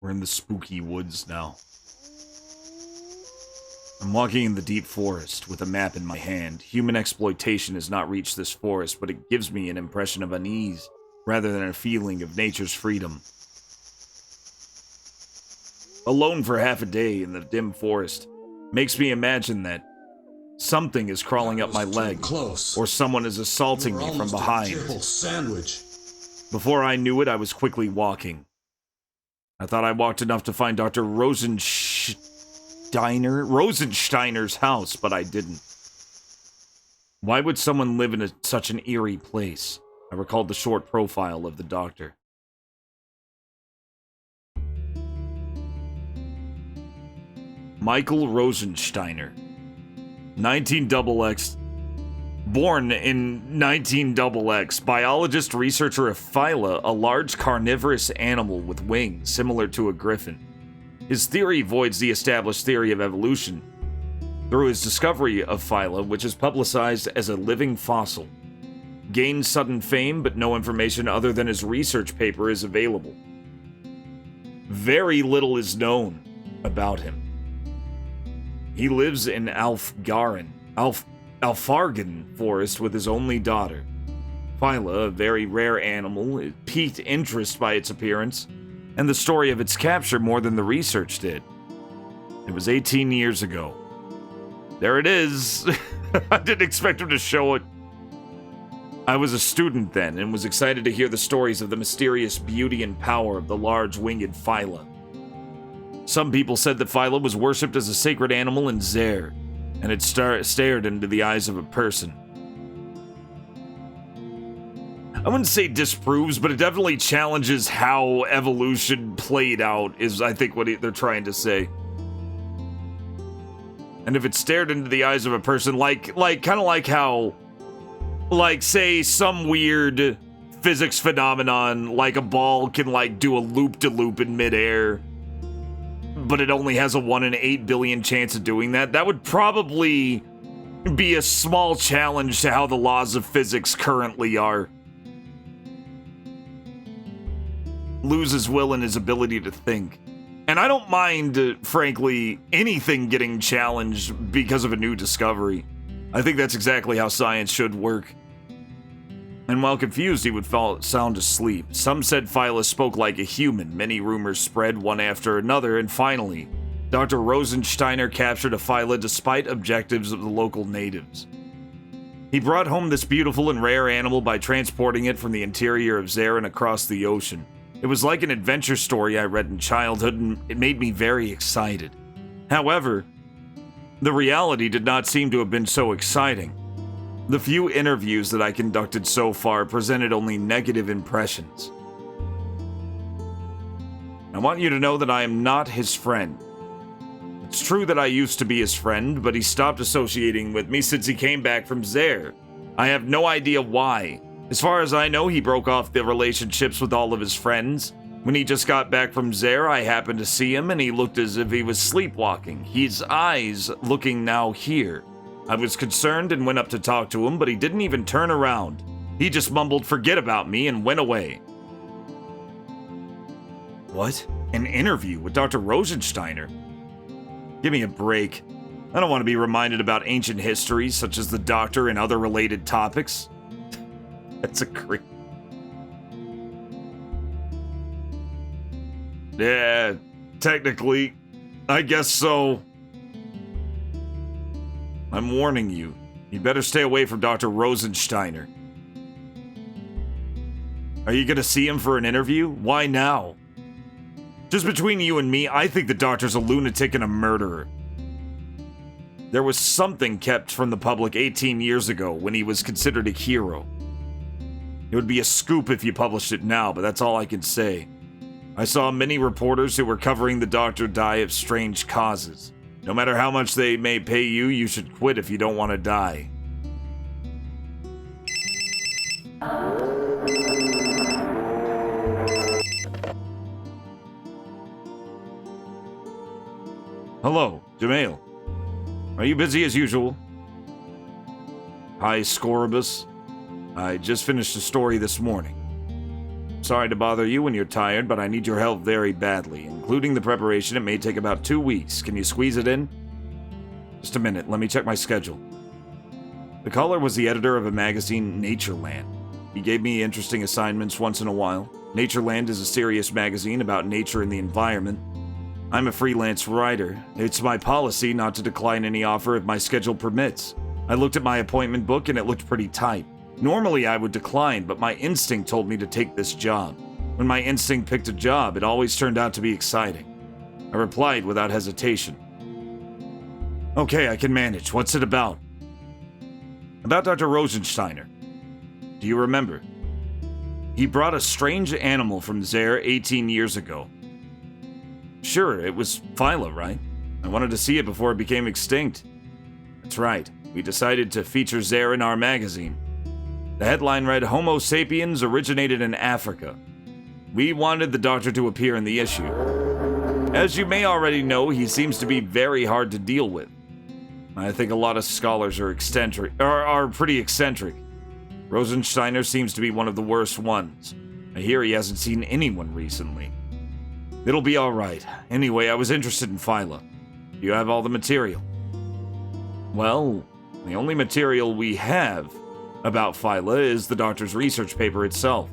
We're in the spooky woods now. I'm walking in the deep forest with a map in my hand. Human exploitation has not reached this forest, but it gives me an impression of unease, rather than a feeling of nature's freedom. Alone for half a day in the dim forest makes me imagine that something is crawling up my leg, or someone is assaulting me from behind. Before I knew it, I was quickly walking. I thought I walked enough to find Dr. Rosensteiner's house, but I didn't. Why would someone live in such an eerie place? I recalled the short profile of the doctor. Michael Rosensteiner, 19XX. Born in 19XX, biologist, researcher of phyla, a large carnivorous animal with wings similar to a griffin. His theory voids the established theory of evolution through his discovery of phyla, which is publicized as a living fossil. Gained sudden fame, but no information other than his research paper is available. Very little is known about him. He lives in Alfargen forest with his only daughter. Phyla, a very rare animal, piqued interest by its appearance and the story of its capture more than the research did. It was 18 years ago. There it is. I didn't expect him to show it. I was a student then and was excited to hear the stories of the mysterious beauty and power of the large winged Phyla. Some people said that Phyla was worshipped as a sacred animal in Zer, and it stared into the eyes of a person. I wouldn't say disproves, but it definitely challenges how evolution played out, is I think what they're trying to say. And if it stared into the eyes of a person, kind of like how, say, some weird physics phenomenon, like a ball can, do a loop-de-loop in midair, but it only has a 1 in 8 billion chance of doing that, that would probably be a small challenge to how the laws of physics currently are. Lose his will and his ability to think. And I don't mind, frankly, anything getting challenged because of a new discovery. I think that's exactly how science should work. And while confused, he would fall sound asleep. Some said Phyla spoke like a human. Many rumors spread one after another, and finally, Dr. Rosensteiner captured a Phyla despite objectives of the local natives. He brought home this beautiful and rare animal by transporting it from the interior of Zarin across the ocean. It was like an adventure story I read in childhood, and it made me very excited. However, the reality did not seem to have been so exciting. The few interviews that I conducted so far presented only negative impressions. I want you to know that I am not his friend. It's true that I used to be his friend, but he stopped associating with me since he came back from Zer. I have no idea why. As far as I know, he broke off the relationships with all of his friends. When he just got back from Zer, I happened to see him and he looked as if he was sleepwalking, his eyes looking now here. I was concerned and went up to talk to him, but he didn't even turn around. He just mumbled, "Forget about me," and went away. What? An interview with Dr. Rosensteiner? Give me a break. I don't want to be reminded about ancient histories, such as the Doctor and other related topics. That's a creep. Yeah, technically, I guess so. I'm warning you. You better stay away from Dr. Rosensteiner. Are you gonna see him for an interview? Why now? Just between you and me, I think the doctor's a lunatic and a murderer. There was something kept from the public 18 years ago when he was considered a hero. It would be a scoop if you published it now, but that's all I can say. I saw many reporters who were covering the doctor die of strange causes. No matter how much they may pay you, you should quit if you don't want to die. Hello, Jamail. Are you busy as usual? Hi, Scoribus. I just finished a story this morning. Sorry to bother you when you're tired, but I need your help very badly. Including the preparation, it may take about 2 weeks. Can you squeeze it in? Just a minute, let me check my schedule. The caller was the editor of a magazine, Natureland. He gave me interesting assignments once in a while. Natureland is a serious magazine about nature and the environment. I'm a freelance writer. It's my policy not to decline any offer if my schedule permits. I looked at my appointment book and it looked pretty tight. Normally I would decline, but my instinct told me to take this job. When my instinct picked a job, it always turned out to be exciting. I replied without hesitation. Okay, I can manage. What's it about? About Dr. Rosensteiner. Do you remember? He brought a strange animal from Zaire 18 years ago. Sure, it was Phyla, right? I wanted to see it before it became extinct. That's right. We decided to feature Zaire in our magazine. The headline read, Homo sapiens originated in Africa. We wanted the doctor to appear in the issue. As you may already know, he seems to be very hard to deal with. I think a lot of scholars are pretty eccentric. Rosensteiner seems to be one of the worst ones. I hear he hasn't seen anyone recently. It'll be alright. Anyway, I was interested in Phyla. Do you have all the material? Well, the only material we have about Phyla is the doctor's research paper itself.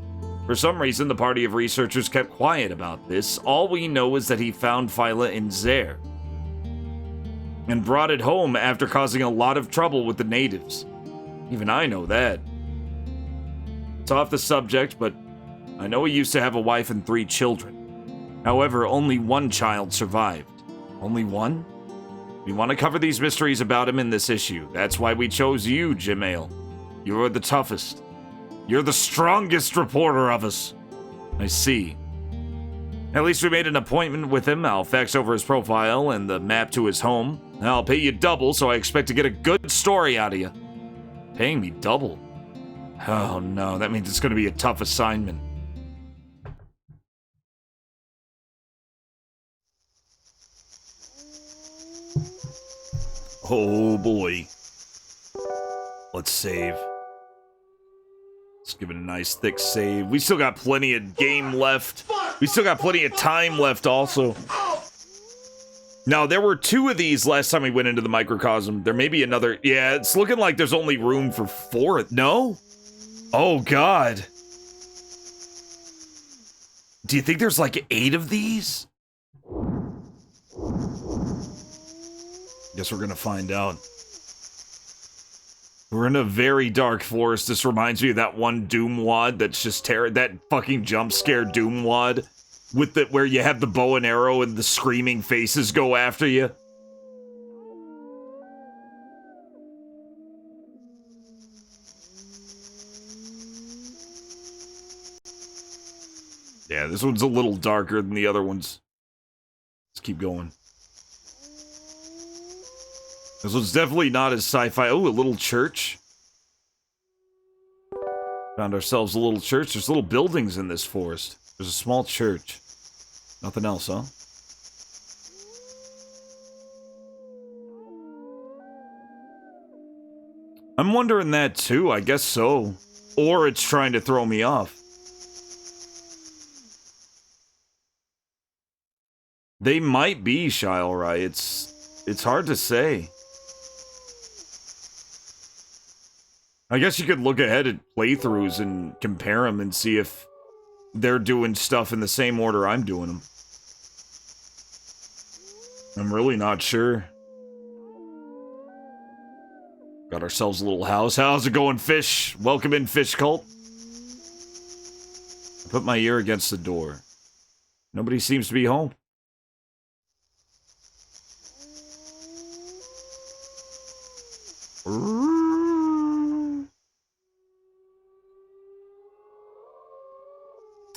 For some reason, the party of researchers kept quiet about this. All we know is that he found Phyla in Zaire and brought it home after causing a lot of trouble with the natives. Even I know that. It's off the subject, but I know he used to have a wife and 3 children. However, only 1 child survived. Only 1? We want to cover these mysteries about him in this issue. That's why we chose you, Jim Ale. You're the toughest. You're the strongest reporter of us. I see. At least we made an appointment with him. I'll fax over his profile and the map to his home. I'll pay you double, so I expect to get a good story out of you. Paying me double? Oh no, that means it's going to be a tough assignment. Oh boy. Let's save. Let's give it a nice thick save. We still got plenty of game left. We still got plenty of time left also. Now, there were 2 of these last time we went into the microcosm. There may be another. Yeah, it's looking like there's only room for 4. No? Oh, God. Do you think there's like 8 of these? Guess we're gonna find out. We're in a very dark forest. This reminds me of that one Doom wad that's just that fucking jump scare Doom wad with the where you have the bow and arrow and the screaming faces go after you. Yeah, this one's a little darker than the other ones. Let's keep going. This one's definitely not as sci-fi. Oh, a little church. Found ourselves a little church. There's little buildings in this forest. There's a small church. Nothing else, huh? I'm wondering that too. I guess so. Or it's trying to throw me off. They might be, Shilerai. It's hard to say. I guess you could look ahead at playthroughs and compare them and see if they're doing stuff in the same order I'm doing them. I'm really not sure. Got ourselves a little house. How's it going, fish? Welcome in, fish cult. I put my ear against the door. Nobody seems to be home.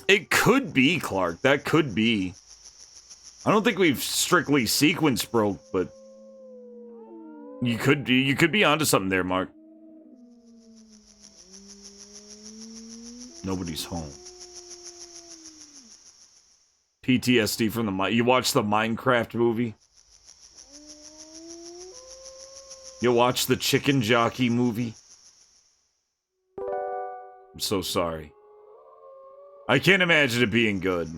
It could be, Clark. That could be. I don't think we've strictly sequence broke, but you could be onto something there, Mark. Nobody's home. PTSD from the you watch the Minecraft movie? You watch the Chicken Jockey movie? I'm so sorry. I can't imagine it being good.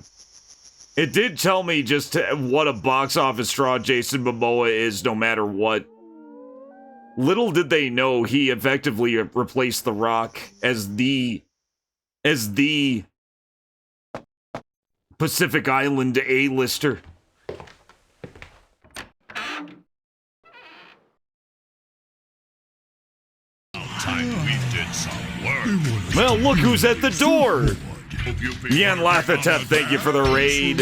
It did tell me just what a box office draw Jason Momoa is no matter what. Little did they know he effectively replaced The Rock as the Pacific Island A-lister. Well, look who's at the door! Yan Lathatep, thank you for the raid.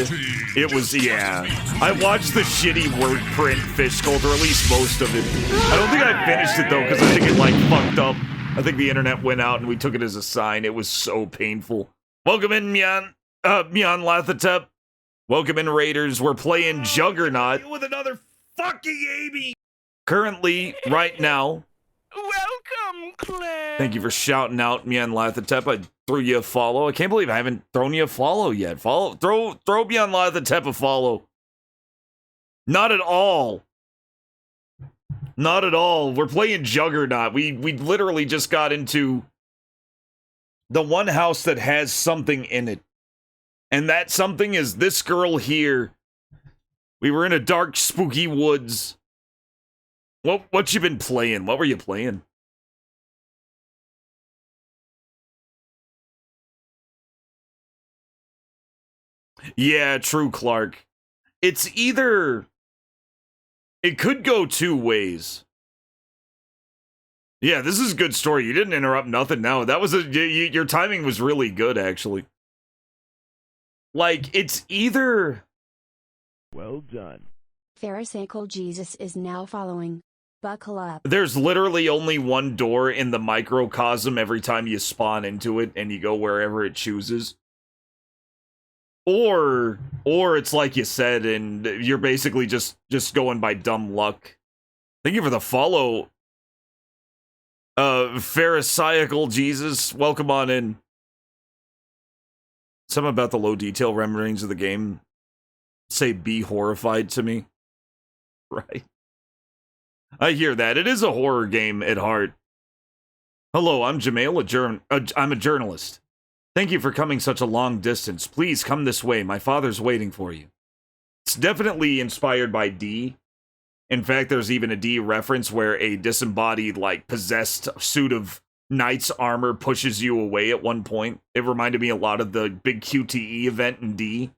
It was, yeah. I watched the shitty word print fish sculpt, or at least most of it. I don't think I finished it, though, because I think it, like, fucked up. I think the internet went out and we took it as a sign. It was so painful. Welcome in, Yan Lathatep. Welcome in, Raiders. We're playing Juggernaut. With another fucking Amy. Currently, right now. Welcome, Claire. Thank you for shouting out, Mian Lathatep. I threw you a follow. I can't believe I haven't thrown you a follow yet. Throw Mian Lathatep a follow. Not at all. Not at all. We're playing Juggernaut. We literally just got into the one house that has something in it. And that something is this girl here. We were in a dark, spooky woods. What you been playing? What were you playing? Yeah, true, Clark. It's either... It could go two ways. Yeah, this is a good story. You didn't interrupt nothing now. That was your timing was really good, actually. Like, it's either... Well done. Pharisaical Jesus is now following. Buckle up. There's literally only one door in the microcosm every time you spawn into it and you go wherever it chooses. Or it's like you said and you're basically just going by dumb luck. Thank you for the follow. Pharisaical Jesus, welcome on in. Something about the low detail renderings of the game say be horrified to me. Right. I hear that. It is a horror game at heart. Hello, I'm Jamail, I'm a journalist. Thank you for coming such a long distance. Please come this way. My father's waiting for you. It's definitely inspired by D. In fact, there's even a D reference where a disembodied, like, possessed suit of knight's armor pushes you away at one point. It reminded me a lot of the big QTE event in D.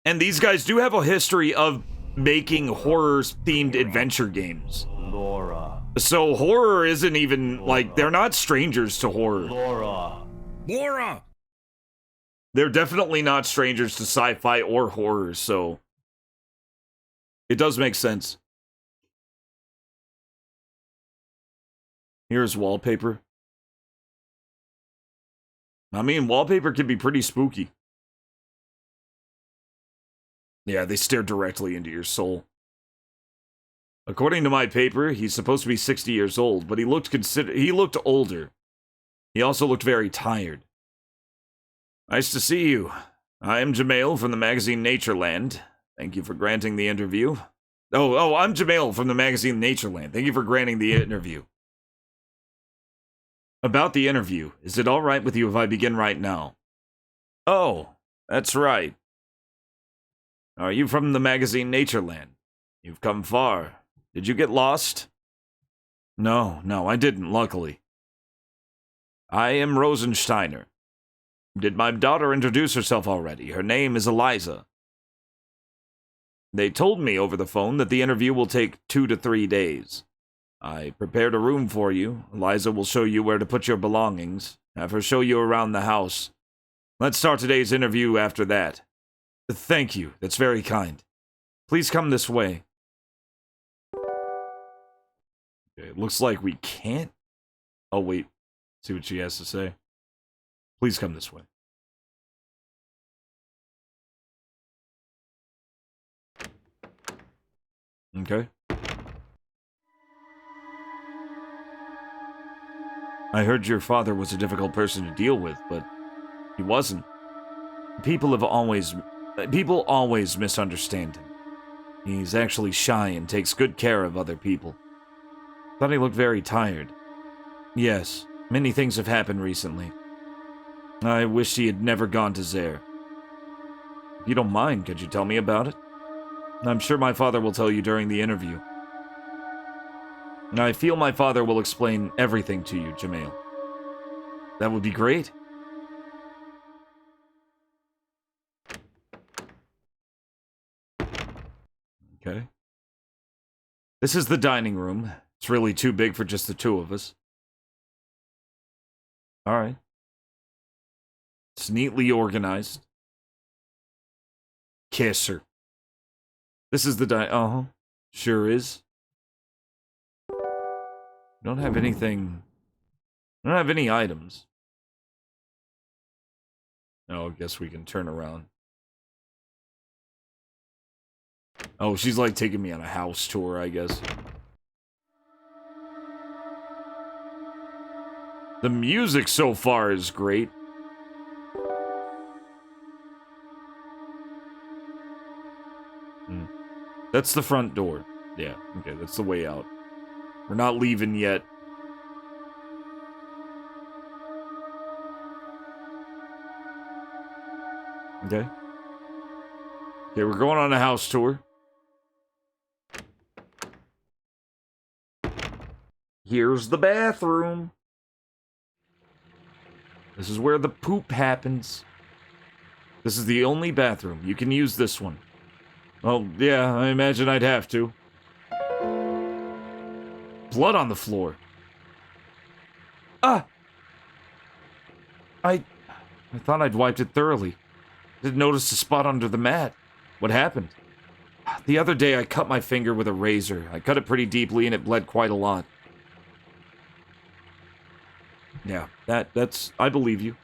And these guys do have a history of making horror-themed adventure games. Laura. So horror isn't even, like, they're not strangers to horror. Laura. They're definitely not strangers to sci-fi or horror, so it does make sense. Here's wallpaper. I mean, wallpaper can be pretty spooky. Yeah, they stare directly into your soul. According to my paper, he's supposed to be 60 years old, but he looked older. He also looked very tired. Nice to see you. I am Jamail from the magazine Natureland. Thank you for granting the interview. Oh, I'm Jamail from the magazine Natureland. Thank you for granting the interview. About the interview, is it all right with you if I begin right now? Oh, that's right. Are you from the magazine Natureland? You've come far. Did you get lost? No, I didn't, luckily. I am Rosensteiner. Did my daughter introduce herself already? Her name is Eliza. They told me over the phone that the interview will take 2 to 3 days. I prepared a room for you. Eliza will show you where to put your belongings. Have her show you around the house. Let's start today's interview after that. Thank you. That's very kind. Please come this way. It looks like we can't. Oh, wait. See what she has to say. Please come this way. Okay. I heard your father was a difficult person to deal with, but he wasn't. People always misunderstand him. He's actually shy and takes good care of other people. Thought he looked very tired. Yes, many things have happened recently. I wish he had never gone to Zaire. If you don't mind, could you tell me about it? I'm sure my father will tell you during the interview. I feel my father will explain everything to you, Jamail. That would be great. Okay. This is the dining room. It's really too big for just the two of us. Alright. It's neatly organized. Kiss her. This is the uh-huh. Sure is. Don't have anything. I don't have any items. Oh, I guess we can turn around. Oh, she's like taking me on a house tour, I guess. The music so far is great. That's the front door. Yeah, okay, that's the way out. We're not leaving yet. Okay. Okay, we're going on a house tour. Here's the bathroom. This is where the poop happens. This is the only bathroom. You can use this one. Oh, yeah, I imagine I'd have to. Blood on the floor. Ah! I thought I'd wiped it thoroughly. Didn't notice the spot under the mat. What happened? The other day I cut my finger with a razor. I cut it pretty deeply and it bled quite a lot. Yeah, that's... I believe you.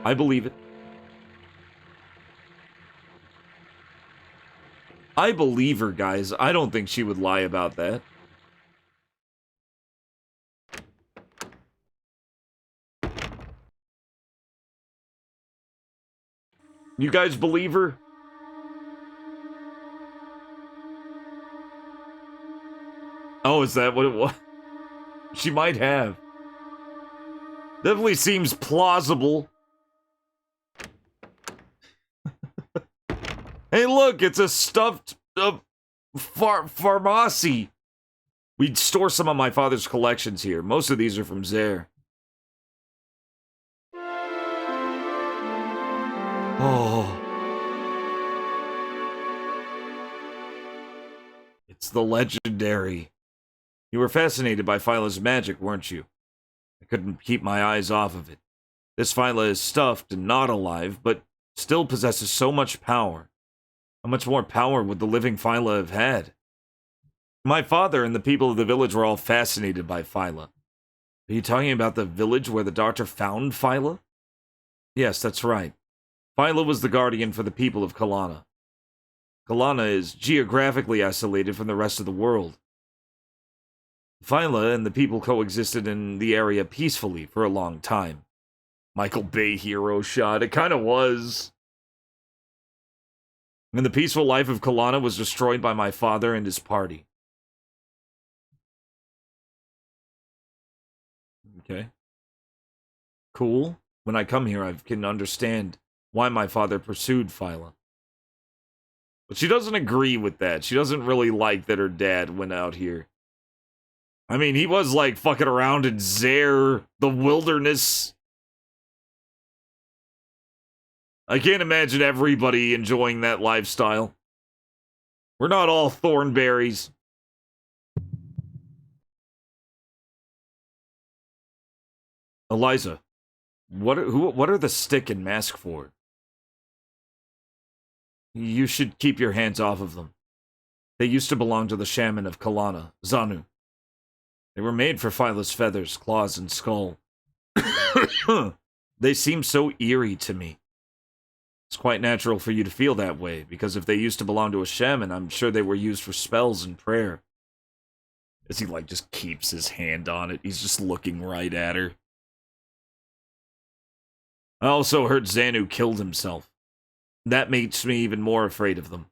I believe it. I believe her, guys. I don't think she would lie about that. You guys believe her? Oh, is that what it was? She might have. Definitely seems plausible. Hey, look, it's a stuffed pharmacy. We'd store some of my father's collections here. Most of these are from Zaire. Oh. It's the legendary. You were fascinated by Phyla's magic, weren't you? I couldn't keep my eyes off of it. This Phyla is stuffed and not alive, but still possesses so much power. How much more power would the living Phyla have had? My father and the people of the village were all fascinated by Phyla. Are you talking about the village where the doctor found Phyla? Yes, that's right. Phyla was the guardian for the people of Kalana. Kalana is geographically isolated from the rest of the world. Phyla and the people coexisted in the area peacefully for a long time. Michael Bay hero shot. It kind of was. And the peaceful life of Kalana was destroyed by my father and his party. Okay. Cool. When I come here, I can understand why my father pursued Phyla. But she doesn't agree with that. She doesn't really like that her dad went out here. I mean, he was like fucking around in Zaire, the wilderness. I can't imagine everybody enjoying that lifestyle. We're not all thornberries. Eliza, what are the stick and mask for? You should keep your hands off of them. They used to belong to the shaman of Kalana, Zanu. They were made for Phyla's feathers, claws, and skull. They seem so eerie to me. It's quite natural for you to feel that way, because if they used to belong to a shaman, I'm sure they were used for spells and prayer. As he, like, just keeps his hand on it. He's just looking right at her. I also heard Xanu killed himself. That makes me even more afraid of them.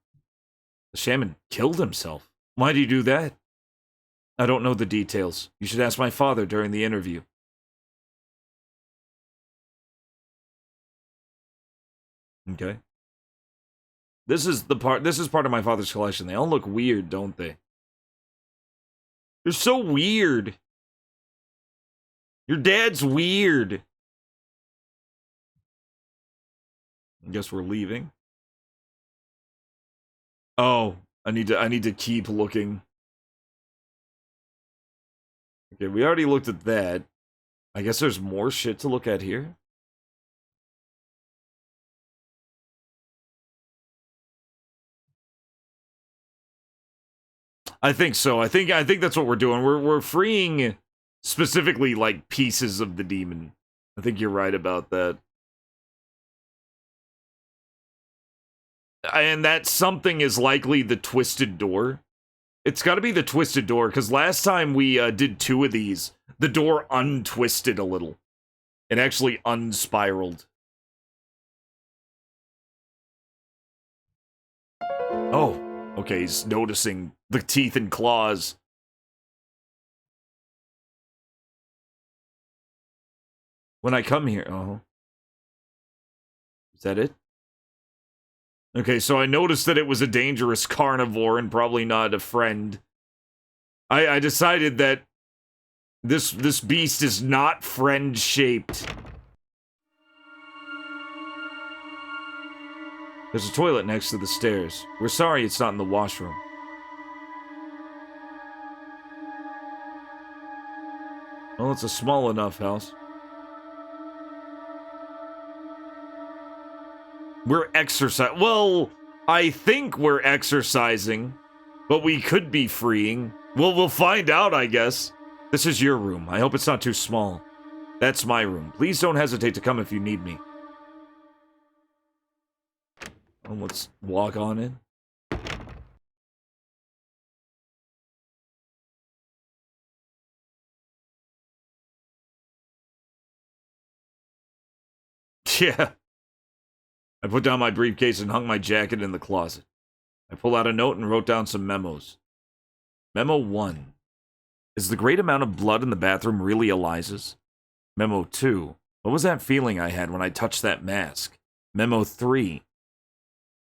The shaman killed himself? Why'd he do that? I don't know the details. You should ask my father during the interview. Okay. This is part of my father's collection. They all look weird, don't they? They're so weird. Your dad's weird. I guess we're leaving. Oh, I need to keep looking. Okay, we already looked at that. I guess there's more shit to look at here. I think so. I think that's what we're doing. We're freeing specifically like pieces of the demon. I think you're right about that. And that something is likely the twisted door. It's got to be the twisted door, because last time we did 2 of these, the door untwisted a little. It actually unspiraled. Oh, okay, he's noticing the teeth and claws. When I come here, oh. Is that it? Okay, so I noticed that it was a dangerous carnivore and probably not a friend. I decided that this beast is not friend-shaped. There's a toilet next to the stairs. We're sorry it's not in the washroom. Well, it's a small enough house. We're exercising. Well, I think we're exercising, but we could be freeing. Well, we'll find out, I guess. This is your room. I hope it's not too small. That's my room. Please don't hesitate to come if you need me. Well, let's walk on in. Yeah. I put down my briefcase and hung my jacket in the closet. I pulled out a note and wrote down some memos. Memo 1. Is the great amount of blood in the bathroom really Eliza's? Memo 2. What was that feeling I had when I touched that mask? Memo 3.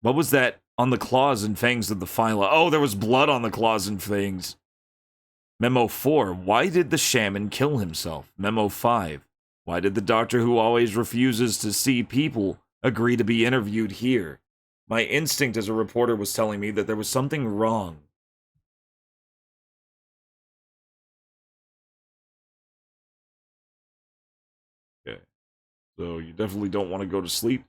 What was that on the claws and fangs of the Phyla? Oh, there was blood on the claws and fangs. Memo 4. Why did the shaman kill himself? Memo 5. Why did the doctor who always refuses to see people agree to be interviewed here? My instinct as a reporter was telling me that there was something wrong. Okay. So you definitely don't want to go to sleep.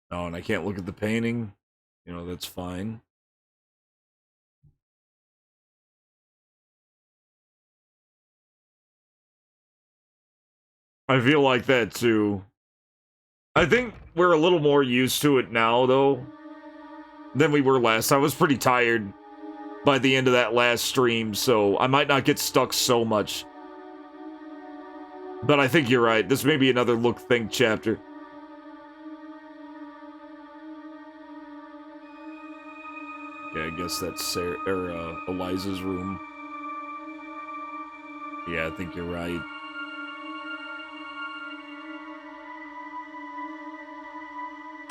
Oh, and I can't look at the painting. You know, that's fine. I feel like that too. I think we're a little more used to it now, though, than we were last. I was pretty tired by the end of that last stream, so I might not get stuck so much. But I think you're right. This may be another Look Think chapter. Okay, I guess that's Sarah, Eliza's room. Yeah, I think you're right.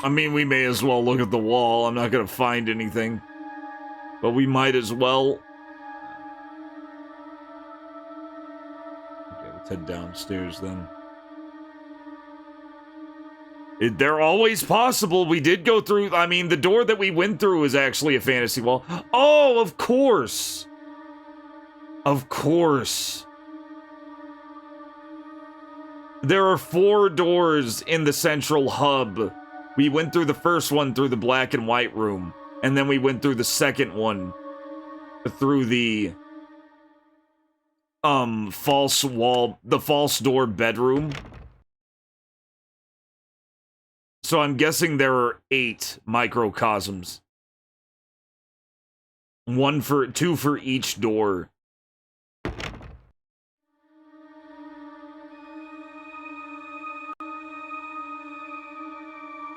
I mean, we may as well look at the wall. I'm not gonna find anything. But we might as well. Okay, let's head downstairs then. They're always possible. We did go through. I mean, the door that we went through is actually a fantasy wall. Oh, of course. Of course. There are 4 doors in the central hub. We went through the first one through the black and white room, and then we went through the second one through the false door bedroom. So I'm guessing there are 8 microcosms. 2 for each door.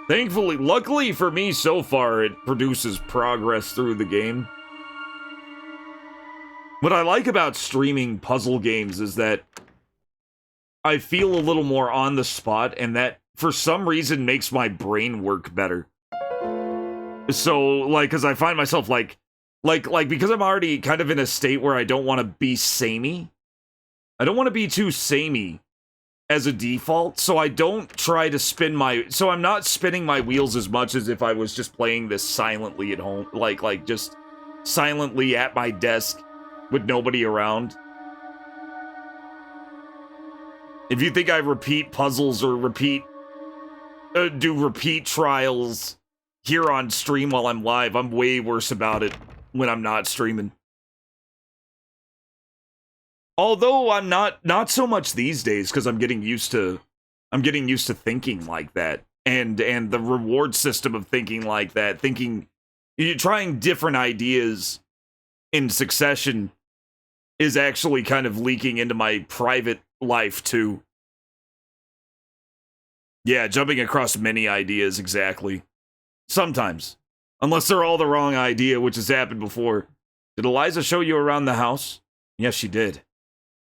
Thankfully, luckily for me so far, it produces progress through the game. What I like about streaming puzzle games is that I feel a little more on the spot, and that, for some reason, makes my brain work better. So, like, because I find myself, like, because I'm already kind of in a state where I don't want to be samey. I don't want to be too samey as a default, so I don't try to spin my... So I'm not spinning my wheels as much as if I was just playing this silently at home. Like just silently at my desk with nobody around. If you think I repeat puzzles or do repeat trials here on stream while I'm live, I'm way worse about it when I'm not streaming. Although I'm not so much these days, because I'm getting used to thinking like that, and the reward system of thinking like that, trying different ideas in succession is actually kind of leaking into my private life too. Yeah, jumping across many ideas, exactly. Sometimes. Unless they're all the wrong idea, which has happened before. Did Eliza show you around the house? Yes, she did.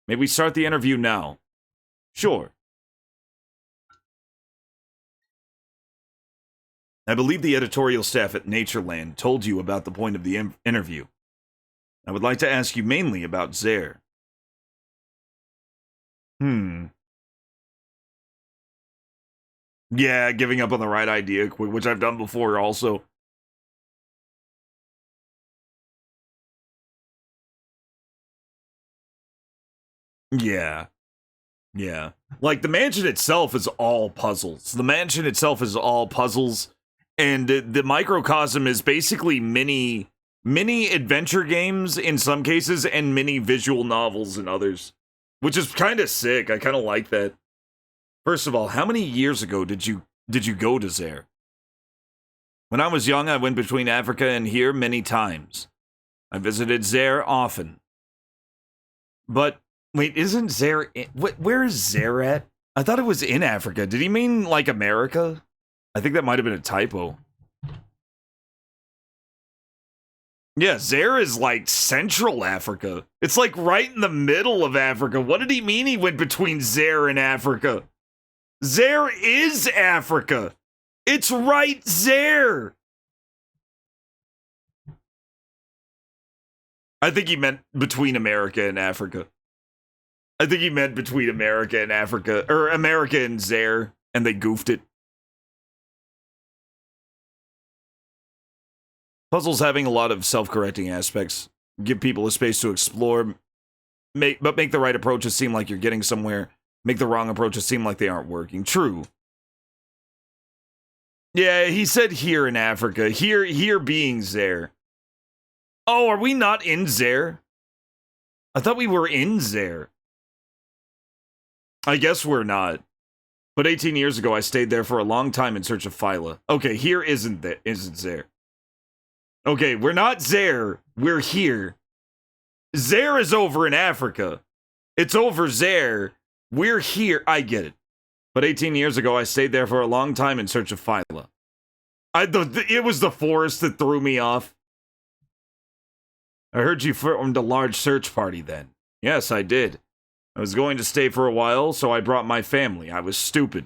May we start the interview now? Sure. I believe the editorial staff at Natureland told you about the point of the interview. I would like to ask you mainly about Zaire. Yeah, giving up on the right idea, which I've done before also. Yeah. Yeah. Like, the mansion itself is all puzzles. And the microcosm is basically mini adventure games in some cases and mini visual novels in others. Which is kind of sick. I kind of like that. First of all, how many years ago did you go to Zaire? When I was young, I went between Africa and here many times. I visited Zaire often. But wait, isn't Zaire... Where is Zaire at? I thought it was in Africa. Did he mean, like, America? I think that might have been a typo. Yeah, Zaire is, like, Central Africa. It's, like, right in the middle of Africa. What did he mean he went between Zaire and Africa? Zaire is Africa. It's right there. I think he meant between America and Africa. I think he meant between America and Africa, or America and Zaire, and they goofed it. Puzzles having a lot of self-correcting aspects. Give people a space to explore, but make the right approaches seem like you're getting somewhere. Make the wrong approaches seem like they aren't working. True. Yeah, he said here in Africa. Here being Zaire. Oh, are we not in Zaire? I thought we were in Zaire. I guess we're not. But 18 years ago, I stayed there for a long time in search of Phyla. Okay, here isn't Zaire. Okay, we're not Zaire. We're here. Zaire is over in Africa. It's over Zaire. We're here. I get it. But 18 years ago, I stayed there for a long time in search of Phyla. It was the forest that threw me off. I heard you formed a large search party then. Yes, I did. I was going to stay for a while, so I brought my family. I was stupid.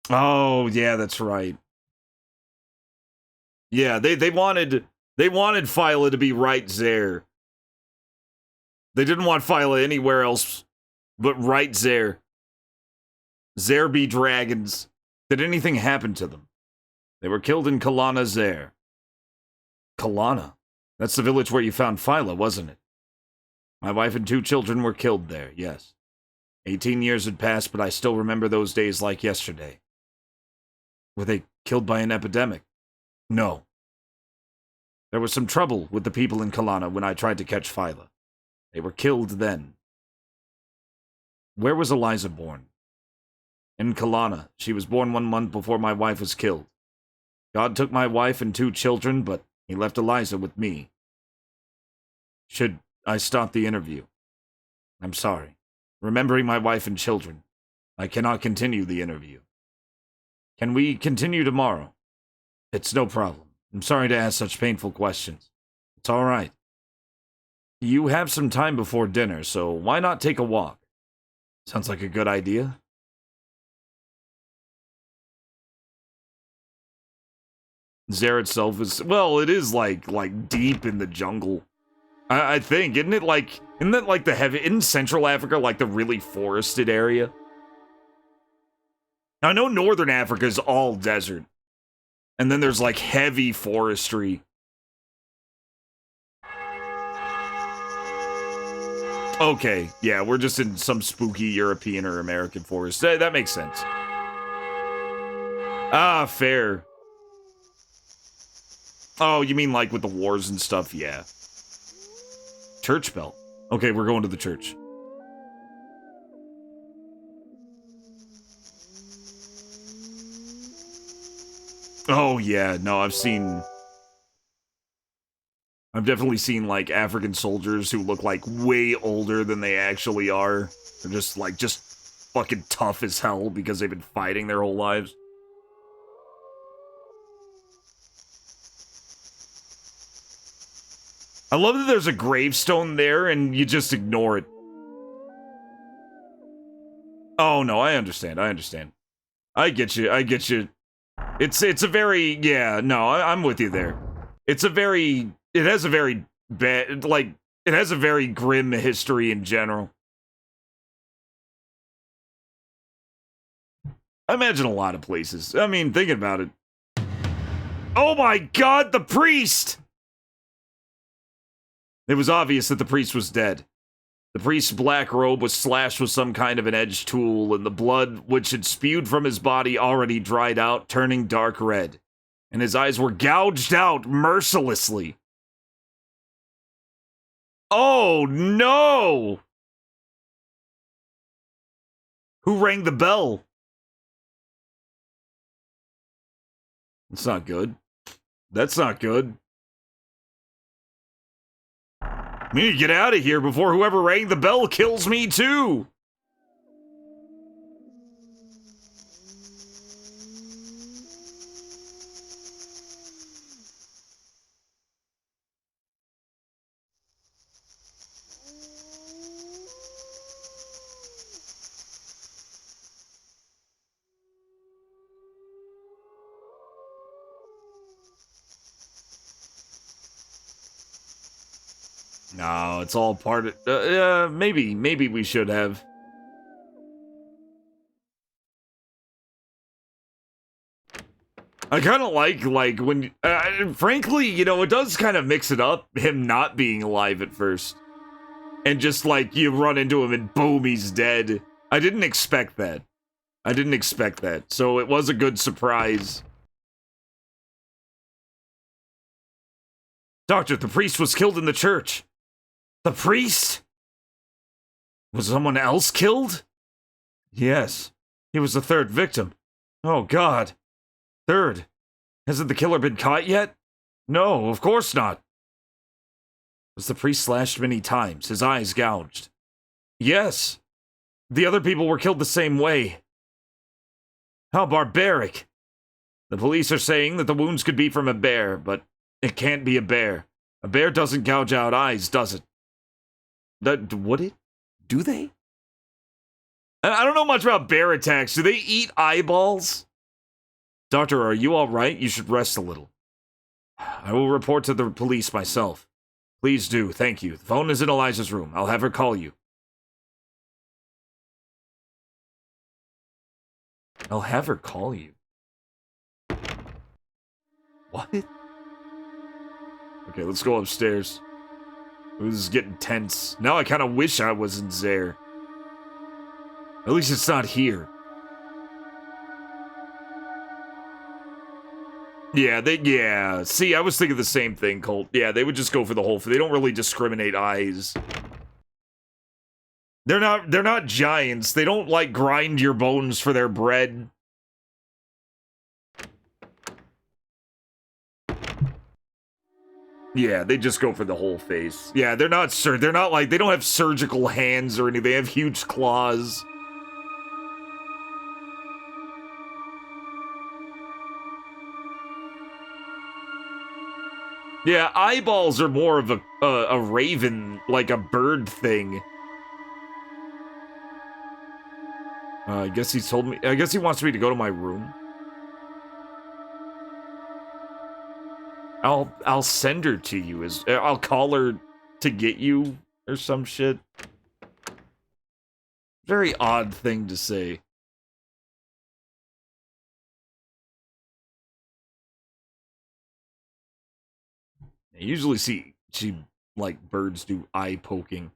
Oh, yeah, that's right. Yeah, they wanted Phyla to be right there. They didn't want Phyla anywhere else but right there. Zaire be dragons. Did anything happen to them? They were killed in Kalana, Zaire. Kalana? That's the village where you found Phyla, wasn't it? My wife and 2 children were killed there, yes. 18 years had passed, but I still remember those days like yesterday. Were they killed by an epidemic? No. There was some trouble with the people in Kalana when I tried to catch Phyla. They were killed then. Where was Eliza born? In Kalana. She was born 1 month before my wife was killed. God took my wife and 2 children, but he left Eliza with me. Should I start the interview? I'm sorry. Remembering my wife and children, I cannot continue the interview. Can we continue tomorrow? It's no problem. I'm sorry to ask such painful questions. It's all right. You have some time before dinner, so why not take a walk? Sounds like a good idea. Zaire itself is, well, it is like deep in the jungle. I think, isn't it like, isn't that like the heavy, in Central Africa, like the really forested area? I know Northern Africa is all desert. And then there's like heavy forestry. Okay, yeah, we're just in some spooky European or American forest. That makes sense. Ah, fair. Oh, you mean like with the wars and stuff? Yeah. Church bell. Okay, we're going to the church. Oh, yeah, no, I've definitely seen, like, African soldiers who look, like, way older than they actually are. They're just, like, just fucking tough as hell because they've been fighting their whole lives. I love that there's a gravestone there and you just ignore it. Oh, no, I understand, I understand. I get you, I get you. It's a very, yeah, no, I'm with you there. It has a very bad, like, it has a very grim history in general. I imagine a lot of places. I mean, thinking about it. Oh my god, the priest! It was obvious that the priest was dead. The priest's black robe was slashed with some kind of an edged tool, and the blood which had spewed from his body already dried out, turning dark red. And his eyes were gouged out mercilessly. Oh no! Who rang the bell? That's not good. That's not good. We need to get out of here before whoever rang the bell kills me too! No, it's all part of... maybe we should have. I kind of like when... frankly, you know, it does kind of mix it up, him not being alive at first. And just, like, you run into him and boom, he's dead. I didn't expect that. I didn't expect that. So it was a good surprise. Doctor, the priest was killed in the church. The priest? Was someone else killed? Yes. He was the third victim. Oh, God. Third. Hasn't the killer been caught yet? No, of course not. Was the priest slashed many times, his eyes gouged? Yes. The other people were killed the same way. How barbaric. The police are saying that the wounds could be from a bear, but it can't be a bear. A bear doesn't gouge out eyes, does it? Would it? Do they? I don't know much about bear attacks. Do they eat eyeballs? Doctor, are you alright? You should rest a little. I will report to the police myself. Please do, thank you. The phone is in Eliza's room. I'll have her call you. I'll have her call you. What? Okay, let's go upstairs. This is getting tense. Now I kind of wish I was in Zaire. At least it's not here. Yeah, see, I was thinking the same thing, Colt. Yeah, they would just go for the whole... They don't really discriminate eyes. They're not giants. They don't, like, grind your bones for their bread. Yeah, they just go for the whole face. Yeah, they're not like, they don't have surgical hands or anything. They have huge claws. Yeah, eyeballs are more of a raven, like a bird thing. I guess he's told me. I guess he wants me to go to my room. I'll send her to you. I'll call her to get you or some shit. Very odd thing to say. I usually see like birds do eye poking.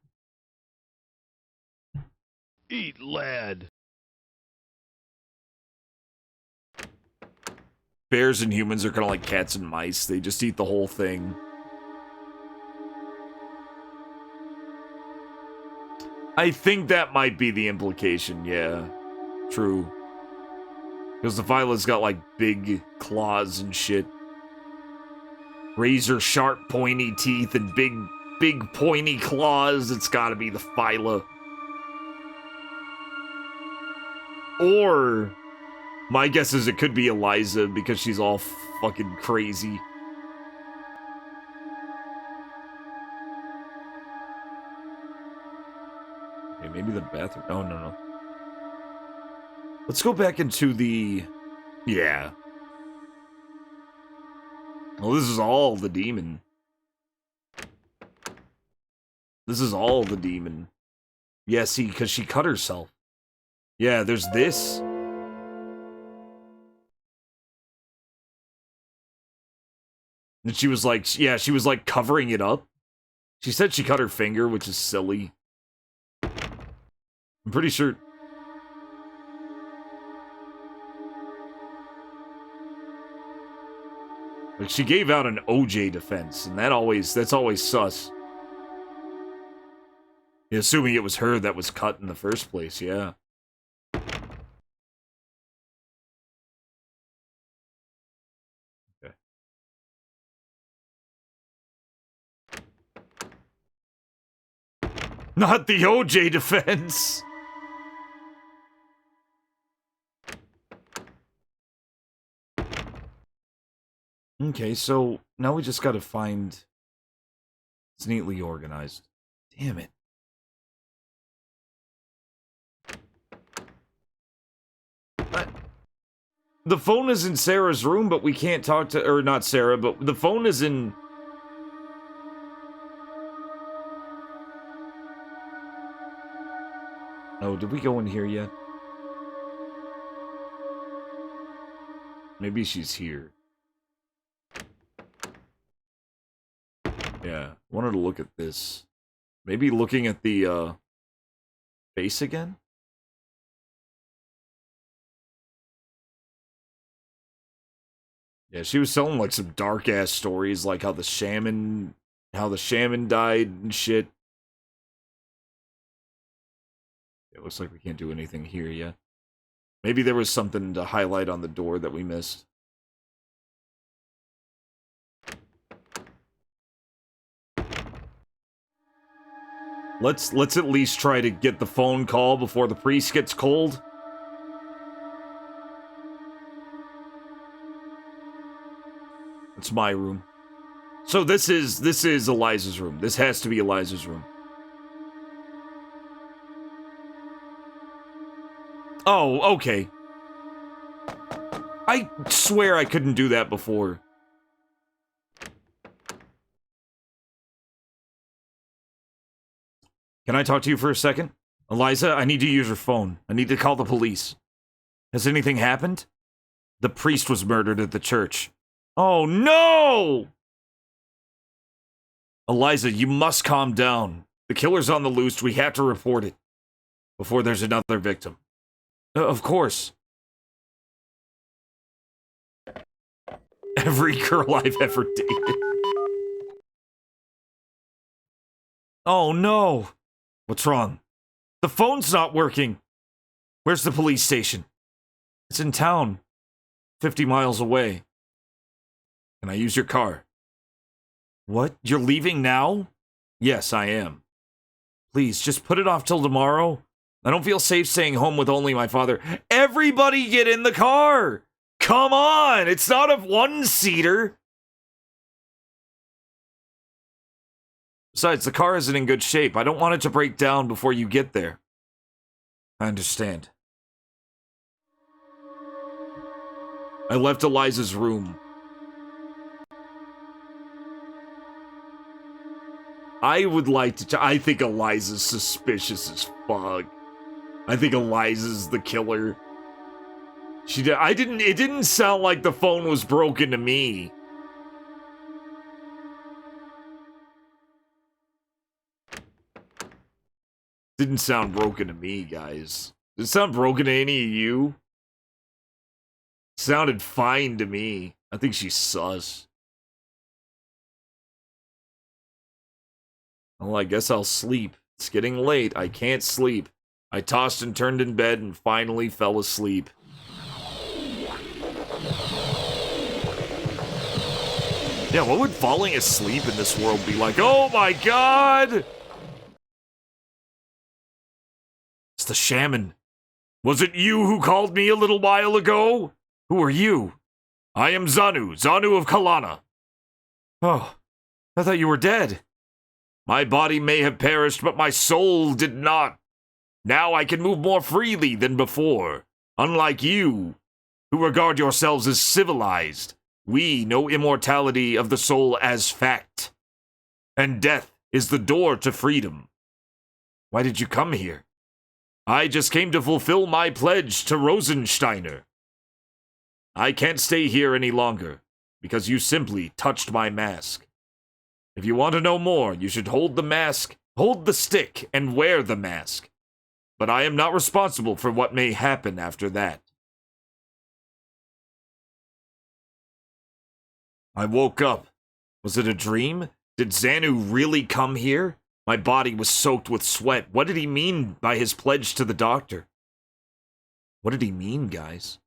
Eat, lad. Bears and humans are kind of like cats and mice. They just eat the whole thing. I think that might be the implication, yeah. True. Because the Phyla's got like big claws and shit. Razor sharp pointy teeth and big pointy claws. It's gotta be the Phyla. Or my guess is it could be Eliza because she's all fucking crazy. Okay, maybe the bathroom. Oh, no. Let's go back into the... Yeah. Well, this is all the demon. This is all the demon. Yeah, see, because she cut herself. Yeah, there's this. And she was like, yeah, she was like covering it up. She said she cut her finger, which is silly. I'm pretty sure... Like, she gave out an OJ defense, and that's always sus. Assuming it was her that was cut in the first place, yeah. Okay. Not the OJ defense! Okay, so now we just gotta find... It's neatly organized. Damn it. The phone is in Sarah's room, but we can't talk to... Or not Sarah, but the phone is in... Oh, did we go in here yet? Maybe she's here. Yeah, wanted to look at this. Maybe looking at the, face again? Yeah, she was telling, like, some dark-ass stories, like how the shaman died and shit. It looks like we can't do anything here yet. Maybe there was something to highlight on the door that we missed. Let's at least try to get the phone call before the priest gets cold. It's my room. So this is Eliza's room. This has to be Eliza's room. Oh, okay. I swear I couldn't do that before. Can I talk to you for a second? Eliza, I need to use your phone. I need to call the police. Has anything happened? The priest was murdered at the church. Oh, no! Eliza, you must calm down. The killer's on the loose. We have to report it before there's another victim. Of course. Every girl I've ever dated. Oh, no. What's wrong? The phone's not working. Where's the police station? It's in town. 50 miles away. Can I use your car? What? You're leaving now? Yes, I am. Please, just put it off till tomorrow. I don't feel safe staying home with only my father. Everybody get in the car! Come on! It's not a one-seater! Besides, the car isn't in good shape. I don't want it to break down before you get there. I understand. I left Eliza's room. I would like to... I think Eliza's suspicious as fuck. I think Eliza's the killer. It didn't sound like the phone was broken to me. Didn't sound broken to me, guys. Did it sound broken to any of you? Sounded fine to me. I think she's sus. Well, I guess I'll sleep. It's getting late. I can't sleep. I tossed and turned in bed and finally fell asleep. Yeah, what would falling asleep in this world be like? Oh my god! It's the shaman. Was it you who called me a little while ago? Who are you? I am Zanu, Zanu of Kalana. Oh, I thought you were dead. My body may have perished, but my soul did not. Now I can move more freely than before. Unlike you, who regard yourselves as civilized, we know immortality of the soul as fact. And death is the door to freedom. Why did you come here? I just came to fulfill my pledge to Rosensteiner. I can't stay here any longer, because you simply touched my mask. If you want to know more, you should hold the mask, hold the stick, and wear the mask. But I am not responsible for what may happen after that. I woke up. Was it a dream? Did Zanu really come here? My body was soaked with sweat. What did he mean by his pledge to the doctor? What did he mean, guys?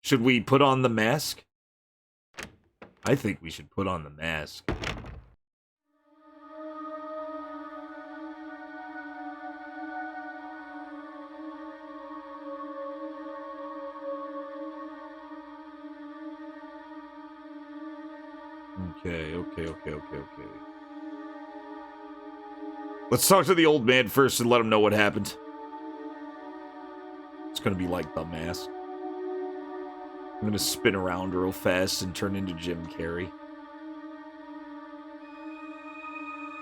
Should we put on the mask? I think we should put on the mask. Okay. Let's talk to the old man first and let him know what happened. It's gonna be like the mask. I'm gonna spin around real fast and turn into Jim Carrey.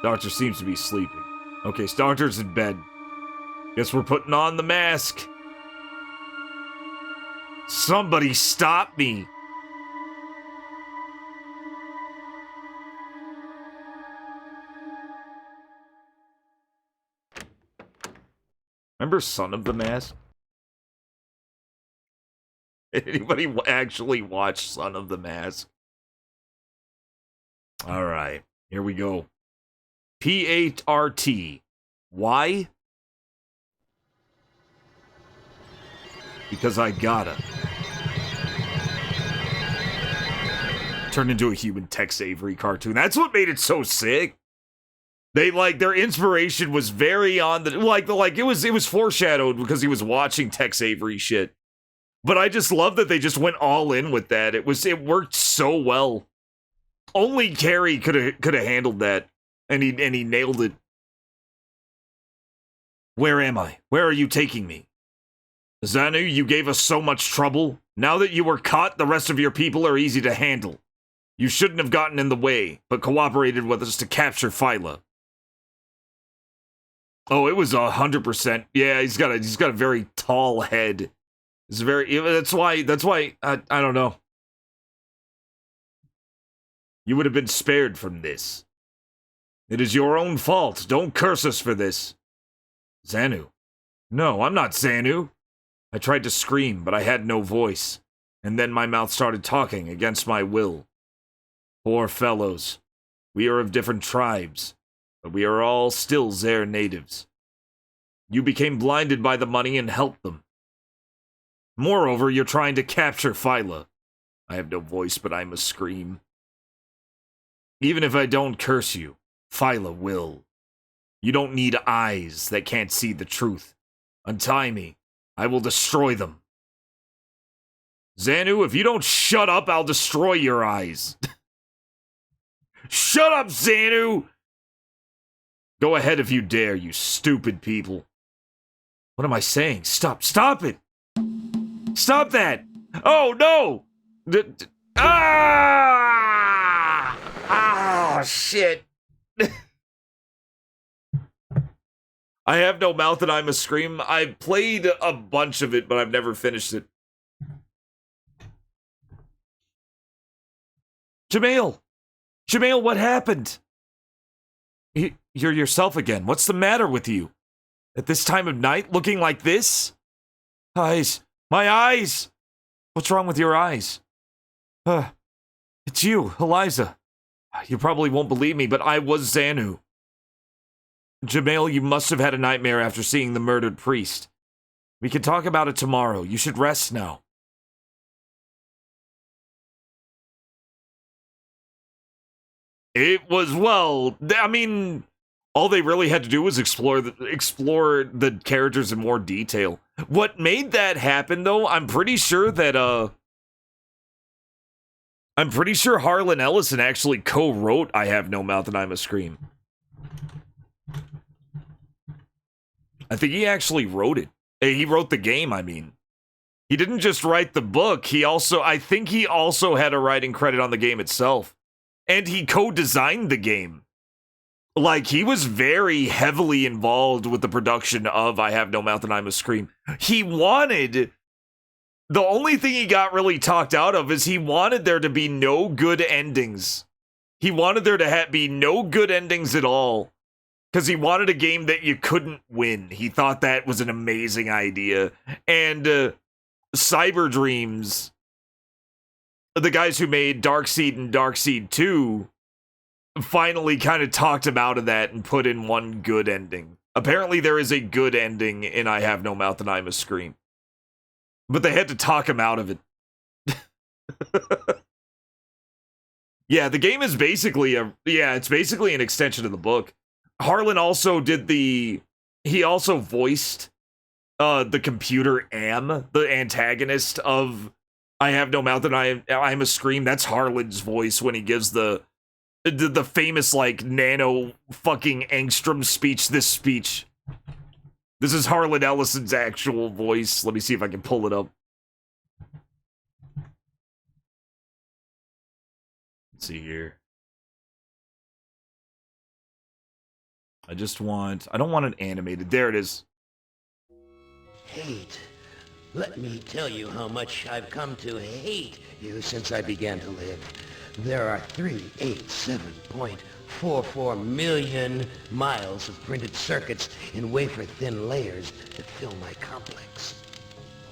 Doctor seems to be sleeping. Okay, so Doctor's in bed. Guess we're putting on the mask. Somebody stop me! Remember Son of the Mask? Anybody actually watch Son of the Mask? Alright, here we go. P-A-R-T. Why? Because I gotta. Turned into a human Tex Avery cartoon. That's what made it so sick. They, like, their inspiration was very on the, like it was foreshadowed because he was watching Tex Avery shit. But I just love that they just went all in with that. It worked so well. Only Carrey could have handled that, and he nailed it. Where am I? Where are you taking me? Zanu, you gave us so much trouble. Now that you were caught, the rest of your people are easy to handle. You shouldn't have gotten in the way, but cooperated with us to capture Phyla. Oh, it was 100%. Yeah, he's got a very tall head. It's very. That's why. I don't know. You would have been spared from this. It is your own fault. Don't curse us for this. Zanu. No, I'm not Zanu. I tried to scream, but I had no voice. And then my mouth started talking against my will. Poor fellows. We are of different tribes, but we are all still Zer natives. You became blinded by the money and helped them. Moreover, you're trying to capture Phyla. I have no voice, but I must scream. Even if I don't curse you, Phyla will. You don't need eyes that can't see the truth. Untie me. I will destroy them. Zanu, if you don't shut up, I'll destroy your eyes. Shut up, Xanu! Go ahead if you dare, you stupid people. What am I saying? Stop it! Stop that! Oh, no! Ah, shit. I have no mouth and I must scream. I've played a bunch of it, but I've never finished it. Jamail! Jamail, what happened? You're yourself again. What's the matter with you? At this time of night, looking like this? Eyes. My eyes! What's wrong with your eyes? It's you, Eliza. You probably won't believe me, but I was Xanu. Jamail, you must have had a nightmare after seeing the murdered priest. We can talk about it tomorrow. You should rest now. It was, well, I mean, all they really had to do was explore the characters in more detail. What made that happen, though, I'm pretty sure Harlan Ellison actually co-wrote I Have No Mouth and I Must Scream. I think he actually wrote it. He wrote the game, I mean. He didn't just write the book, I think he also had a writing credit on the game itself. And he co-designed the game. Like, he was very heavily involved with the production of I Have No Mouth and I Must Scream. The only thing he got really talked out of is he wanted there to be no good endings. He wanted there to be no good endings at all. Because he wanted a game that you couldn't win. He thought that was an amazing idea. And Cyber Dreams, the guys who made Darkseid and Darkseid 2, finally kind of talked him out of that and put in one good ending. Apparently there is a good ending in I Have No Mouth and I Must Scream. But they had to talk him out of it. Yeah, the game is basically it's basically an extension of the book. Harlan also he also voiced the computer Am, the antagonist of I Have No Mouth and I Must Scream. That's Harlan's voice when he gives the famous, like, nano fucking angstrom speech. This is Harlan Ellison's actual voice. Let me see if I can pull it up. Let's see here. I don't want it animated. There it is. Hate. Let me tell you how much I've come to hate you since I began to live. There are 387.44 million miles of printed circuits in wafer-thin layers that fill my complex.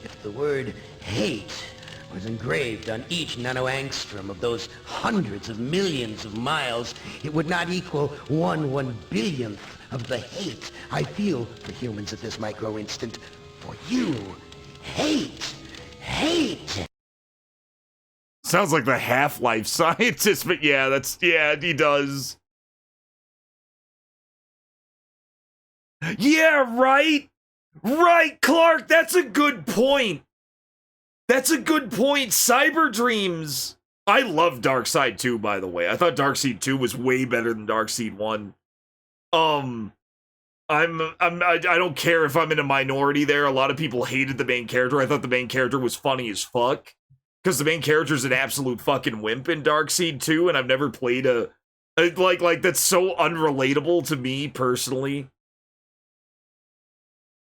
If the word hate was engraved on each nanoangstrom of those hundreds of millions of miles, it would not equal 1/1 billionth of the hate I feel for humans at this micro-instant. For you. Hate! Hate! Sounds like the Half-Life scientist, but yeah, he does. Yeah, right? Right, Clark, that's a good point. Cyber Dreams. I love Darkseid 2, by the way. I thought Darkseid 2 was way better than Darkseid 1. I don't care if I'm in a minority there. A lot of people hated the main character. I thought the main character was funny as fuck. Because the main character's an absolute fucking wimp in Darkseid 2, and I've never played like that's so unrelatable to me personally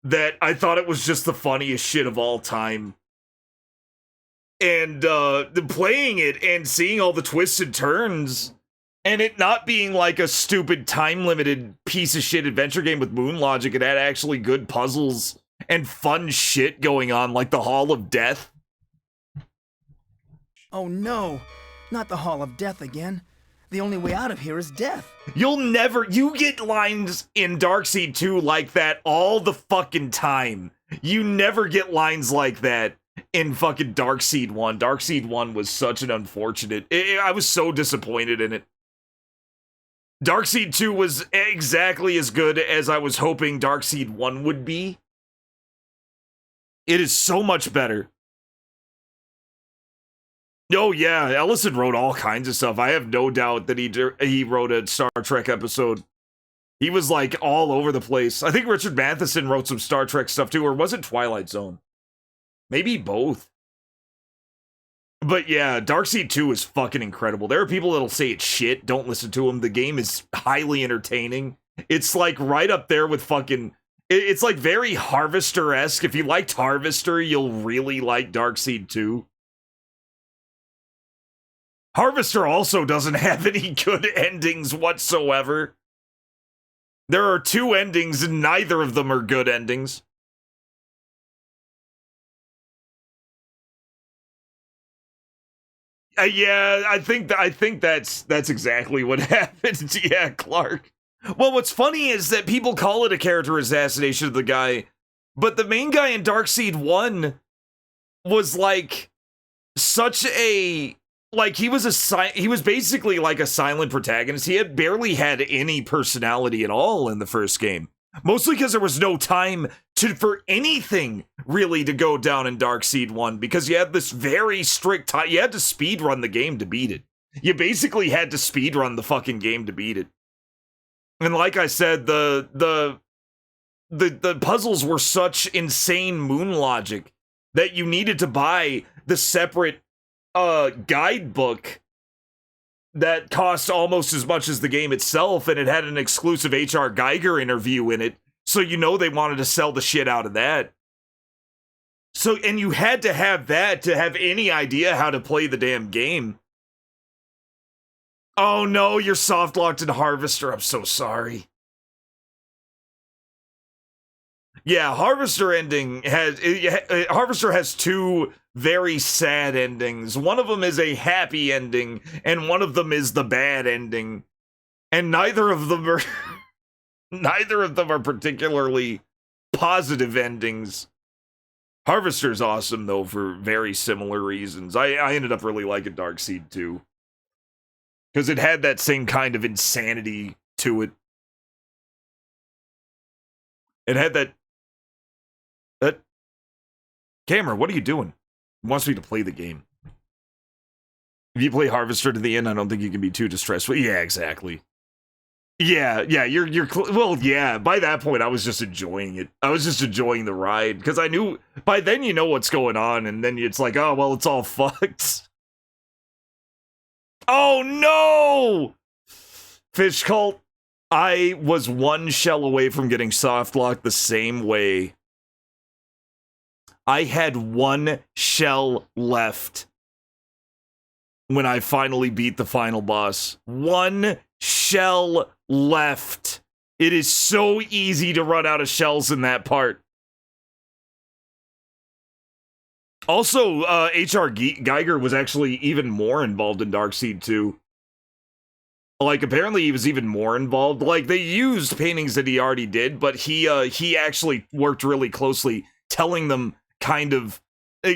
that I thought it was just the funniest shit of all time. And playing it and seeing all the twists and turns, and it not being like a stupid time-limited piece of shit adventure game with moon logic, it had actually good puzzles and fun shit going on, like the Hall of Death. Oh no, not the Hall of Death again. The only way out of here is death. You get lines in Darkseid 2 like that all the fucking time. You never get lines like that in fucking Darkseid 1. Darkseid 1 was such an unfortunate... I was so disappointed in it. Darkseid 2 was exactly as good as I was hoping Darkseid 1 would be. It is so much better. Oh yeah, Ellison wrote all kinds of stuff. I have no doubt that he wrote a Star Trek episode. He was like all over the place. I think Richard Matheson wrote some Star Trek stuff too, or was it Twilight Zone? Maybe both. But yeah, Darkseid 2 is fucking incredible. There are people that'll say it's shit. Don't listen to them. The game is highly entertaining. It's like right up there with fucking... It's like very Harvester-esque. If you liked Harvester, you'll really like Darkseid 2. Harvester also doesn't have any good endings whatsoever. There are 2 endings and neither of them are good endings. Yeah, I think that's exactly what happened. Yeah, Clark. Well, what's funny is that people call it a character assassination of the guy, but the main guy in Darkseid 1 was like such a he was basically like a silent protagonist. He had barely had any personality at all in the first game. Mostly because there was no time for anything really to go down in Darkseid 1, because you had this very strict time. You had to speedrun the game to beat it. You basically had to speedrun the fucking game to beat it. And like I said, the puzzles were such insane moon logic that you needed to buy the separate guidebook that cost almost as much as the game itself, and it had an exclusive H.R. Geiger interview in it, so you know they wanted to sell the shit out of that. So, and you had to have that to have any idea how to play the damn game. Oh no, you're soft-locked in Harvester, I'm so sorry. Yeah, Harvester has 2 very sad endings. One of them is a happy ending, and one of them is the bad ending. And neither of them are particularly positive endings. Harvester's awesome though for very similar reasons. I ended up really liking Darkseid 2. Because it had that same kind of insanity to it. It had that camera, what are you doing? He wants me to play the game. If you play Harvester to the end, I don't think you can be too distressed. Yeah, exactly. Yeah, well, yeah, by that point, I was just enjoying it. I was just enjoying the ride, because I knew, by then you know what's going on, and then it's like, oh, well, it's all fucked. Oh, no! Fish Cult, I was 1 shell away from getting soft-locked the same way. I had 1 shell left when I finally beat the final boss. 1 shell left. It is so easy to run out of shells in that part. Also, H.R. Geiger was actually even more involved in Darkseid 2. Like, apparently he was even more involved. Like, they used paintings that he already did, but he actually worked really closely, telling them kind of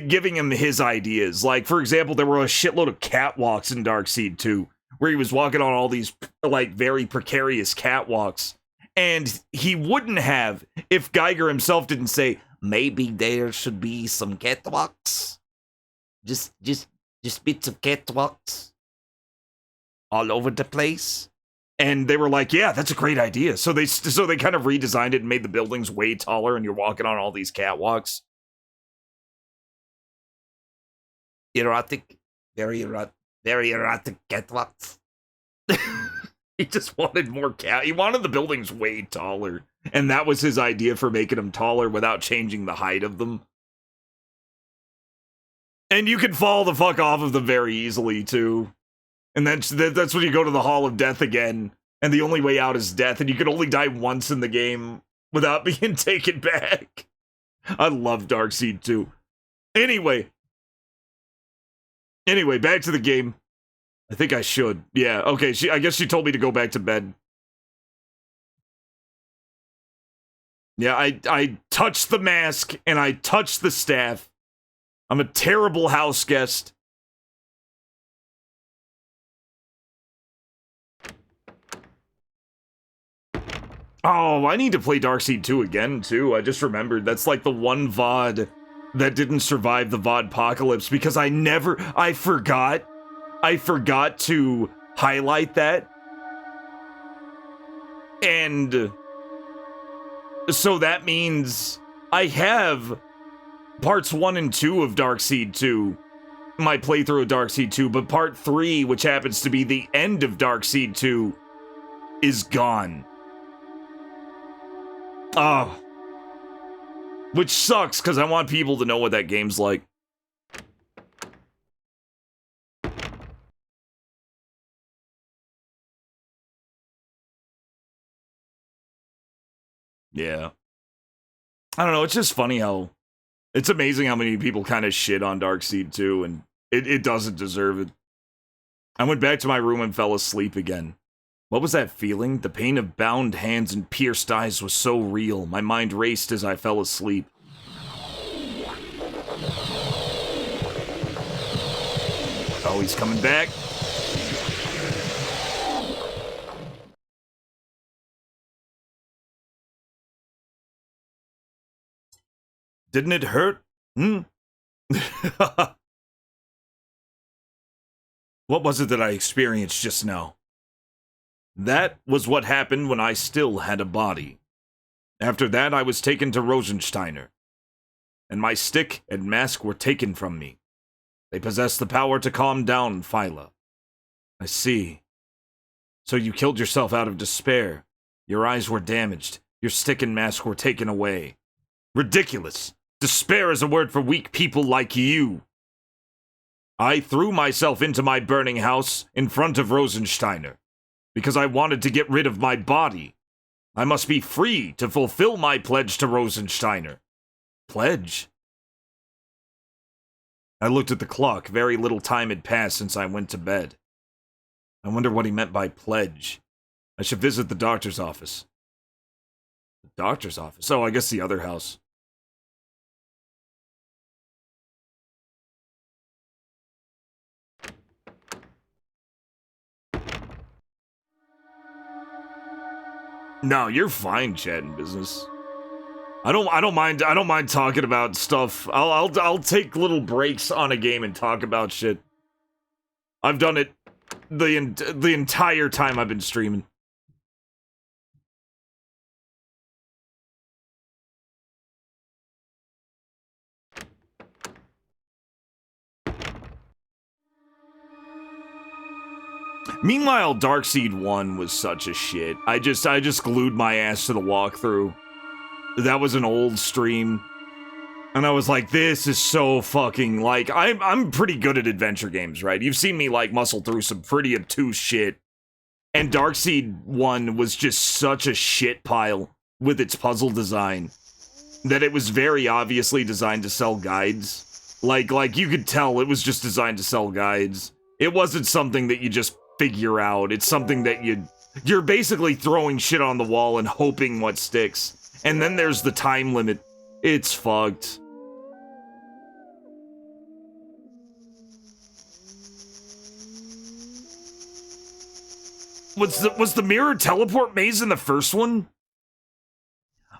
giving him his ideas. Like, for example, there were a shitload of catwalks in Darkseid 2, where he was walking on all these, like, very precarious catwalks. And he wouldn't have if Geiger himself didn't say, maybe there should be some catwalks. Just bits of catwalks all over the place. And they were like, yeah, that's a great idea. So they kind of redesigned it and made the buildings way taller, and you're walking on all these catwalks. Erotic, very erotic catwalks. He just wanted more he wanted the buildings way taller. And that was his idea for making them taller without changing the height of them. And you can fall the fuck off of them very easily, too. And that's when you go to the Hall of Death again, and the only way out is death, and you can only die once in the game without being taken back. I love Darkseid 2. Anyway, back to the game. I think I should. Yeah, okay, I guess she told me to go back to bed. Yeah, I touched the mask, and I touched the staff. I'm a terrible house guest. Oh, I need to play Darkseid 2 again, too. I just remembered. That's like the one VOD that didn't survive the VODpocalypse because I forgot to highlight that. And so that means I have parts 1 and 2 of Darkseid 2, my playthrough of Darkseid 2, but part 3, which happens to be the end of Darkseid 2, is gone. Oh. Which sucks, because I want people to know what that game's like. Yeah. I don't know, it's just funny how... It's amazing how many people kind of shit on Darkseid 2, and it doesn't deserve it. I went back to my room and fell asleep again. What was that feeling? The pain of bound hands and pierced eyes was so real. My mind raced as I fell asleep. Oh, he's coming back. Didn't it hurt? Hmm? What was it that I experienced just now? That was what happened when I still had a body. After that, I was taken to Rosensteiner, and my stick and mask were taken from me. They possess the power to calm down Phyla. I see. So you killed yourself out of despair. Your eyes were damaged. Your stick and mask were taken away. Ridiculous! Despair is a word for weak people like you. I threw myself into my burning house in front of Rosensteiner because I wanted to get rid of my body. I must be free to fulfill my pledge to Rosensteiner. Pledge? I looked at the clock. Very little time had passed since I went to bed. I wonder what he meant by pledge. I should visit the doctor's office. The doctor's office? Oh, I guess the other house. No, you're fine chatting business. I don't mind talking about stuff. I'll take little breaks on a game and talk about shit. I've done it the entire time I've been streaming. Meanwhile, Darkseid 1 was such a shit. I just glued my ass to the walkthrough. That was an old stream. And I was like, this is so fucking, like, I'm pretty good at adventure games, right? You've seen me, like, muscle through some pretty obtuse shit. And Darkseid 1 was just such a shit pile with its puzzle design that it was very obviously designed to sell guides. Like you could tell it was just designed to sell guides. It wasn't something that you just figure out. It's something that you're basically throwing shit on the wall and hoping what sticks. And then there's the time limit. It's fucked. Was the mirror teleport maze in the first one?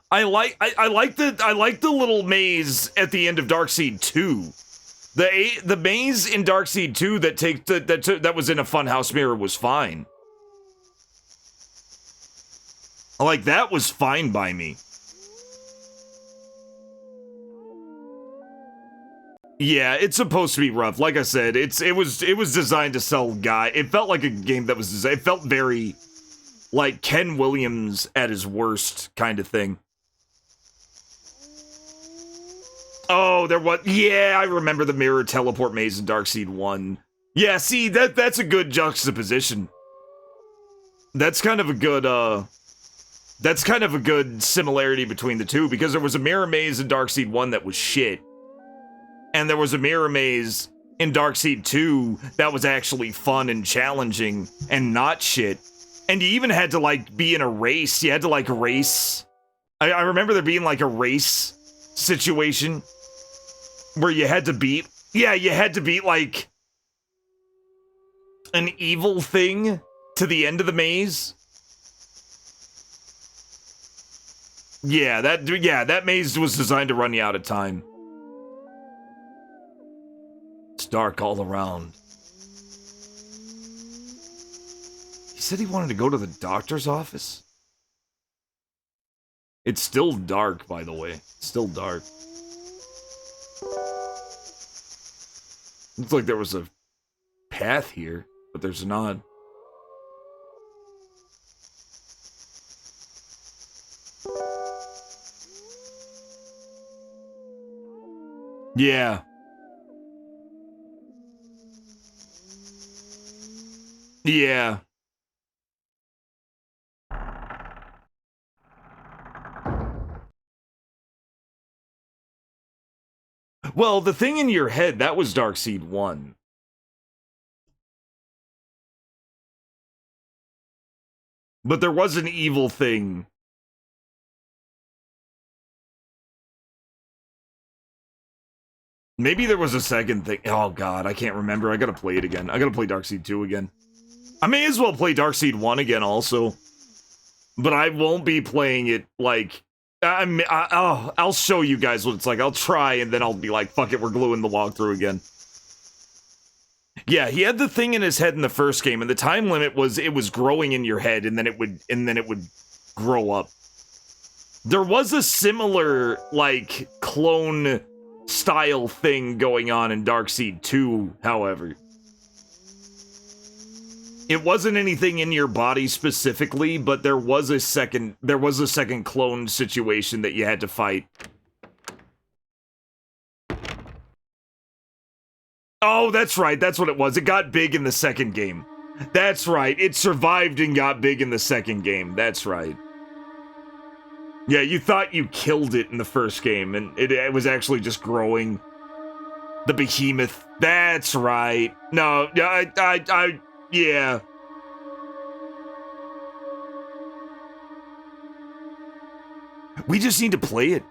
I like the little maze at the end of Darkseid 2. The maze in Darkseid 2 that was in a funhouse mirror was fine. Like, that was fine by me. Yeah, it's supposed to be rough. Like I said, it was designed to sell guy. It felt like a game that was designed. It felt very like Ken Williams at his worst kind of thing. Oh, there was. Yeah, I remember the mirror teleport maze in Darkseid 1. Yeah, see, that's a good juxtaposition. That's kind of a good similarity between the two, because there was a mirror maze in Darkseid 1 that was shit. And there was a mirror maze in Darkseid 2 that was actually fun and challenging and not shit. And you even had to, like, be in a race. You had to, like, race. I remember there being, like, a race situation where you had to beat... Yeah, you had to beat, like, an evil thing to the end of the maze. Yeah, that maze was designed to run you out of time. It's dark all around. He said he wanted to go to the doctor's office? It's still dark, by the way. It's still dark. Looks like there was a path here, but there's not. Yeah. Yeah. Well, the thing in your head, that was Darkseid 1. But there was an evil thing. Maybe there was a second thing. Oh god, I can't remember. I gotta play it again. I gotta play Darkseid 2 again. I may as well play Darkseid 1 again also. But I won't be playing it like... I'll show you guys what it's like. I'll try and then I'll be like, fuck it, we're gluing the walkthrough again. Yeah, he had the thing in his head in the first game, and the time limit was it was growing in your head, and then it would grow up. There was a similar, like, clone style thing going on in Darkseid 2, however. It wasn't anything in your body specifically, but there was a second clone situation that you had to fight. Oh, that's right, that's what it was. It got big in the second game. That's right, it survived and got big in the second game. That's right. Yeah, you thought you killed it in the first game, and it was actually just growing. The behemoth. That's right. No, yeah. We just need to play it.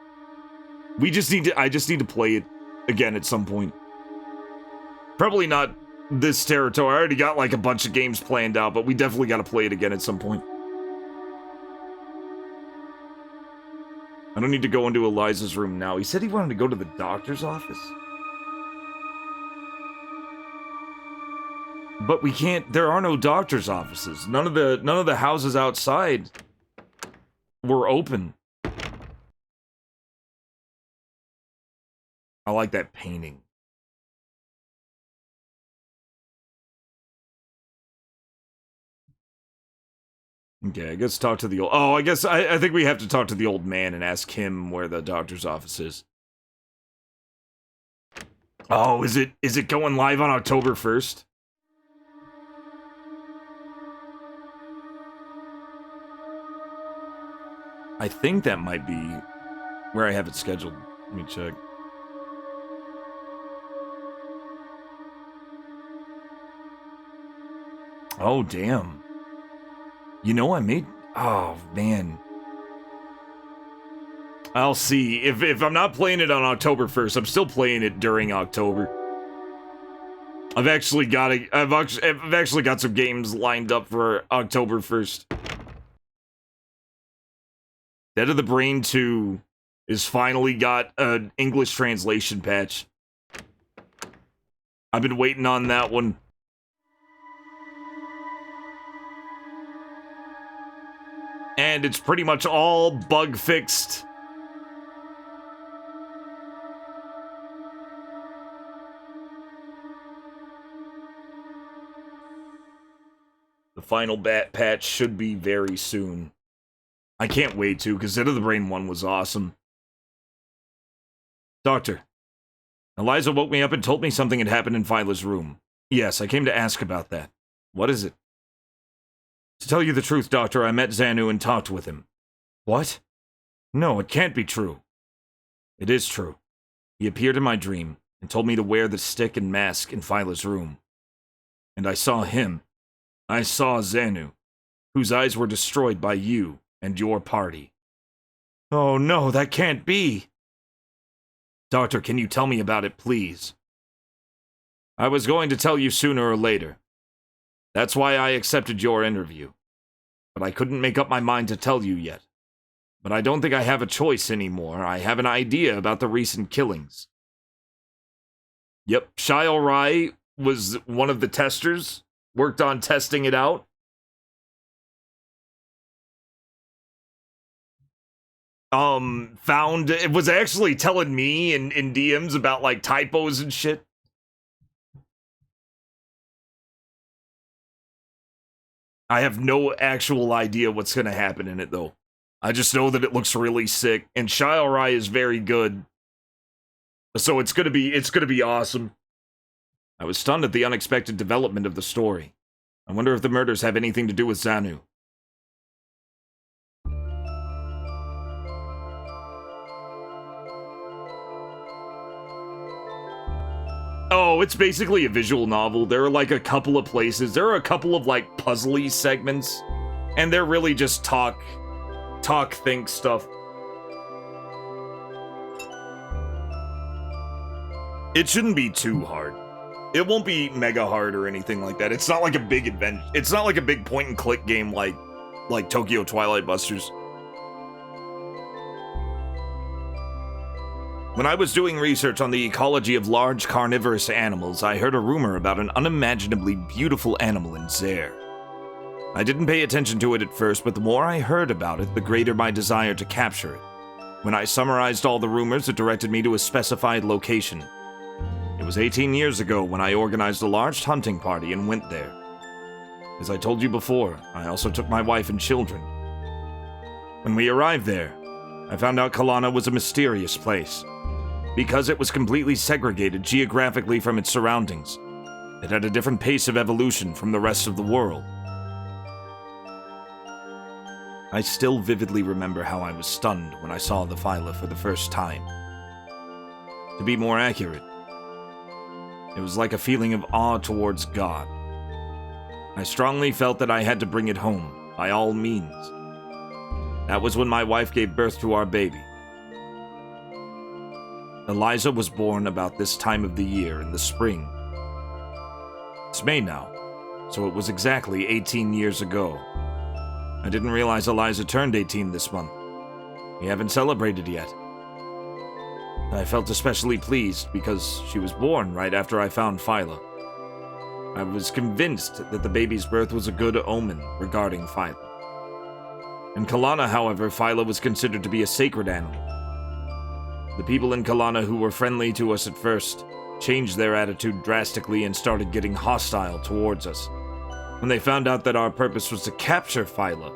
I just need to play it again at some point. Probably not this territory. I already got like a bunch of games planned out, but we definitely got to play it again at some point. I don't need to go into Eliza's room now. He said he wanted to go to the doctor's office. But we can't, there are no doctor's offices. None of the houses outside were open. I like that painting. Okay, I guess talk to the old... Oh, I think we have to talk to the old man and ask him where the doctor's office is. Oh, is it going live on October 1st? I think that might be where I have it scheduled. Let me check. Oh, damn. You know, I made... Oh, man. I'll see. If I'm not playing it on October 1st, I'm still playing it during October. I've actually got some games lined up for October 1st. Dead of the Brain 2 is finally got an English translation patch. I've been waiting on that one. And it's pretty much all bug fixed. The final patch should be very soon. I can't wait to, because Dead of the Brain 1 was awesome. Doctor, Eliza woke me up and told me something had happened in Phyla's room. Yes, I came to ask about that. What is it? To tell you the truth, Doctor, I met Xanu and talked with him. What? No, it can't be true. It is true. He appeared in my dream and told me to wear the stick and mask in Phyla's room. And I saw him. I saw Xanu, whose eyes were destroyed by you and your party. Oh no, that can't be! Doctor, can you tell me about it, please? I was going to tell you sooner or later. That's why I accepted your interview. But I couldn't make up my mind to tell you yet. But I don't think I have a choice anymore. I have an idea about the recent killings. Yep, Shyle Rai was one of the testers, worked on testing it out. Found it was actually telling me in DMs about like typos and shit. I have no actual idea what's gonna happen in it though. I just know that it looks really sick, and Shyle Rai is very good. So it's gonna be awesome. I was stunned at the unexpected development of the story. I wonder if the murders have anything to do with Xanu. Oh, it's basically a visual novel. There are like a couple of places. There are a couple of like puzzly segments, and they're really just talk, think stuff. It shouldn't be too hard. It won't be mega hard or anything like that. It's not like a big adventure. It's not like a big point and click game like Tokyo Twilight Busters. When I was doing research on the ecology of large carnivorous animals, I heard a rumor about an unimaginably beautiful animal in Zaire. I didn't pay attention to it at first, but the more I heard about it, the greater my desire to capture it. When I summarized all the rumors, it directed me to a specified location. It was 18 years ago when I organized a large hunting party and went there. As I told you before, I also took my wife and children. When we arrived there, I found out Kalana was a mysterious place. Because it was completely segregated geographically from its surroundings, it had a different pace of evolution from the rest of the world. I still vividly remember how I was stunned when I saw the phyla for the first time. To be more accurate, it was like a feeling of awe towards God. I strongly felt that I had to bring it home, by all means. That was when my wife gave birth to our baby. Eliza was born about this time of the year in the spring. It's May now, so it was exactly 18 years ago. I didn't realize Eliza turned 18 this month. We haven't celebrated yet. I felt especially pleased because she was born right after I found Phyla. I was convinced that the baby's birth was a good omen regarding Phyla. In Kalana, however, Phyla was considered to be a sacred animal. The people in Kalana who were friendly to us at first changed their attitude drastically and started getting hostile towards us. When they found out that our purpose was to capture Phyla,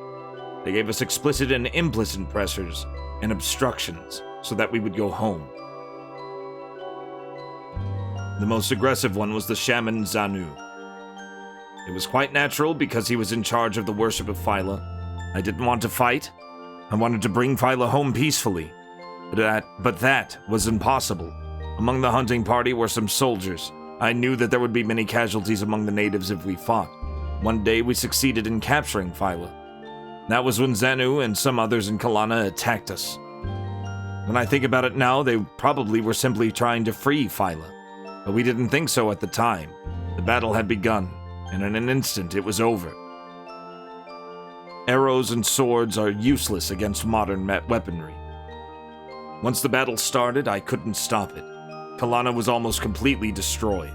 they gave us explicit and implicit pressures and obstructions so that we would go home. The most aggressive one was the shaman Xanu. It was quite natural because he was in charge of the worship of Phyla. I didn't want to fight. I wanted to bring Phyla home peacefully. But that was impossible. Among the hunting party were some soldiers. I knew that there would be many casualties among the natives if we fought. One day we succeeded in capturing Phyla. That was when Xanu and some others in Kalana attacked us. When I think about it now, they probably were simply trying to free Phyla. But we didn't think so at the time. The battle had begun, and in an instant it was over. Arrows and swords are useless against modern weaponry. Once the battle started, I couldn't stop it. Kalana was almost completely destroyed.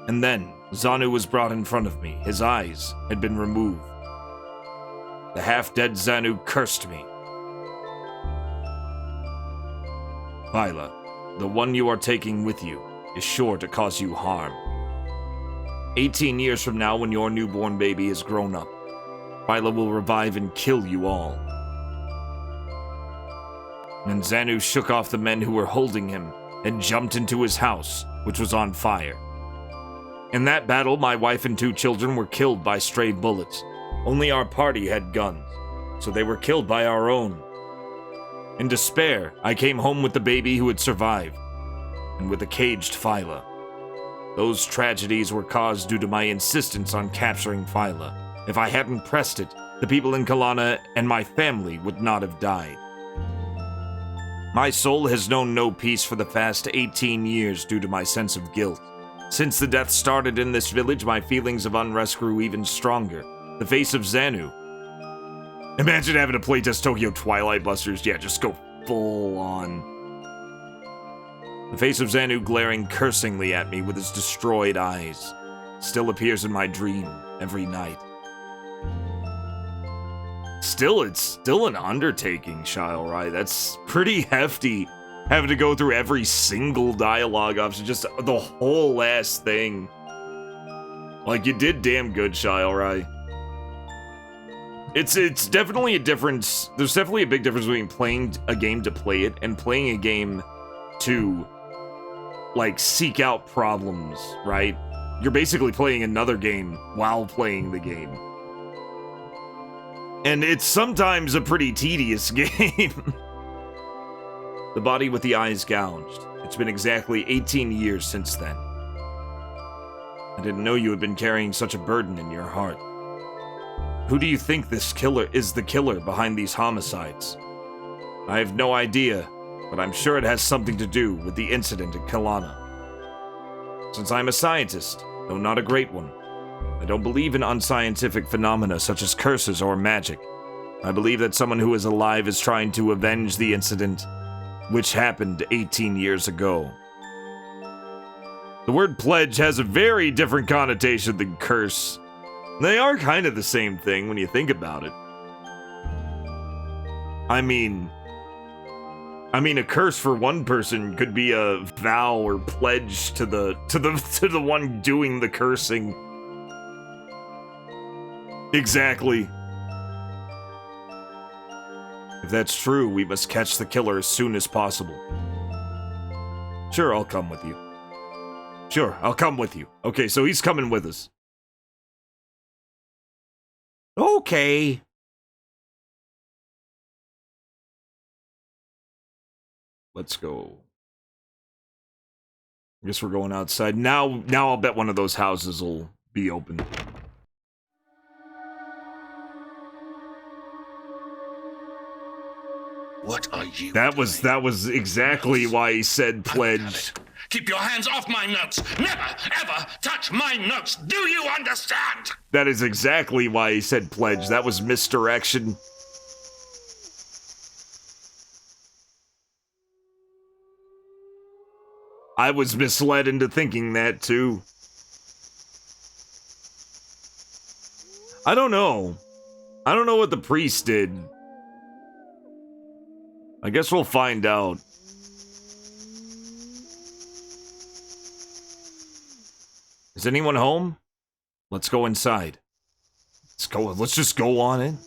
And then, Xanu was brought in front of me. His eyes had been removed. The half-dead Xanu cursed me. Phyla, the one you are taking with you is sure to cause you harm. 18 years from now, when your newborn baby is grown up, Phyla will revive and kill you all. And Xanu shook off the men who were holding him and jumped into his house, which was on fire. In that battle, my wife and 2 children were killed by stray bullets. Only our party had guns, so they were killed by our own. In despair, I came home with the baby who had survived, and with a caged Phyla. Those tragedies were caused due to my insistence on capturing Phyla. If I hadn't pressed it, the people in Kalana and my family would not have died. My soul has known no peace for the past 18 years due to my sense of guilt. Since the death started in this village, my feelings of unrest grew even stronger. The face of Xanu. Imagine having to playtest Tokyo Twilight Busters. Yeah, just go full on. The face of Xanu glaring cursingly at me with his destroyed eyes still appears in my dream every night. Still, it's still an undertaking, Shilerai. That's pretty hefty, having to go through every single dialogue option, just the whole last thing. Like, you did damn good, Shilerai. It's definitely a difference. There's definitely a big difference between playing a game to play it and playing a game to, like, seek out problems, right? You're basically playing another game while playing the game. And it's sometimes a pretty tedious game. The body with the eyes gouged. It's been exactly 18 years since then. I didn't know you had been carrying such a burden in your heart. Who do you think this killer is the killer behind these homicides? I have no idea, but I'm sure it has something to do with the incident in Kalana. Since I'm a scientist, though not a great one, I don't believe in unscientific phenomena such as curses or magic. I believe that someone who is alive is trying to avenge the incident, which happened 18 years ago. The word pledge has a very different connotation than curse. They are kind of the same thing when you think about it. I mean, a curse for one person could be a vow or pledge to the one doing the cursing. Exactly. If that's true, we must catch the killer as soon as possible. Sure, I'll come with you. Sure, I'll come with you. Okay, so he's coming with us. Okay. Let's go. I guess we're going outside. Now I'll bet one of those houses will be open. What are you That was exactly why he said pledge. Damn it. Keep your hands off my notes. Never, ever touch my notes. Do you understand? That is exactly why he said pledge. That was misdirection. I was misled into thinking that too. I don't know. I don't know what the priest did. I guess we'll find out. Is anyone home? Let's go inside. Let's just go on in.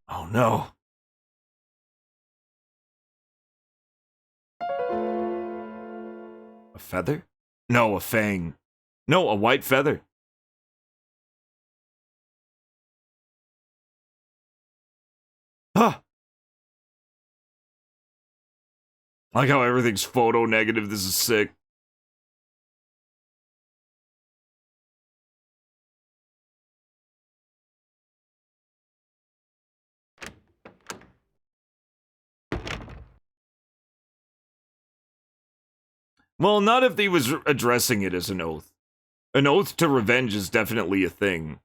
Oh no. A feather? No, a fang. No, a white feather. Huh. I like how everything's photo negative. This is sick. Well, not if he was addressing it as an oath. An oath to revenge is definitely a thing.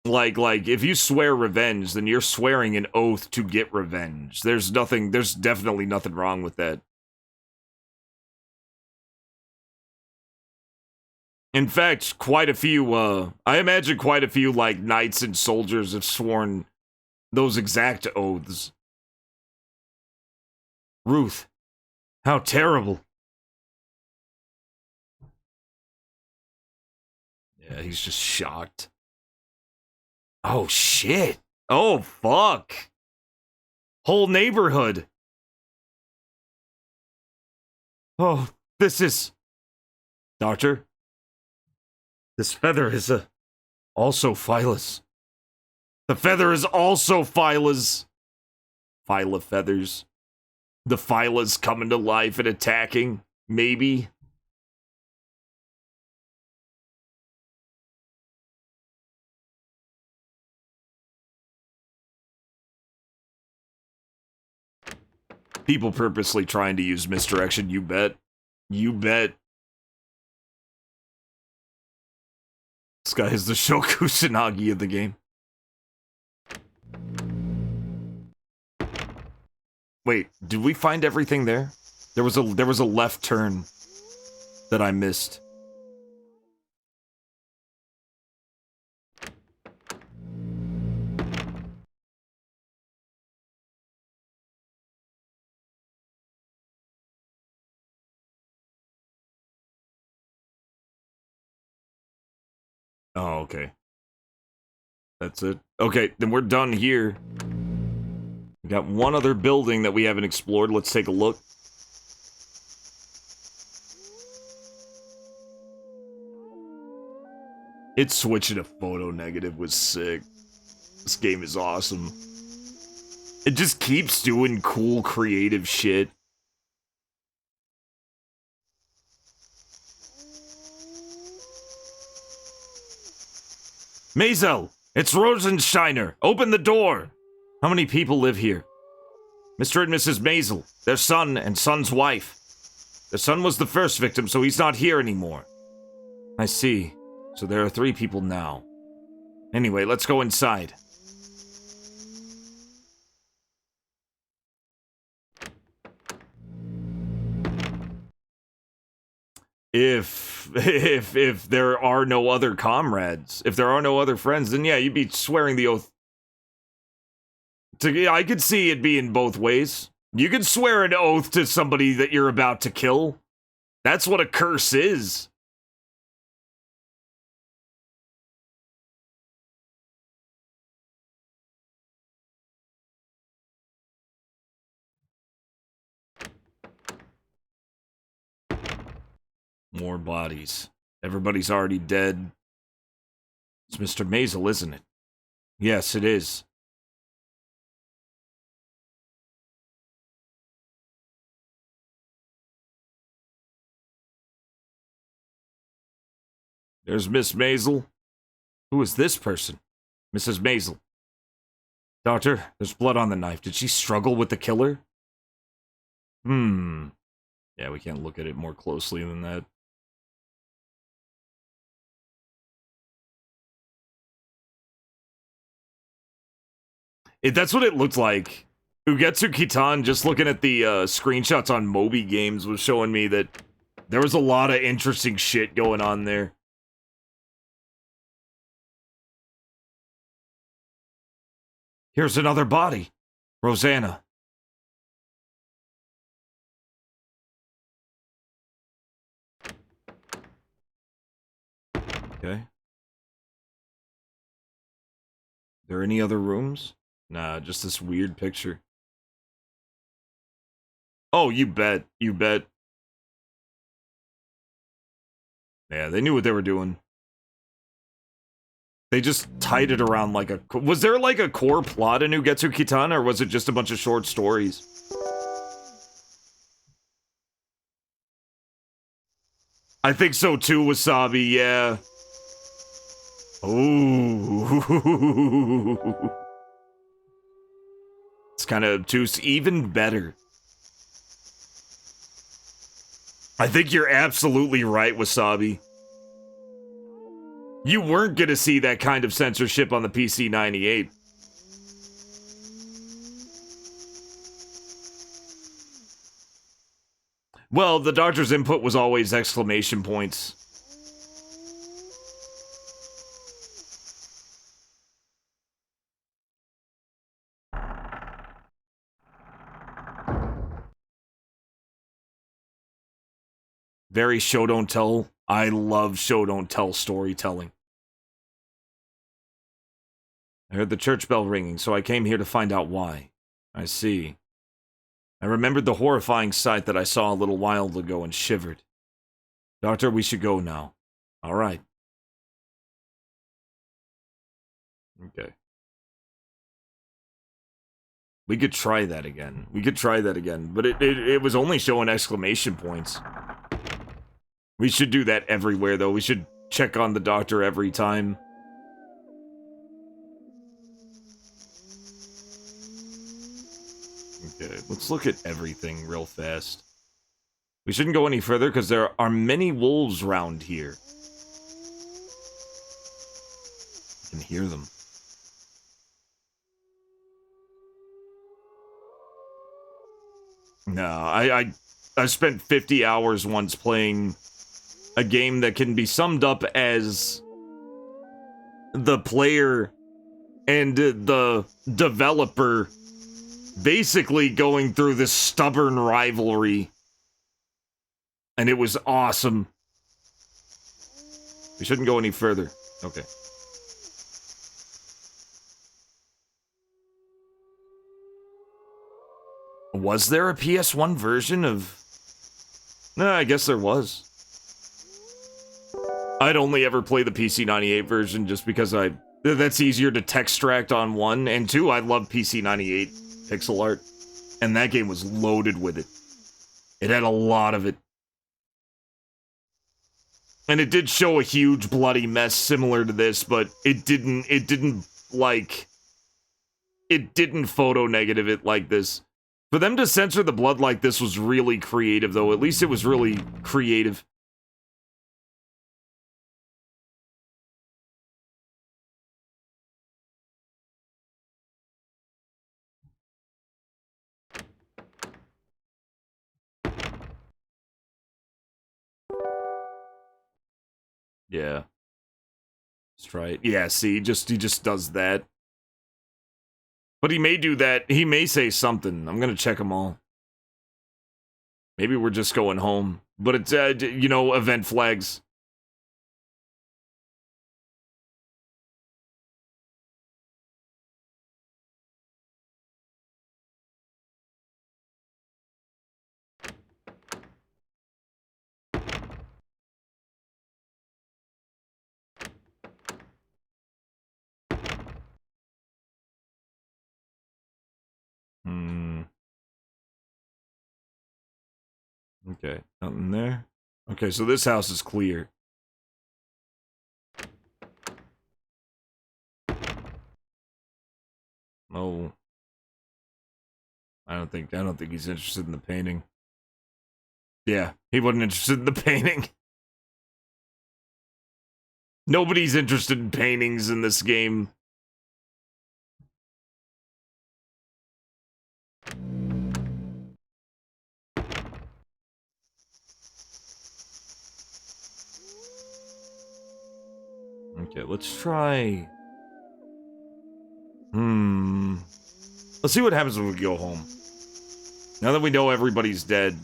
Like, if you swear revenge, then you're swearing an oath to get revenge. There's definitely nothing wrong with that. In fact, quite a few, I imagine quite a few, like, knights and soldiers have sworn those exact oaths. Ruth, how terrible. Yeah, he's just shocked. Oh, shit. Oh, fuck. Whole neighborhood. Oh, this is... Doctor? This feather is also Phyla's. The feather is also Phyla's. Phyla feathers. The Phyla's coming to life and attacking. Maybe. People purposely trying to use misdirection, you bet. You bet. This guy is the Shokusanagi of the game. Wait, did we find everything there? There was a left turn that I missed. Oh, okay. That's it. Okay, then we're done here. We got one other building that we haven't explored. Let's take a look. It switching to photo negative was sick. This game is awesome. It just keeps doing cool, creative shit. Maisel, it's Rosensteiner. Open the door. How many people live here? Mr. and Mrs. Maisel, their son and son's wife. Their son was the first victim, so he's not here anymore. I see. So there are 3 people now. Anyway, let's go inside. If there are no other comrades, if there are no other friends, then yeah, you'd be swearing the oath. I could see it being both ways. You could swear an oath to somebody that you're about to kill. That's what a curse is. More bodies. Everybody's already dead. It's Mr. Maisel, isn't it? Yes, it is. There's Miss Maisel. Who is this person? Mrs. Maisel. Doctor, there's blood on the knife. Did she struggle with the killer? Yeah, we can't look at it more closely than that. That's what it looked like. Ugetsu Kitan, just looking at the screenshots on Moby Games, was showing me that there was a lot of interesting shit going on there. Here's another body. Rosanna. Okay. There any other rooms? Nah, just this weird picture. Oh, you bet. You bet. Yeah, they knew what they were doing. They just tied it around like a... Was there like a core plot in Ugetsu Kitan, or was it just a bunch of short stories? I think so too, Wasabi, yeah. Ooh. It's kind of obtuse, even better. I think you're absolutely right, Wasabi. You weren't gonna see that kind of censorship on the PC-98. Well, the doctor's input was always exclamation points. Very show don't tell. I love show don't tell storytelling. I heard the church bell ringing, so I came here to find out why. I see. I remembered the horrifying sight that I saw a little while ago and shivered. Doctor, we should go now. All right. Okay. We could try that again. But it was only showing exclamation points. We should do that everywhere, though. We should check on the doctor every time. Okay, let's look at everything real fast. We shouldn't go any further because there are many wolves around here. I can hear them. No, I spent 50 hours once playing a game that can be summed up as the player and the developer basically going through this stubborn rivalry. And it was awesome. We shouldn't go any further. Okay. Was there a PS1 version of... No, I guess there was. I'd only ever play the PC98 version just because that's easier to textract on one, and two, I love PC98 pixel art. And that game was loaded with it. It had a lot of it. And it did show a huge bloody mess similar to this, but it didn't photo negative it like this. For them to censor the blood like this was really creative, though. At least it was really creative. Yeah. Let's try it. Yeah, see, he just does that. But he may do that. He may say something. I'm gonna check them all. Maybe we're just going home. But it's, you know, event flags. Okay, nothing there. Okay, so this house is clear. Oh. I don't think he's interested in the painting. Yeah, he wasn't interested in the painting. Nobody's interested in paintings in this game. Okay, let's try... Let's see what happens when we go home. Now that we know everybody's dead.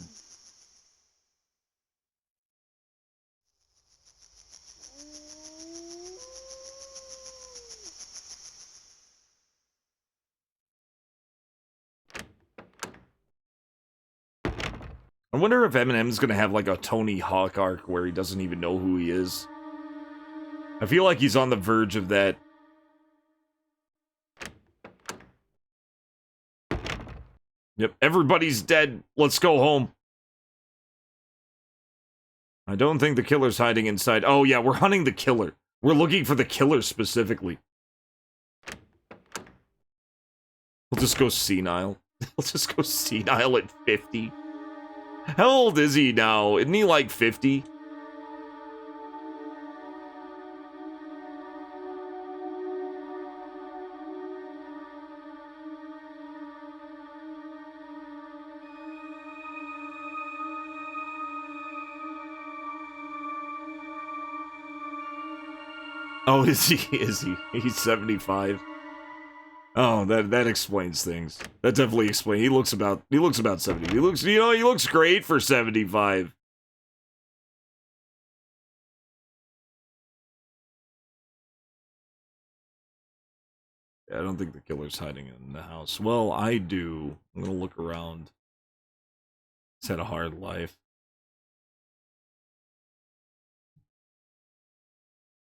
I wonder if Eminem's gonna have like a Tony Hawk arc where he doesn't even know who he is. I feel like he's on the verge of that. Yep, everybody's dead. Let's go home. I don't think the killer's hiding inside. Oh yeah, we're hunting the killer. We're looking for the killer specifically. We'll just go senile. We'll just go senile at 50. How old is he now? Isn't he like 50? Oh, is he? Is he? He's 75. Oh, that explains things. That definitely explains. He looks about 70. He looks great for 75. Yeah, I don't think the killer's hiding in the house. Well, I do. I'm gonna look around. He's had a hard life.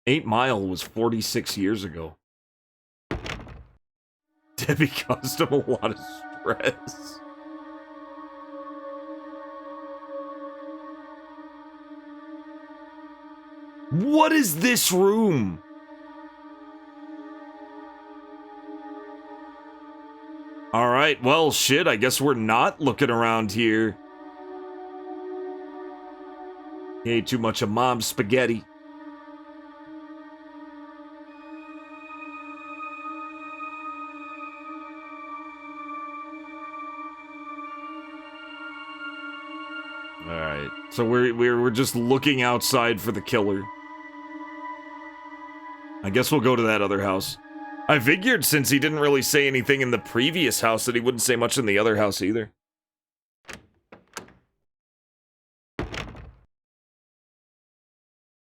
8 Mile was 46 years ago. Debbie caused him a lot of stress. What is this room? Alright, well, shit, I guess we're not looking around here. He ate too much of Mom's spaghetti. So we're just looking outside for the killer. I guess we'll go to that other house. I figured since he didn't really say anything in the previous house that he wouldn't say much in the other house either.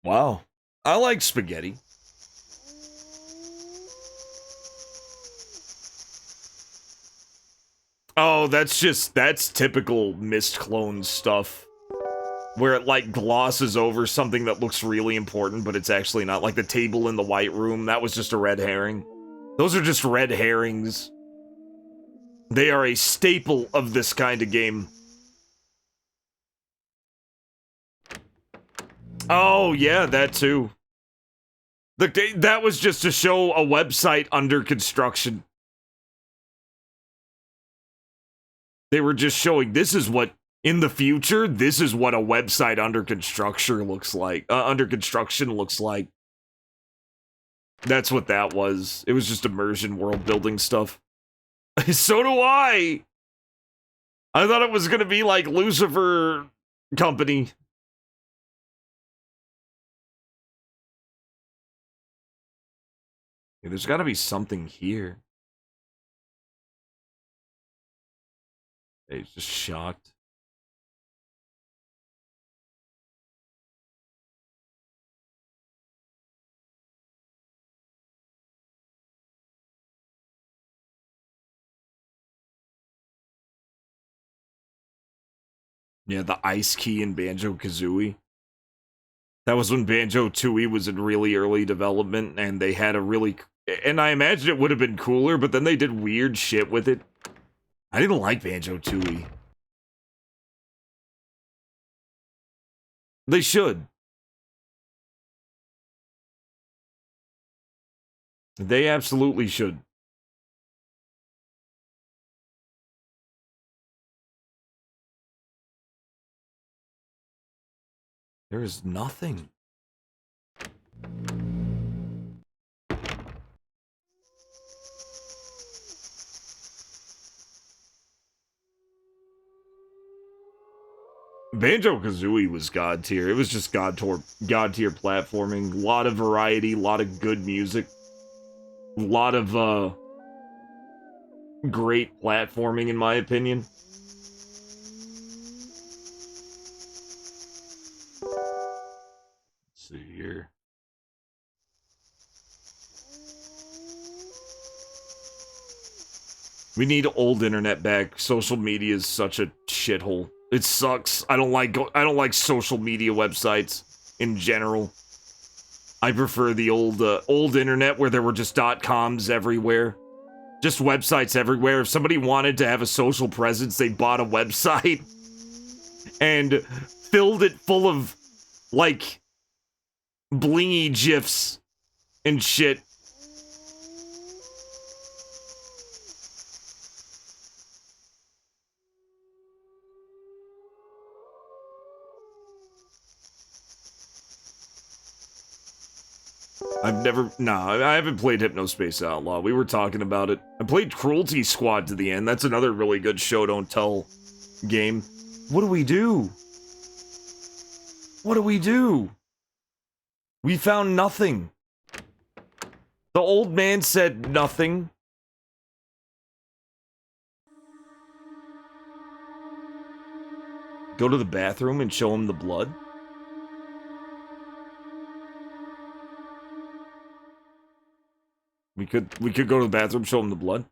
Wow. I like spaghetti. Oh, that's typical Mist clone stuff. Where it, like, glosses over something that looks really important, but it's actually not. Like the table in the White Room, that was just a red herring. Those are just red herrings. They are a staple of this kind of game. Oh, yeah, that too. Look, that was just to show a website under construction. They were just showing, this is what, in the future, this is what a website under construction looks like. That's what that was. It was just immersion world building stuff. So do I! I thought it was gonna be like Lucifer Company. Hey, there's gotta be something here. Hey, he's just shocked. Yeah, the ice key in Banjo-Kazooie. That was when Banjo-Tooie was in really early development, and they had a really... And I imagine it would have been cooler, but then they did weird shit with it. I didn't like Banjo-Tooie. They should. They absolutely should. There is nothing. Banjo-Kazooie was god tier. It was just god tier platforming. A lot of variety, a lot of good music. A lot of great platforming in my opinion. Let's see here. We need old internet back. Social media is such a shithole. It sucks. I don't like social media websites in general. I prefer the old internet where there were just .coms everywhere. Just websites everywhere. If somebody wanted to have a social presence, they bought a website and filled it full of, like, blingy GIFs and shit. I haven't played Hypnospace Outlaw. We were talking about it. I played Cruelty Squad to the end. That's another really good show don't tell game. What do we do? What do we do? We found nothing. The old man said nothing. Go to the bathroom and show him the blood? We could go to the bathroom, show him the blood.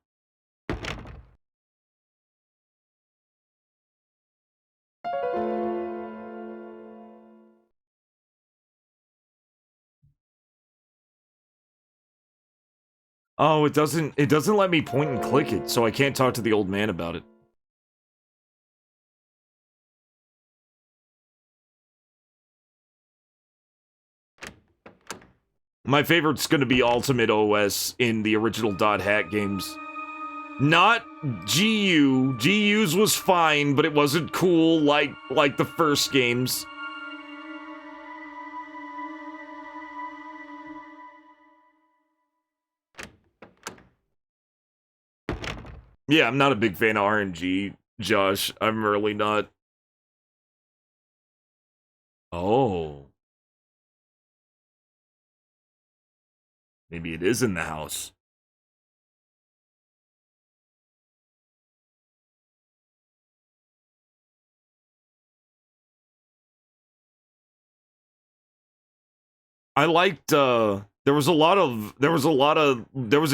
Oh, it doesn't let me point and click it, so I can't talk to the old man about it. My favorite's gonna be Ultimate OS in the original .hack games. Not GU. GU's was fine, but it wasn't cool like the first games. Yeah, I'm not a big fan of RNG, Josh. I'm really not. Maybe it is in the house. I liked there was a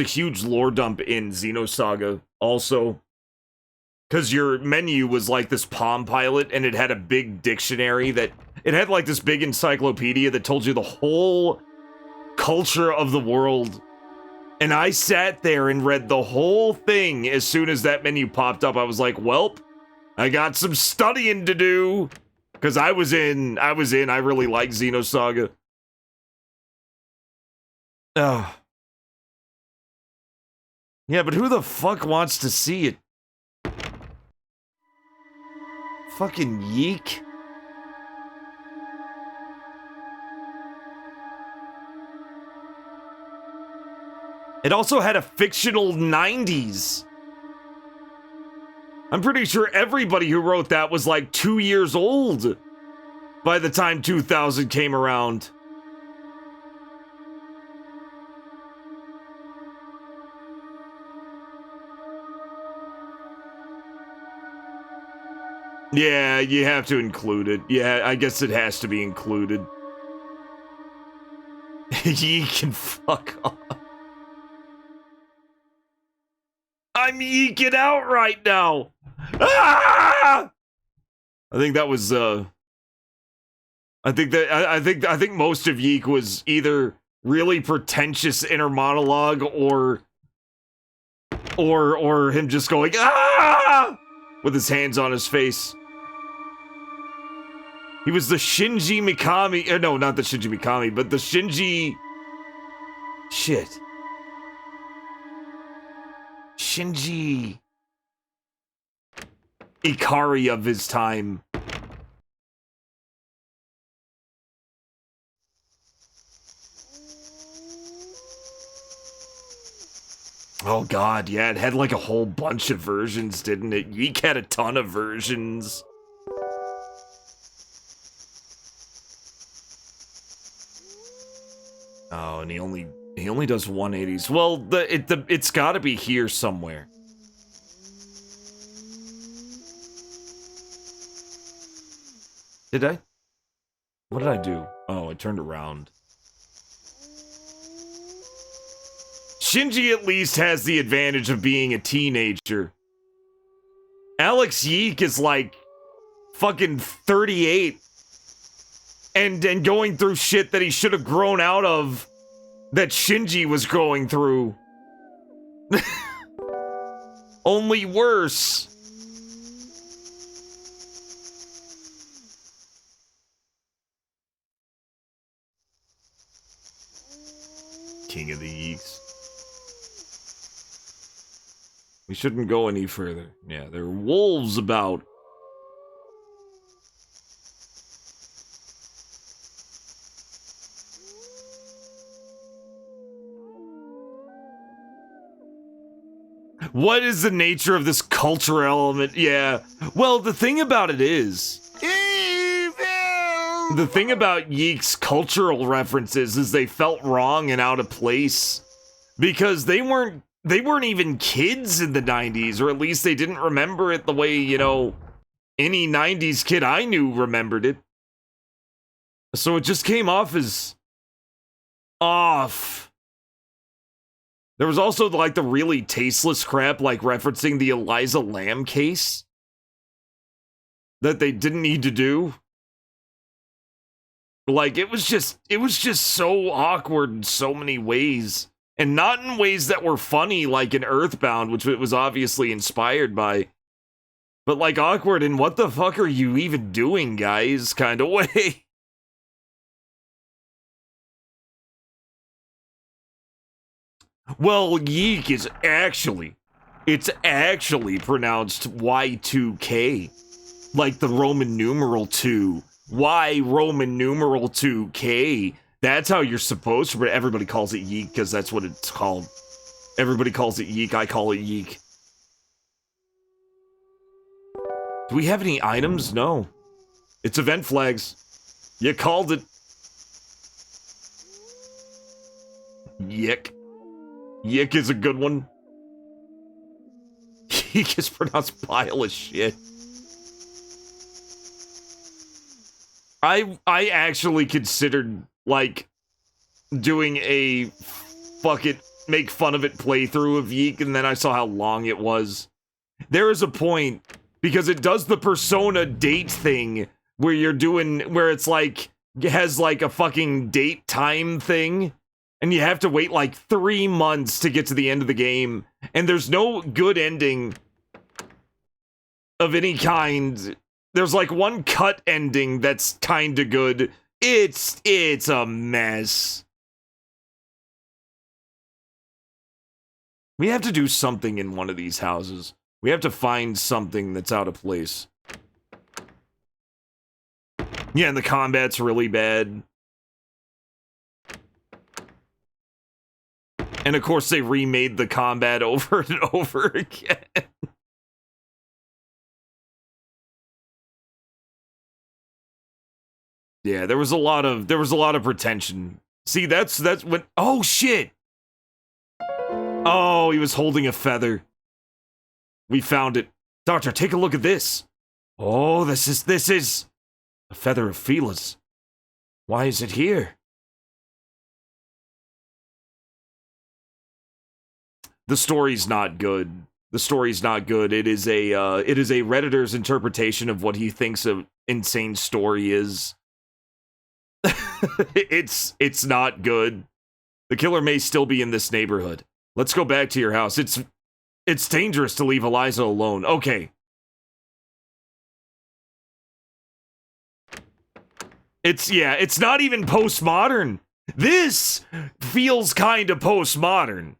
huge lore dump in Xenosaga also. Cause your menu was like this Palm Pilot and it had a big dictionary that it had like this big encyclopedia that told you the whole culture of the world. And I sat there and read the whole thing as soon as that menu popped up. I was like, welp, I got some studying to do. Cause I really like Xenosaga. Oh. Yeah, but who the fuck wants to see it? Fucking yeek. It also had a fictional 90s. I'm pretty sure everybody who wrote that was like 2 years old by the time 2000 came around. Yeah, you have to include it. Yeah, I guess it has to be included. Ye can fuck off. I'm yeeking out right now. Ah! I think that was I think most of Yeek was either really pretentious inner monologue or him just going ah with his hands on his face. He was the Shinji Mikami. No, not the Shinji Mikami, but the Shinji. Shit. Shinji Ikari of his time. Oh god, yeah, it had like a whole bunch of versions, didn't it? Yeek had a ton of versions. Oh, and he only does 180s. Well, it's got to be here somewhere. Did I? What did I do? Oh, I turned around. Shinji at least has the advantage of being a teenager. Alex Yeek is like fucking 38 and going through shit that he should have grown out of that Shinji was going through. Only worse. King of the Yeeks. We shouldn't go any further. Yeah, there are wolves about. What is the nature of this cultural element? Yeah. Well, the thing about it is... Evil! The thing about Yeek's cultural references is they felt wrong and out of place. Because they weren't even kids in the 90s, or at least they didn't remember it the way, you know, any 90s kid I knew remembered it. So it just came off as... off. There was also, like, the really tasteless crap, like referencing the Eliza Lamb case that they didn't need to do. Like, it was just so awkward in so many ways. And not in ways that were funny, like in Earthbound, which it was obviously inspired by. But, like, awkward in what the fuck are you even doing, guys, kind of way. Well, Yeek is actually, it's actually pronounced Y2K. Like the Roman numeral 2. Y Roman numeral 2K. That's how you're supposed to, but everybody calls it Yeek because that's what it's called. Everybody calls it Yeek, I call it Yeek. Do we have any items? No. It's event flags. You called it. Yick. Yick is a good one. Yick is pronounced pile of shit. I actually considered, like, doing a fuck it, make fun of it playthrough of Yeek, and then I saw how long it was. There is a point, because it does the Persona date thing, where you're doing, where it's like, it has like a fucking date time thing, and you have to wait like 3 months to get to the end of the game, and there's no good ending of any kind. There's like one cut ending that's kinda good. It's a mess. We have to do something in one of these houses. We have to find something that's out of place. Yeah, and the combat's really bad. And of course they remade the combat over and over again. Yeah, there was a lot of pretension. See, that's when, oh shit. Oh, he was holding a feather. We found it. Doctor, take a look at this. Oh, this is a feather of Fila's. Why is it here? The story's not good. The story's not good. It is a Redditor's interpretation of what he thinks an insane story is. It's not good. The killer may still be in this neighborhood. Let's go back to your house. It's dangerous to leave Eliza alone. Okay. It's not even postmodern. This feels kind of postmodern.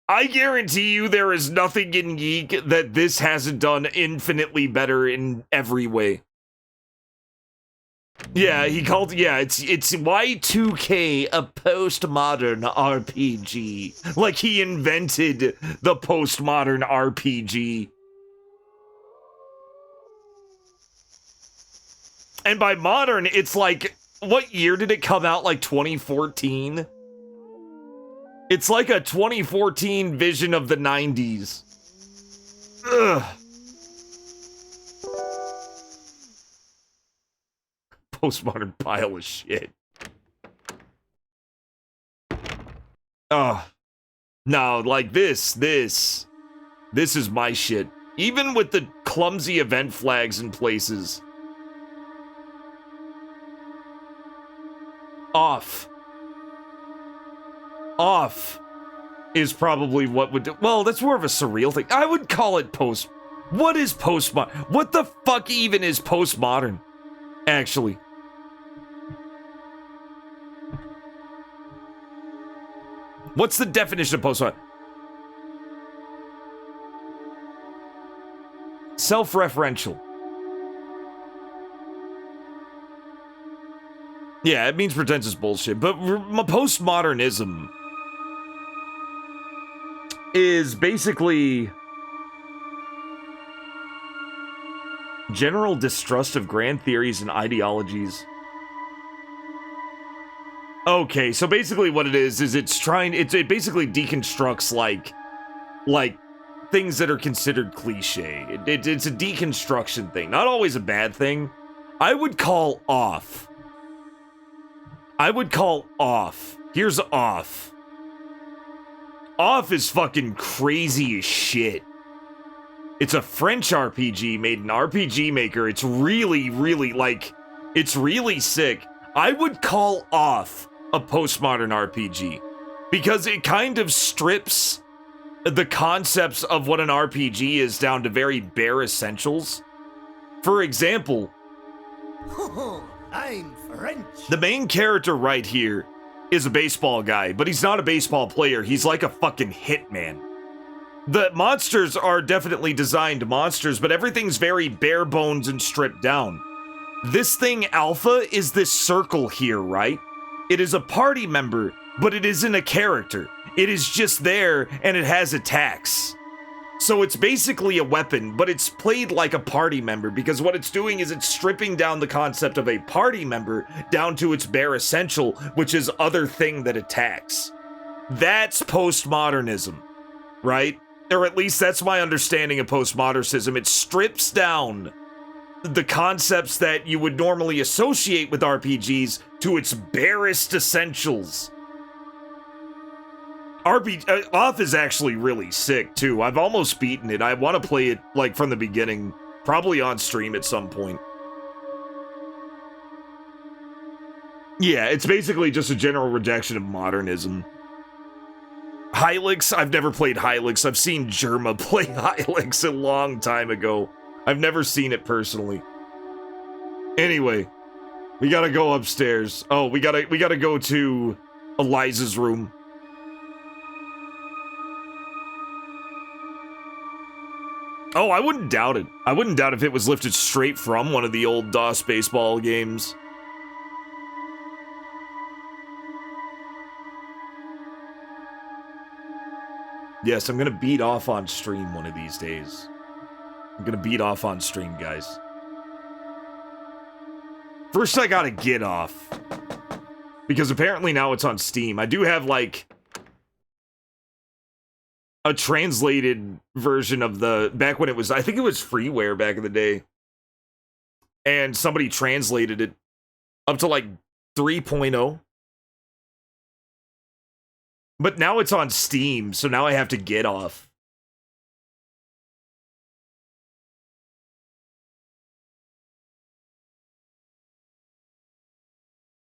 I guarantee you there is nothing in Yeek that this hasn't done infinitely better in every way. Yeah, he called, yeah, it's Y2K, a postmodern RPG. Like he invented the postmodern RPG. And by modern, it's like, what year did it come out? Like 2014? It's like a 2014 vision of the 90s. Ugh. Postmodern pile of shit. Oh. No, like this is my shit. Even with the clumsy event flags in places. Off is probably what would do. Well, that's more of a surreal thing. I would call it what is postmodern? What the fuck even is postmodern? Actually. What's the definition of postmodern? Self-referential. Yeah, it means pretentious bullshit, but postmodernism is basically general distrust of grand theories and ideologies. Okay, so basically what it is it basically deconstructs like things that are considered cliche. It's a deconstruction thing, not always a bad thing. I would call off. Here's off. Off is fucking crazy as shit. It's a French RPG made in RPG Maker. It's really, really, like, it's really sick. I would call off a postmodern RPG because it kind of strips the concepts of what an RPG is down to very bare essentials. For example, I'm French. the main character right here is a baseball guy, but he's not a baseball player. He's like a fucking hitman. The monsters are definitely designed monsters, but everything's very bare bones and stripped down. This thing, Alpha, is this circle here, right? It is a party member, but it isn't a character. It is just there, and it has attacks. So it's basically a weapon, but it's played like a party member, because what it's doing is it's stripping down the concept of a party member down to its bare essential, which is other thing that attacks. That's postmodernism, right? Or at least that's my understanding of postmodernism. It strips down the concepts that you would normally associate with RPGs to its barest essentials. Off is actually really sick too. I've almost beaten it. I want to play it like from the beginning, probably on stream at some point. Yeah, it's basically just a general rejection of modernism. Hylix, I've never played Hylix. I've seen Germa play Hylix a long time ago. I've never seen it personally. Anyway, we gotta go upstairs. Oh, we gotta go to Eliza's room. Oh, I wouldn't doubt it. I wouldn't doubt if it was lifted straight from one of the old DOS baseball games. Yes, I'm gonna beat off on stream one of these days. I'm gonna beat off on stream, guys. First, I gotta get off. Because apparently now it's on Steam. I do have, like, a translated version of the, back when it was, I think it was freeware back in the day. And somebody translated it up to like 3.0. But now it's on Steam, so now I have to get off.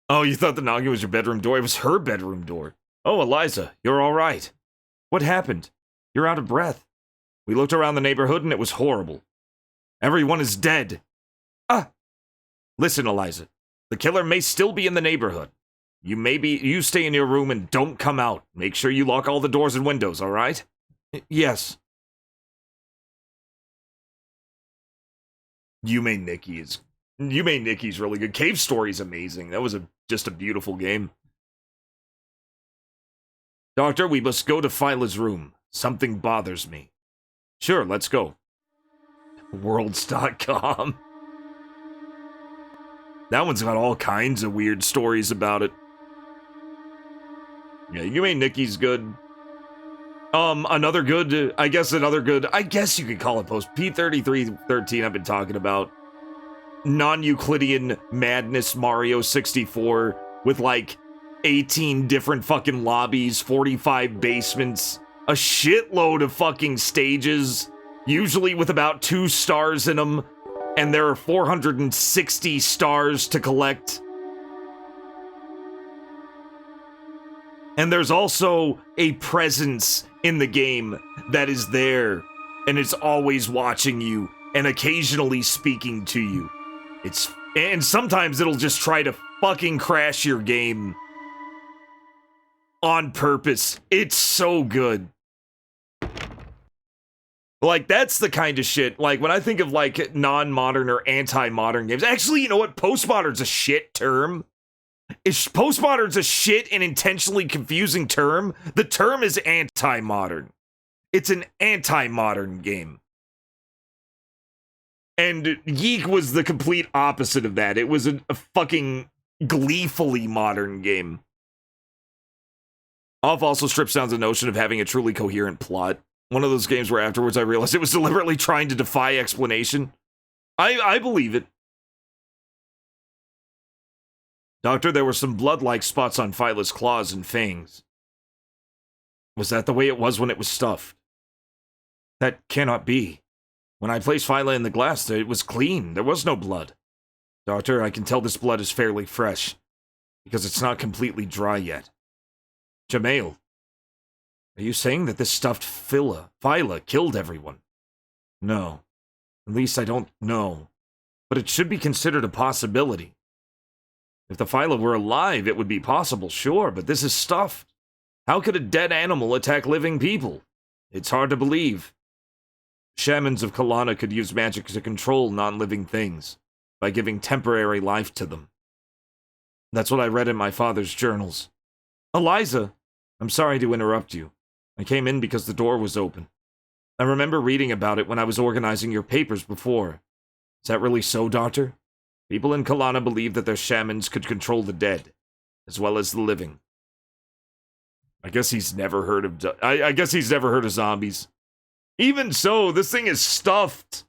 Oh, you thought the noggin was your bedroom door? It was her bedroom door. Oh, Eliza, you're all right. What happened? You're out of breath. We looked around the neighborhood and it was horrible. Everyone is dead. Ah! Listen, Eliza. The killer may still be in the neighborhood. You stay in your room and don't come out. Make sure you lock all the doors and windows, all right? Yes. Yume Nikki's really good. Cave Story's amazing. That was just a beautiful game. Doctor, we must go to Phyla's room. Something bothers me. Sure, let's go. Worlds.com. That one's got all kinds of weird stories about it. Yeah, Yume Nikki's good. Another good, I guess you could call it post. P3313 I've been talking about. Non-Euclidean Madness Mario 64 with like 18 different fucking lobbies, 45 basements, a shitload of fucking stages, usually with about 2 stars in them, and there are 460 stars to collect. And there's also a presence in the game that is there, and it's always watching you, and occasionally speaking to you. And sometimes it'll just try to fucking crash your game on purpose. It's so good. Like, that's the kind of shit, like, when I think of, like, non-modern or anti-modern games, actually, you know what? Postmodern's a shit term. Postmodern's a shit and intentionally confusing term. The term is anti-modern. It's an anti-modern game. And Yeek was the complete opposite of that. It was a fucking gleefully modern game. Off also strips down the notion of having a truly coherent plot. One of those games where afterwards I realized it was deliberately trying to defy explanation. I believe it. Doctor, there were some blood-like spots on Phyla's claws and fangs. Was that the way it was when it was stuffed? That cannot be. When I placed Phyla in the glass, it was clean. There was no blood. Doctor, I can tell this blood is fairly fresh, because it's not completely dry yet. Jamail, are you saying that this stuffed Phyla killed everyone? No. At least I don't know. But it should be considered a possibility. If the Phyla were alive, it would be possible, sure, but this is stuffed. How could a dead animal attack living people? It's hard to believe. Shamans of Kalana could use magic to control non-living things, by giving temporary life to them. That's what I read in my father's journals. Eliza, I'm sorry to interrupt you. I came in because the door was open. I remember reading about it when I was organizing your papers before. Is that really so, Doctor? People in Kalana believe that their shamans could control the dead, as well as the living. I guess he's never heard of... I guess he's never heard of zombies. Even so, this thing is stuffed.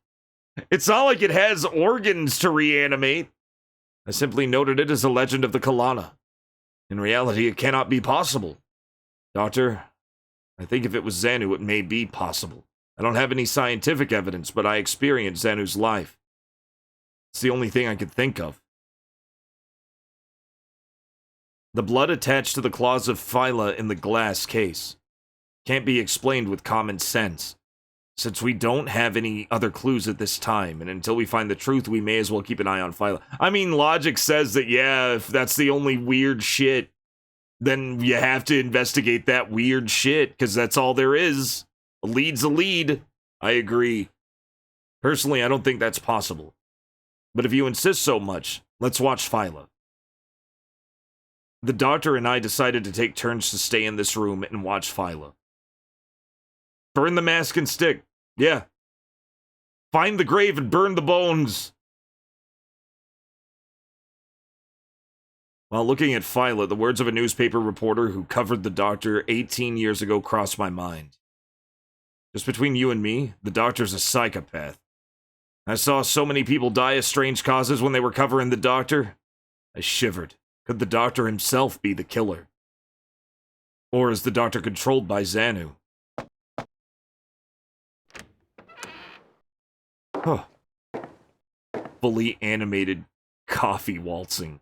It's not like it has organs to reanimate. I simply noted it as a legend of the Kalana. In reality, it cannot be possible. Doctor, I think if it was Xanu, it may be possible. I don't have any scientific evidence, but I experienced Xanu's life. It's the only thing I could think of. The blood attached to the claws of Phyla in the glass case can't be explained with common sense. Since we don't have any other clues at this time, and until we find the truth, we may as well keep an eye on Phyla. I mean, logic says that, yeah, if that's the only weird shit, then you have to investigate that weird shit, because that's all there is. A lead's a lead. I agree. Personally, I don't think that's possible. But if you insist so much, let's watch Phyla. The doctor and I decided to take turns to stay in this room and watch Phyla. Burn the mask and stick. Yeah. Find the grave and burn the bones. While looking at Phyla, the words of a newspaper reporter who covered the doctor 18 years ago crossed my mind. Just between you and me, the doctor's a psychopath. I saw so many people die of strange causes when they were covering the doctor. I shivered. Could the doctor himself be the killer? Or is the doctor controlled by Xanu? Huh. Fully animated coffee waltzing.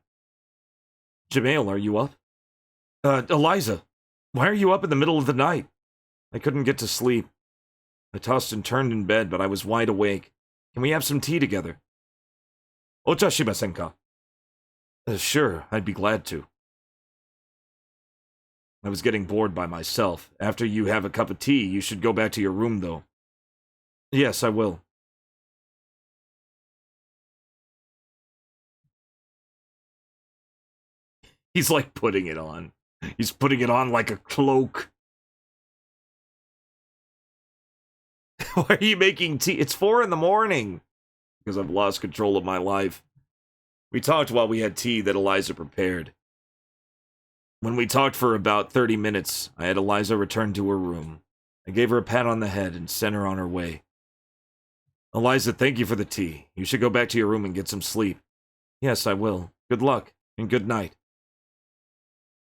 Jamail, are you up? Eliza, why are you up in the middle of the night? I couldn't get to sleep. I tossed and turned in bed, but I was wide awake. Can we have some tea together? Ocha shimasen ka? Sure, I'd be glad to. I was getting bored by myself. After you have a cup of tea, you should go back to your room, though. Yes, I will. He's like putting it on. He's putting it on like a cloak. Why are you making tea? It's 4 in the morning. Because I've lost control of my life. We talked while we had tea that Eliza prepared. When we talked for about 30 minutes, I had Eliza return to her room. I gave her a pat on the head and sent her on her way. Eliza, thank you for the tea. You should go back to your room and get some sleep. Yes, I will. Good luck, and good night.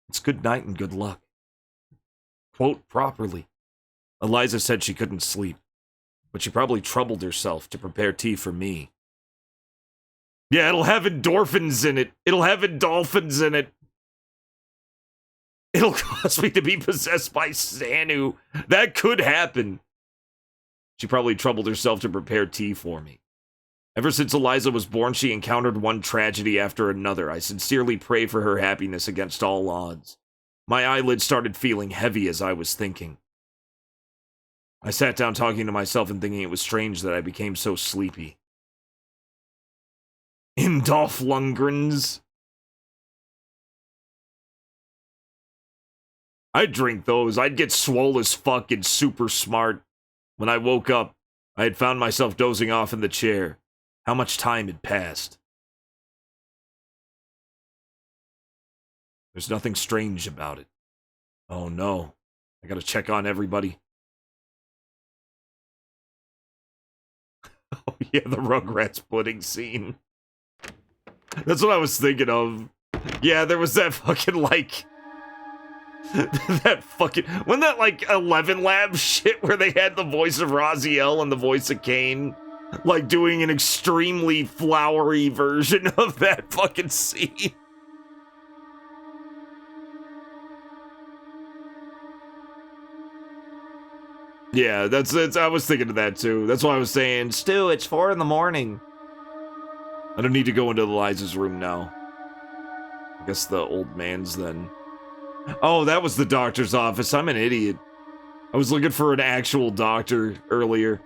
It's good night and good luck. Quote properly. Eliza said she couldn't sleep, but she probably troubled herself to prepare tea for me. Yeah, it'll have endorphins in it. It'll have endorphins in it. It'll cause me to be possessed by Xanu. That could happen. She probably troubled herself to prepare tea for me. Ever since Eliza was born, she encountered one tragedy after another. I sincerely pray for her happiness against all odds. My eyelids started feeling heavy as I was thinking. I sat down talking to myself and thinking it was strange that I became so sleepy. In Dolph Lundgren's. I'd drink those. I'd get swole as fuck and super smart. When I woke up, I had found myself dozing off in the chair. How much time had passed? There's nothing strange about it. Oh no. I gotta check on everybody. Oh yeah, the Rugrats pudding scene. That's what I was thinking of. Yeah, there was that fucking, like... that fucking... Wasn't that, like, 11 Lab shit where they had the voice of Raziel and the voice of Kane? Like, doing an extremely flowery version of that fucking scene. Yeah, that's I was thinking of that too. That's why I was saying, Stu, it's 4 in the morning. I don't need to go into Eliza's room now. I guess the old man's then. Oh, that was the doctor's office. I'm an idiot. I was looking for an actual doctor earlier.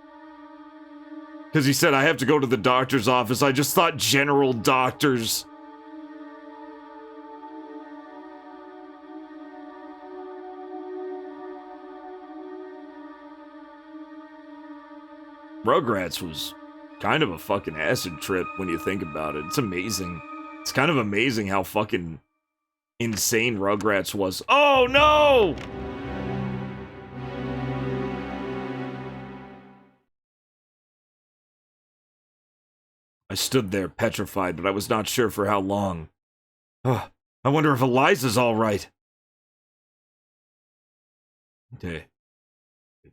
Because he said I have to go to the doctor's office. I just thought general doctors. Rugrats was kind of a fucking acid trip when you think about it. It's amazing. It's kind of amazing how fucking insane Rugrats was. Oh no! I stood there petrified, but I was not sure for how long. I wonder if Eliza's all right. Okay.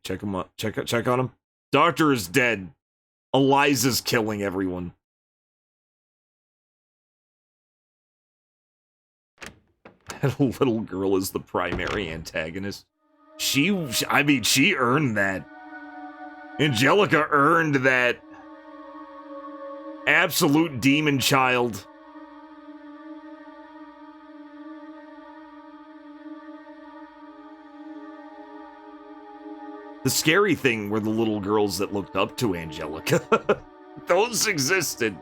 Check him up. Check on him. Doctor is dead. Eliza's killing everyone. That little girl is the primary antagonist. She earned that. Angelica earned that. Absolute demon child. The scary thing were the little girls that looked up to Angelica. Those existed.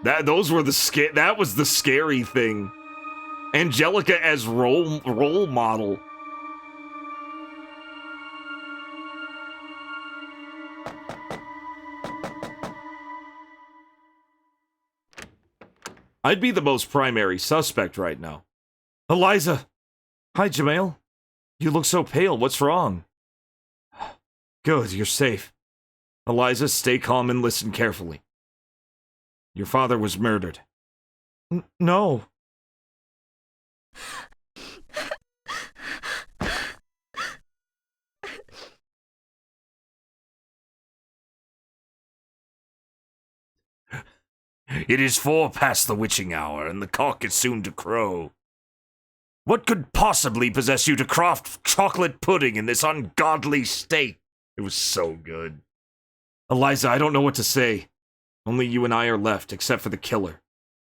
That was the scary thing. Angelica as role model. I'd be the most primary suspect right now. Eliza! Hi, Jamail. You look so pale. What's wrong? Good, you're safe. Eliza, stay calm and listen carefully. Your father was murdered. No. It is 4 past the witching hour, and the cock is soon to crow. What could possibly possess you to craft chocolate pudding in this ungodly state? It was so good. Eliza, I don't know what to say. Only you and I are left, except for the killer.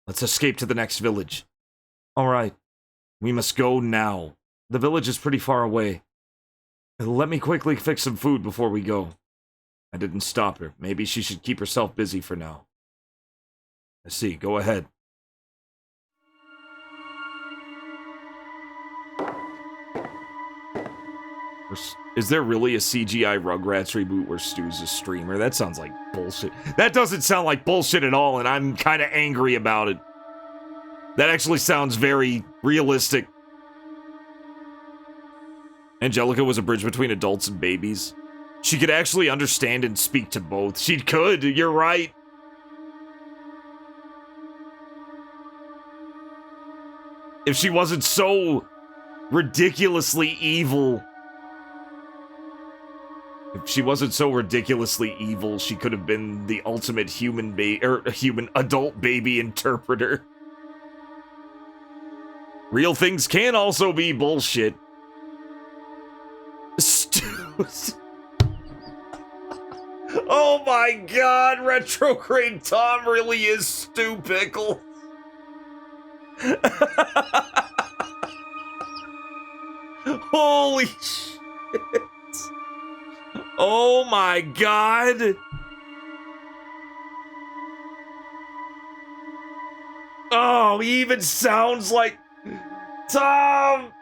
Let's escape to the next village. All right. We must go now. The village is pretty far away. Let me quickly fix some food before we go. I didn't stop her. Maybe she should keep herself busy for now. I see. Go ahead. Is there really a CGI Rugrats reboot where Stu's a streamer? That sounds like bullshit. That doesn't sound like bullshit at all, and I'm kind of angry about it. That actually sounds very realistic. Angelica was a bridge between adults and babies. She could actually understand and speak to both. She could, you're right. If she wasn't so ridiculously evil. If she wasn't so ridiculously evil, she could have been the ultimate human adult baby interpreter. Real things can also be bullshit. Oh my god, retrograde Tom really is Stu Pickle. Holy shit. Oh my god. Oh, he even sounds like Tom.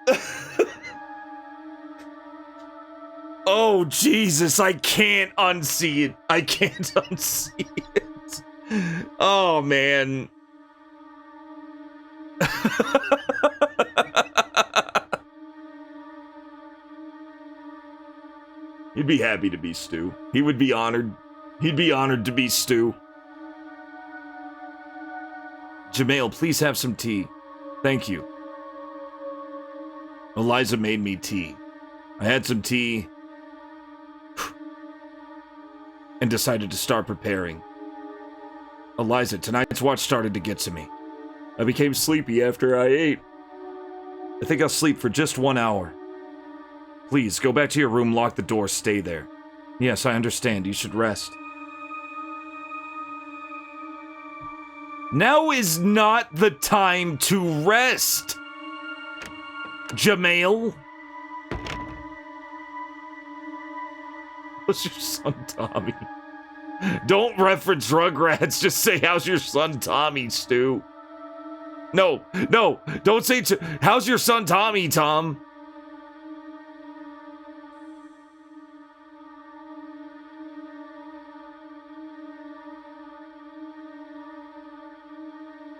Oh, Jesus, I can't unsee it. I can't unsee it. Oh, man. He'd be happy to be Stu. He would be honored. He'd be honored to be Stu. Jamail, please have some tea. Thank you. Eliza made me tea. I had some tea and decided to start preparing. Eliza, tonight's watch started to get to me. I became sleepy after I ate. I think I'll sleep for just 1 hour. Please, go back to your room, lock the door, stay there. Yes, I understand. You should rest. Now is not the time to rest, Jamail. How's your son, Tommy? Don't reference Rugrats, just say, how's your son, Tommy, Stu? No, don't say, how's your son, Tommy, Tom?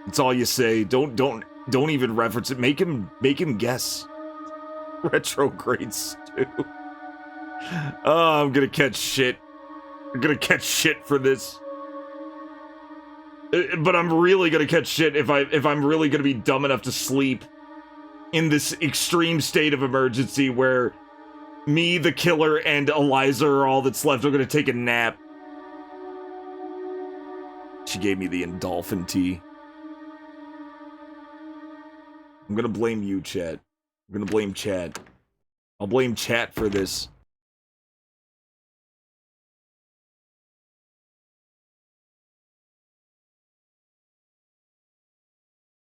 That's all you say. Don't even reference it. Make him guess. Retrograde stew. Oh, I'm gonna catch shit. I'm gonna catch shit for this. But I'm really gonna catch shit if I'm really gonna be dumb enough to sleep in this extreme state of emergency where me, the killer, and Eliza are all that's left. We're gonna take a nap. She gave me the endorphin tea. I'm gonna blame you, chat. I'm gonna blame chat. I'll blame chat for this.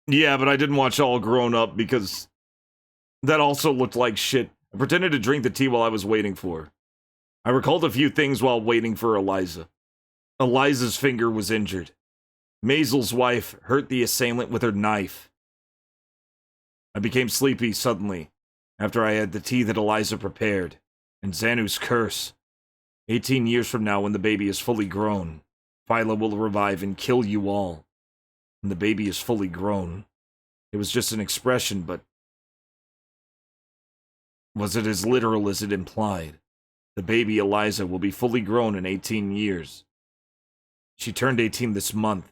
Yeah, but I didn't watch All Grown Up because that also looked like shit. I pretended to drink the tea while I was waiting for her. I recalled a few things while waiting for Eliza. Eliza's finger was injured. Maisel's wife hurt the assailant with her knife. I became sleepy suddenly after I had the tea that Eliza prepared, and Xanu's curse. 18 years from now, when the baby is fully grown, Phyla will revive and kill you all. When the baby is fully grown. It was just an expression, but was it as literal as it implied? The baby Eliza will be fully grown in 18 years. She turned 18 this month.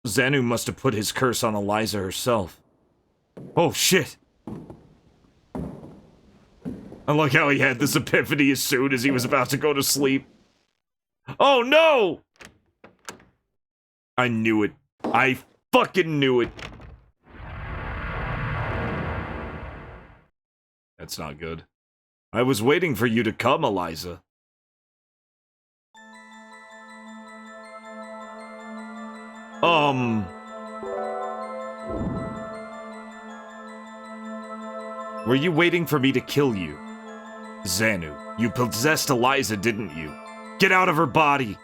Xanu must have put his curse on Eliza herself. Oh shit! I like how he had this epiphany as soon as he was about to go to sleep. Oh no! I knew it. I fucking knew it. That's not good. I was waiting for you to come, Eliza. Were you waiting for me to kill you? Xanu, you possessed Eliza, didn't you? Get out of her body!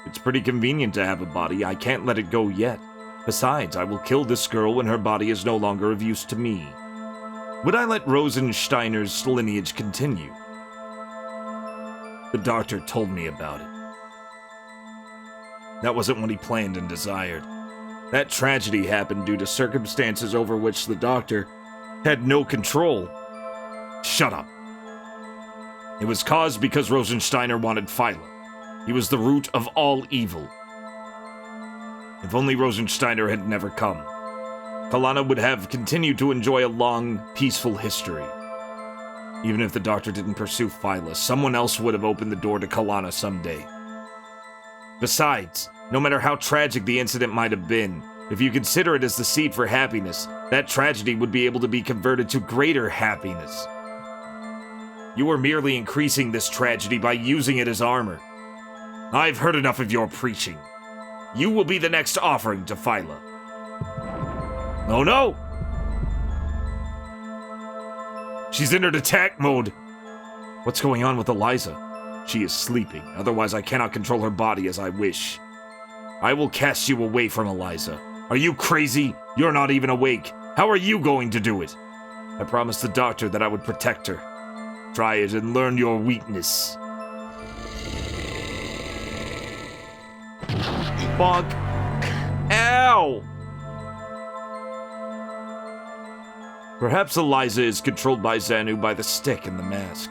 It's pretty convenient to have a body. I can't let it go yet. Besides, I will kill this girl when her body is no longer of use to me. Would I let Rosensteiner's lineage continue? The doctor told me about it. That wasn't what he planned and desired. That tragedy happened due to circumstances over which the doctor had no control. Shut up. It was caused because Rosensteiner wanted Phyla. He was the root of all evil. If only Rosensteiner had never come, Kalana would have continued to enjoy a long, peaceful history. Even if the doctor didn't pursue Phyla, someone else would have opened the door to Kalana someday. Besides, no matter how tragic the incident might have been, if you consider it as the seed for happiness, that tragedy would be able to be converted to greater happiness. You are merely increasing this tragedy by using it as armor. I've heard enough of your preaching. You will be the next offering to Phyla. Oh no! She's entered attack mode! What's going on with Eliza? She is sleeping, otherwise I cannot control her body as I wish. I will cast you away from Eliza. Are you crazy? You're not even awake. How are you going to do it? I promised the doctor that I would protect her. Try it and learn your weakness. Fuck. Ow! Perhaps Eliza is controlled by Xanu by the stick and the mask.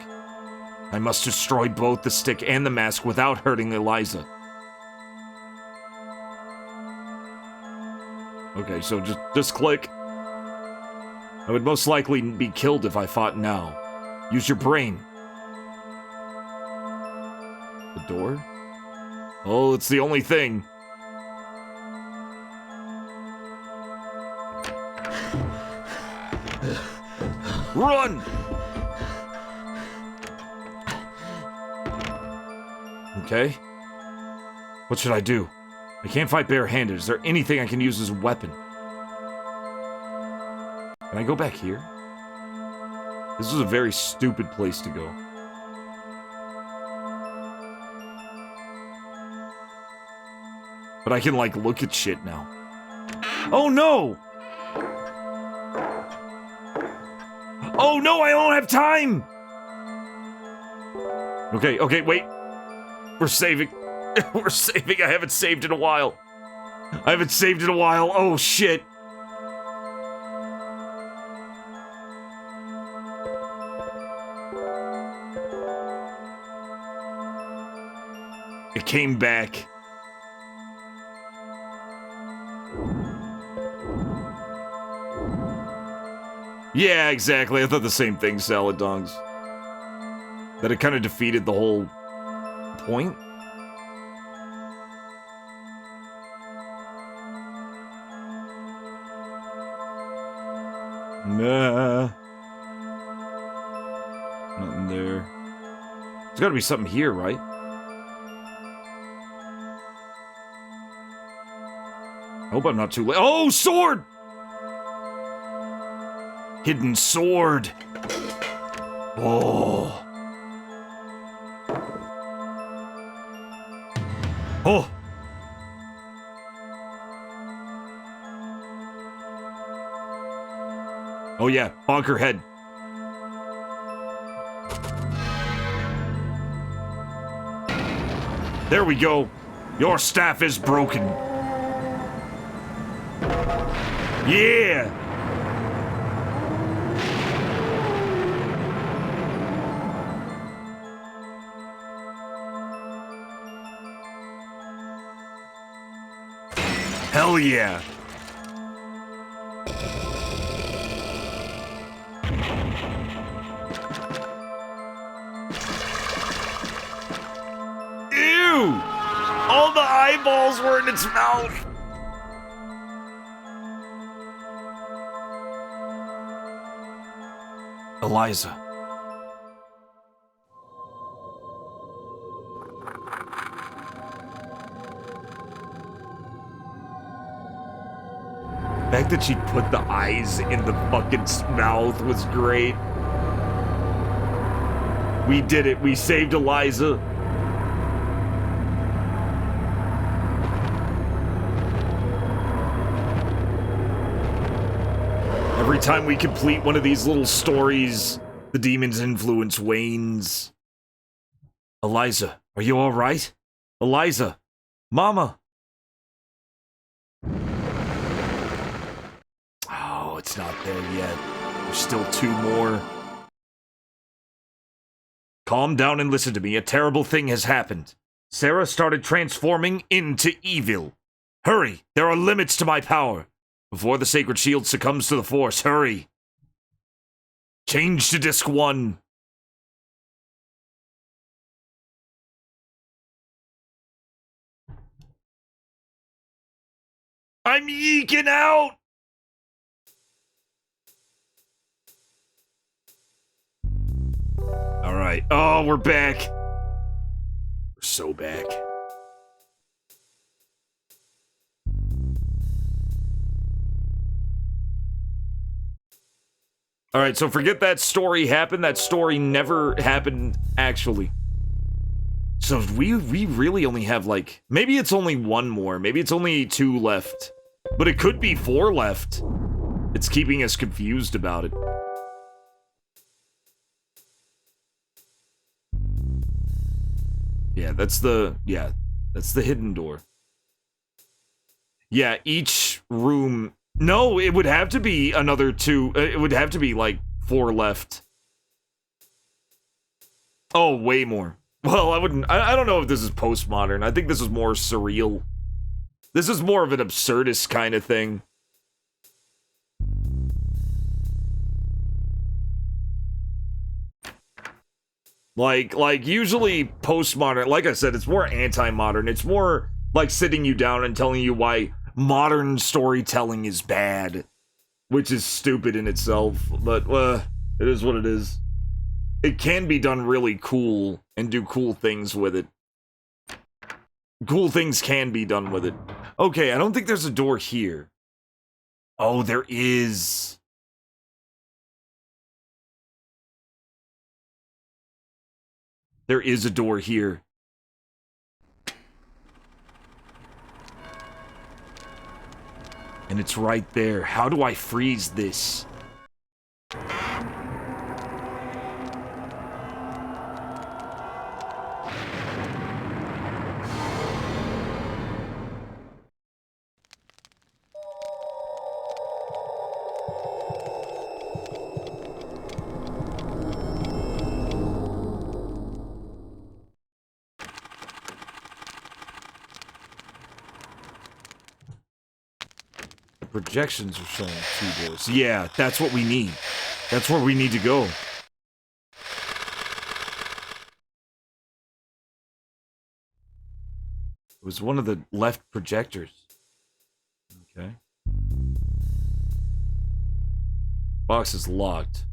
I must destroy both the stick and the mask without hurting Eliza. Okay, so just click. I would most likely be killed if I fought now. Use your brain. The door? Oh, it's the only thing. Run! Okay. What should I do? I can't fight barehanded. Is there anything I can use as a weapon? Can I go back here? This is a very stupid place to go. But I can, like, look at shit now. Oh, no! Oh, no, I don't have time! Okay, wait. We're saving. We're saving. I haven't saved in a while. I haven't saved in a while. Oh, shit. It came back. Yeah, exactly. I thought the same thing, Salad Dongs. That it kind of defeated the whole point. Nah. Nothing there. There's gotta be something here, right? I hope I'm not too late. Oh, sword! Hidden sword. Oh. Oh. Oh yeah, bonker head. There we go. Your staff is broken. Yeah. Hell yeah. Ew! All the eyeballs were in its mouth. Eliza. The fact that she put the eyes in the fucking mouth was great. We did it. We saved Eliza. Every time we complete one of these little stories, the demon's influence wanes. Eliza, are you all right? Eliza, Mama. Oh, it's not there yet. There's still 2 more. Calm down and listen to me. A terrible thing has happened. Sarah started transforming into evil. Hurry, there are limits to my power. Before the sacred shield succumbs to the force, hurry. Change to disc 1. I'm yeeking out! Alright. Oh, we're back. We're so back. Alright, so forget that story happened. That story never happened, actually. So we really only have, like... Maybe it's only 1 more. Maybe it's only 2 left. But it could be 4 left. It's keeping us confused about it. Yeah, that's the hidden door. Yeah, each room... No, it would have to be another 2. It would have to be, like, 4 left. Oh, way more. Well, I don't know if this is postmodern. I think this is more surreal. This is more of an absurdist kind of thing. Like, usually postmodern, like I said, it's more anti-modern. It's more like sitting you down and telling you why modern storytelling is bad. Which is stupid in itself, but, it is what it is. It can be done really cool and do cool things with it. Cool things can be done with it. Okay, I don't think there's a door here. Oh, there is. There is a door here. And it's right there. How do I freeze this? projections are showing 2 doors. Yeah, that's what we need. That's where we need to go. It was one of the left projectors. Okay. Box is locked.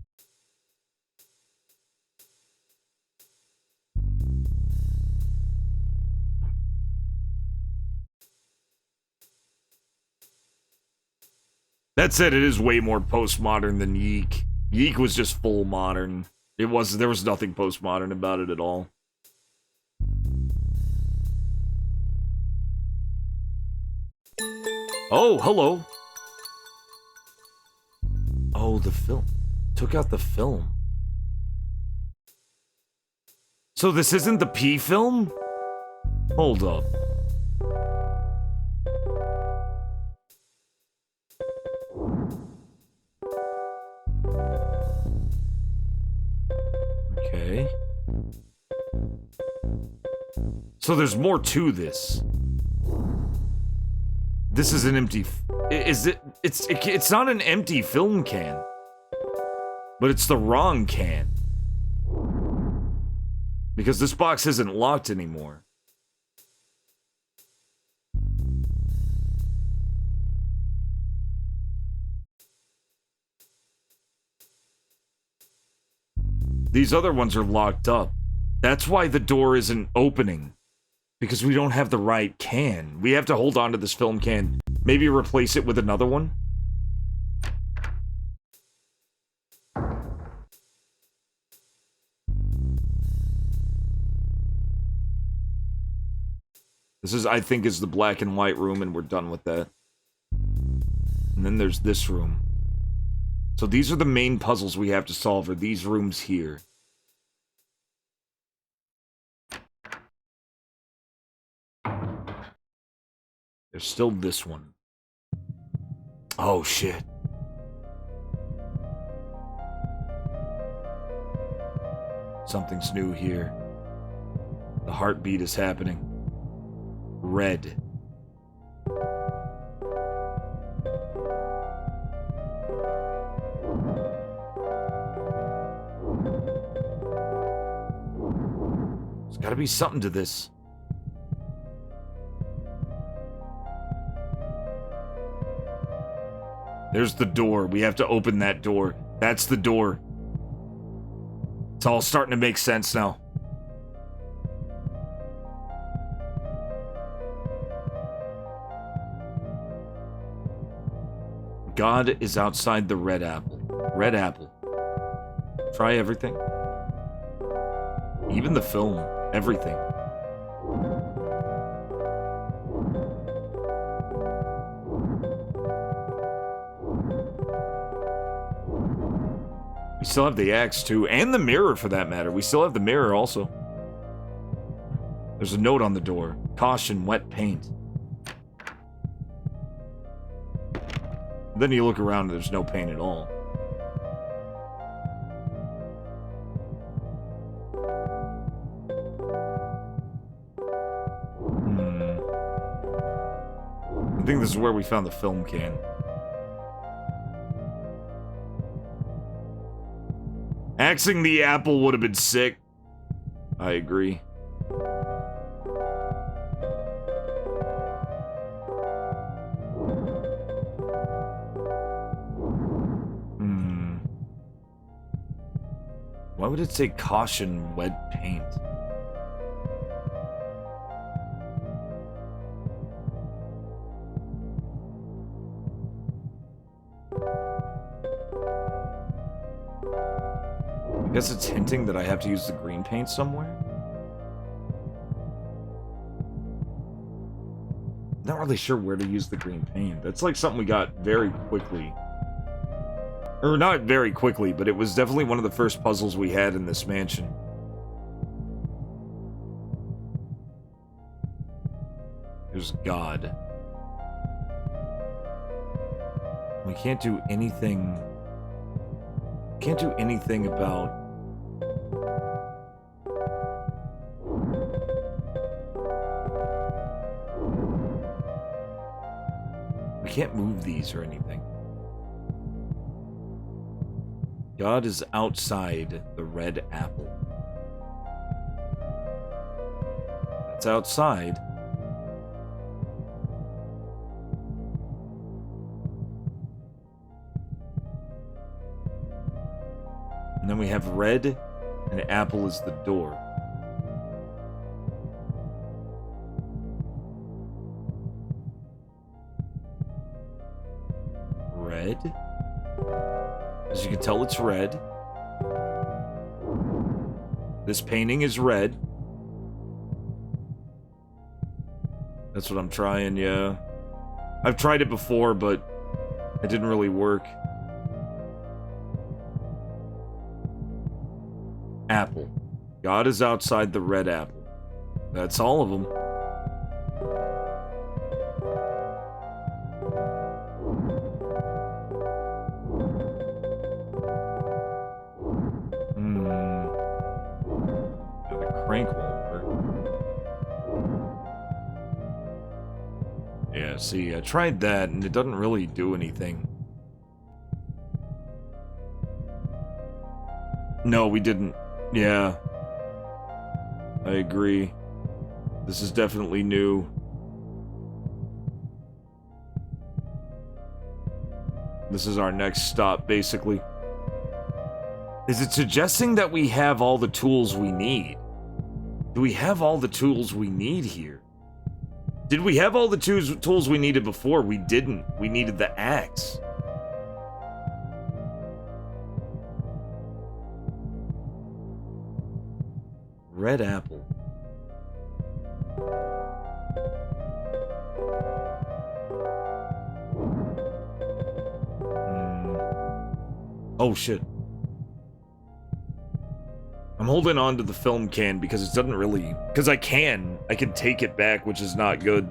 That said, it is way more postmodern than Yeek. Yeek was just full modern. There was nothing postmodern about it at all. Oh, hello. Oh, the film. Took out the film. So this isn't the P film? Hold up. Okay. So there's more to this. This is an empty... Is it... It's not an empty film can. But it's the wrong can. Because this box isn't locked anymore. These other ones are locked up. That's why the door isn't opening. Because we don't have the right can. We have to hold on to this film can. Maybe replace it with another one? This is, I think, is the black and white room, and we're done with that. And then there's this room. So these are the main puzzles we have to solve, are these rooms here. There's still this one. Oh, shit. Something's new here. The heartbeat is happening. Red. There's gotta be something to this. There's the door. We have to open that door. That's the door. It's all starting to make sense now. God is outside the red apple. Red apple. Try everything. Even the film. Everything. We still have the axe, too. And the mirror, for that matter. We still have the mirror, also. There's a note on the door. Caution, wet paint. Then you look around and there's no paint at all. I think this is where we found the film can. Axing the apple would have been sick. I agree. Why would it say caution wet paint? I guess it's hinting that I have to use the green paint somewhere? Not really sure where to use the green paint. That's like something we got very quickly. Or not very quickly, but it was definitely one of the first puzzles we had in this mansion. There's God. We can't do anything... Can't do anything about... We can't move these or anything. God is outside the red apple. That's outside. And then we have red, and apple is the door. Red. As you can tell, it's red. This painting is red. That's what I'm trying, yeah. I've tried it before, but it didn't really work. Apple. God is outside the red apple. That's all of them. The crank won't work. Yeah, see, I tried that and it doesn't really do anything. No, we didn't. Yeah. I agree. This is definitely new. This is our next stop, basically. Is it suggesting that we have all the tools we need? Do we have all the tools we need here? Did we have all the tools we needed before? We didn't. We needed the axe. Red apple. Oh shit. I'm holding on to the film can because it doesn't really... Because I can take it back, which is not good.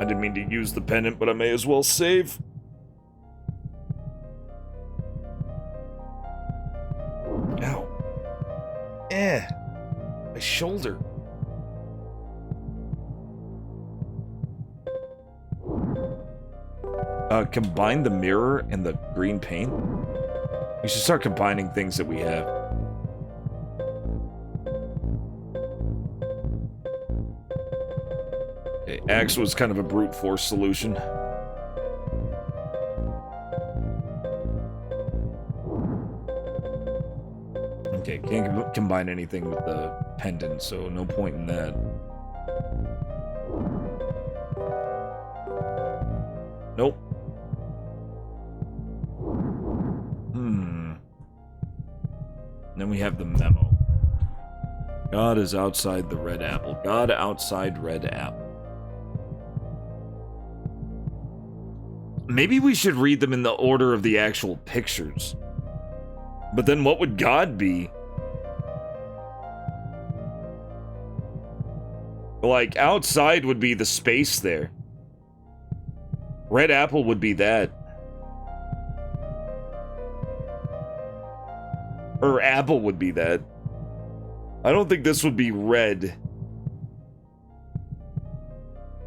I didn't mean to use the pendant, but I may as well save. Ow. My shoulder. Combine the mirror and the green paint? We should start combining things that we have. Okay, axe was kind of a brute force solution. Okay, can't combine anything with the pendant, so no point in that. Nope. Then we have the memo. God is outside the red apple. God outside red apple. Maybe we should read them in the order of the actual pictures. But then what would God be? Like, outside would be the space there. Red apple would be that. Or apple would be that. I don't think this would be red.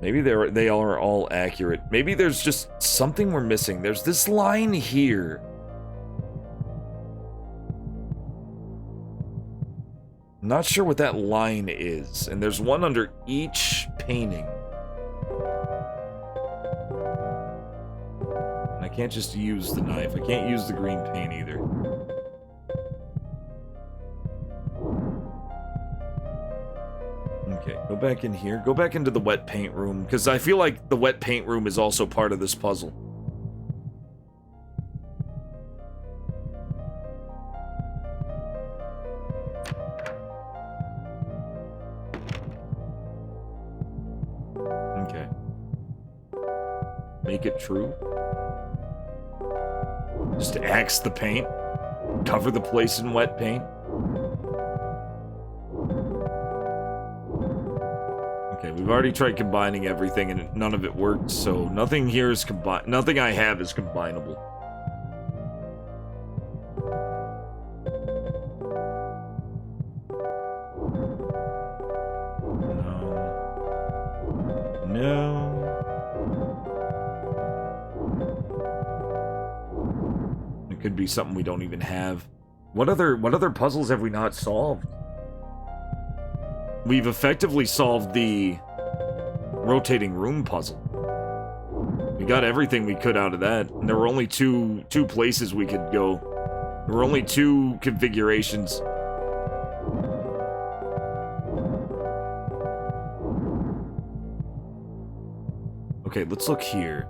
Maybe they are all accurate. Maybe there's just something we're missing. There's this line here. I'm not sure what that line is. And there's one under each painting. And I can't just use the knife. I can't use the green paint either. Okay, go back in here. Go back into the wet paint room, because I feel like the wet paint room is also part of this puzzle. Okay. Make it true. Just axe the paint. Cover the place in wet paint. Okay, we've already tried combining everything and none of it worked, so nothing here is nothing I have is combinable. No. No. could be something we don't even have. What other puzzles have we not solved? We've effectively solved the rotating room puzzle. We got everything we could out of that, and there were only two places we could go. There were only 2 configurations. Okay, let's look here.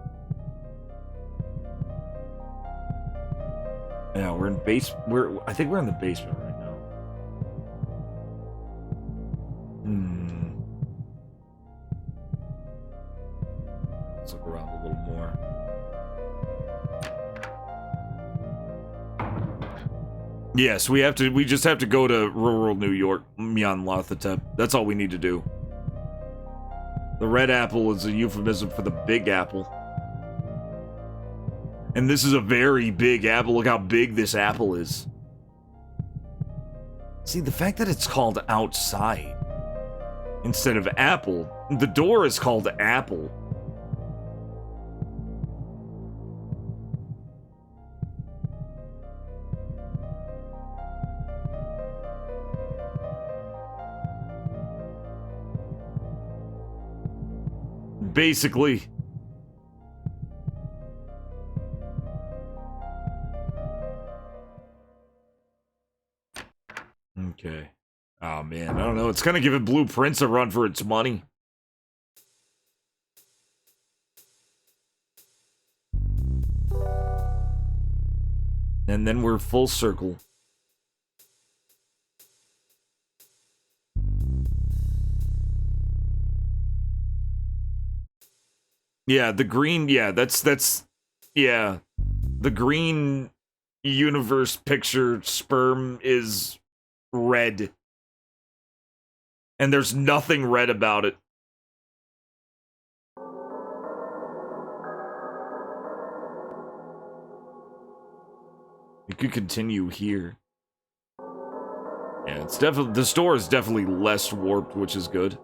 Yeah, we're in I think we're in the basement right now. Let's look around a little more. Yes, we just have to go to rural New York, Myanlathatep. That's all we need to do. The red apple is a euphemism for the big apple. And this is a very big apple. Look how big this apple is. See, the fact that it's called outside instead of apple, the door is called apple. Basically. Okay. Oh man, I don't know. It's gonna give it Blueprints a run for its money. And then we're full circle. Yeah, the green, yeah, yeah. The green universe picture sperm is red. And there's nothing red about it. You could continue here. Yeah, it's definitely, the store is definitely less warped, which is good.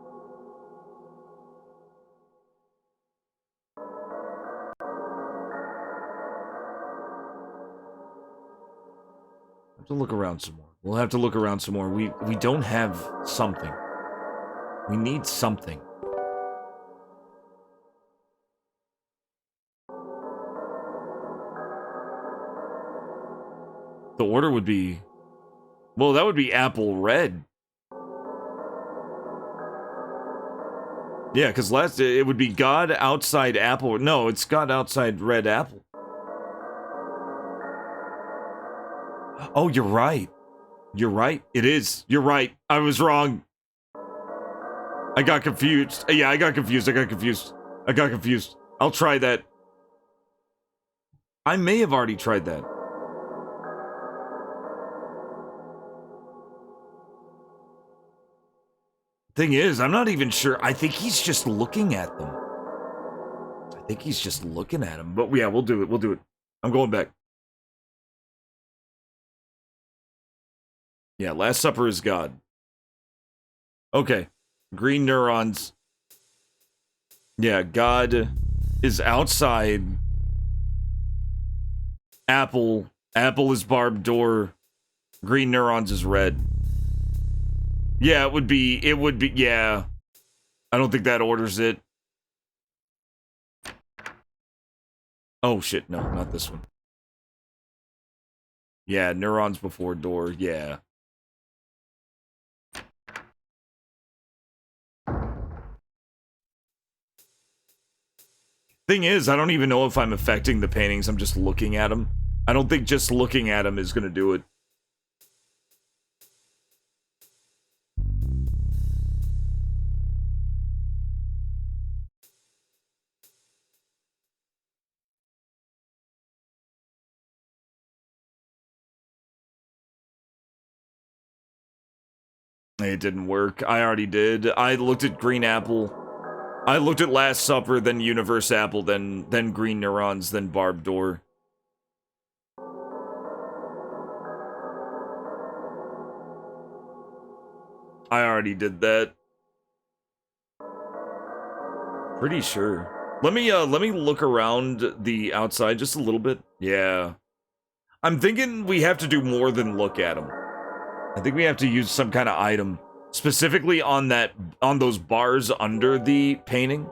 Have to look around some more. We'll have to look around some more. We don't have something. We need something. The order would be... Well, that would be apple red. Yeah, because last it would be God outside apple. No, it's God outside red apple. Oh, you're right. You're right. It is. You're right. I was wrong. I got confused. Yeah, I got confused. I'll try that. I may have already tried that. Thing is, I'm not even sure. I think he's just looking at them. But yeah, we'll do it. I'm going back. Yeah, Last Supper is God. Okay. Green neurons. Yeah, God is outside. Apple. Apple is barbed door. Green neurons is red. Yeah, it would be, yeah. I don't think that orders it. Oh shit, no, not this one. Yeah, neurons before door, yeah. Thing is, I don't even know if I'm affecting the paintings, I'm just looking at them. I don't think just looking at them is gonna do it. It didn't work. I already did. I looked at Green Apple. I looked at Last Supper, then Universe Apple, then Green Neurons, then Barbed Door. I already did that. Pretty sure. Let me look around the outside just a little bit. Yeah. I'm thinking we have to do more than look at them. I think we have to use some kind of item, specifically on those bars under the painting.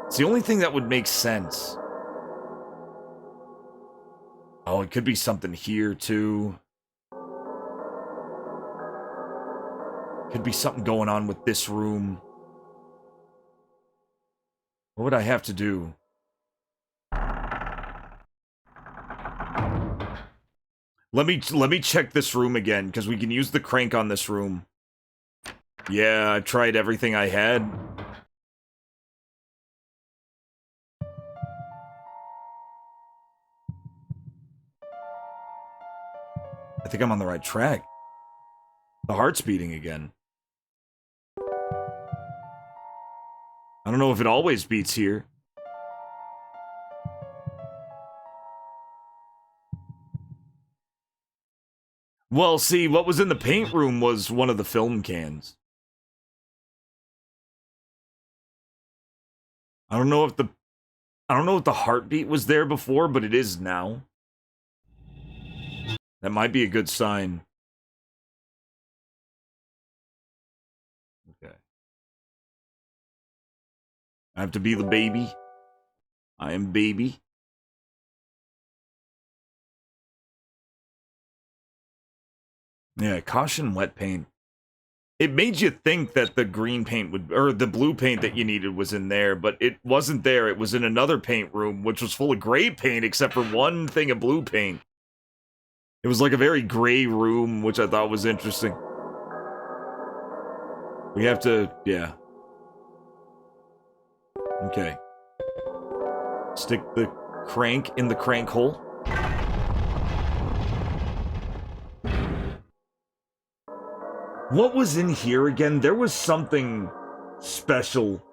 It's the only thing that would make sense. Oh, it could be something here too. Could be something going on with this room. What would I have to do? Let me check this room again, because we can use the crank on this room. Yeah, I tried everything I had. I think I'm on the right track. The heart's beating again. I don't know if it always beats here. Well, see, what was in the paint room was one of the film cans. I don't know if the heartbeat was there before, but it is now. That might be a good sign. Okay. I have to be the baby. I am baby. Yeah, caution wet paint. It made you think that the green paint would, or the blue paint that you needed was in there, but it wasn't there. It was in another paint room, which was full of gray paint, except for one thing of blue paint. It was like a very gray room, which I thought was interesting. We have to, yeah. Okay. Stick the crank in the crank hole. What was in here again? There was something special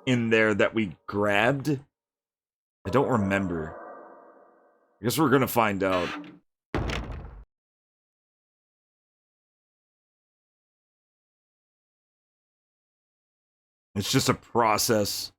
in there that we grabbed. I don't remember. I guess we're gonna find out. It's just a process.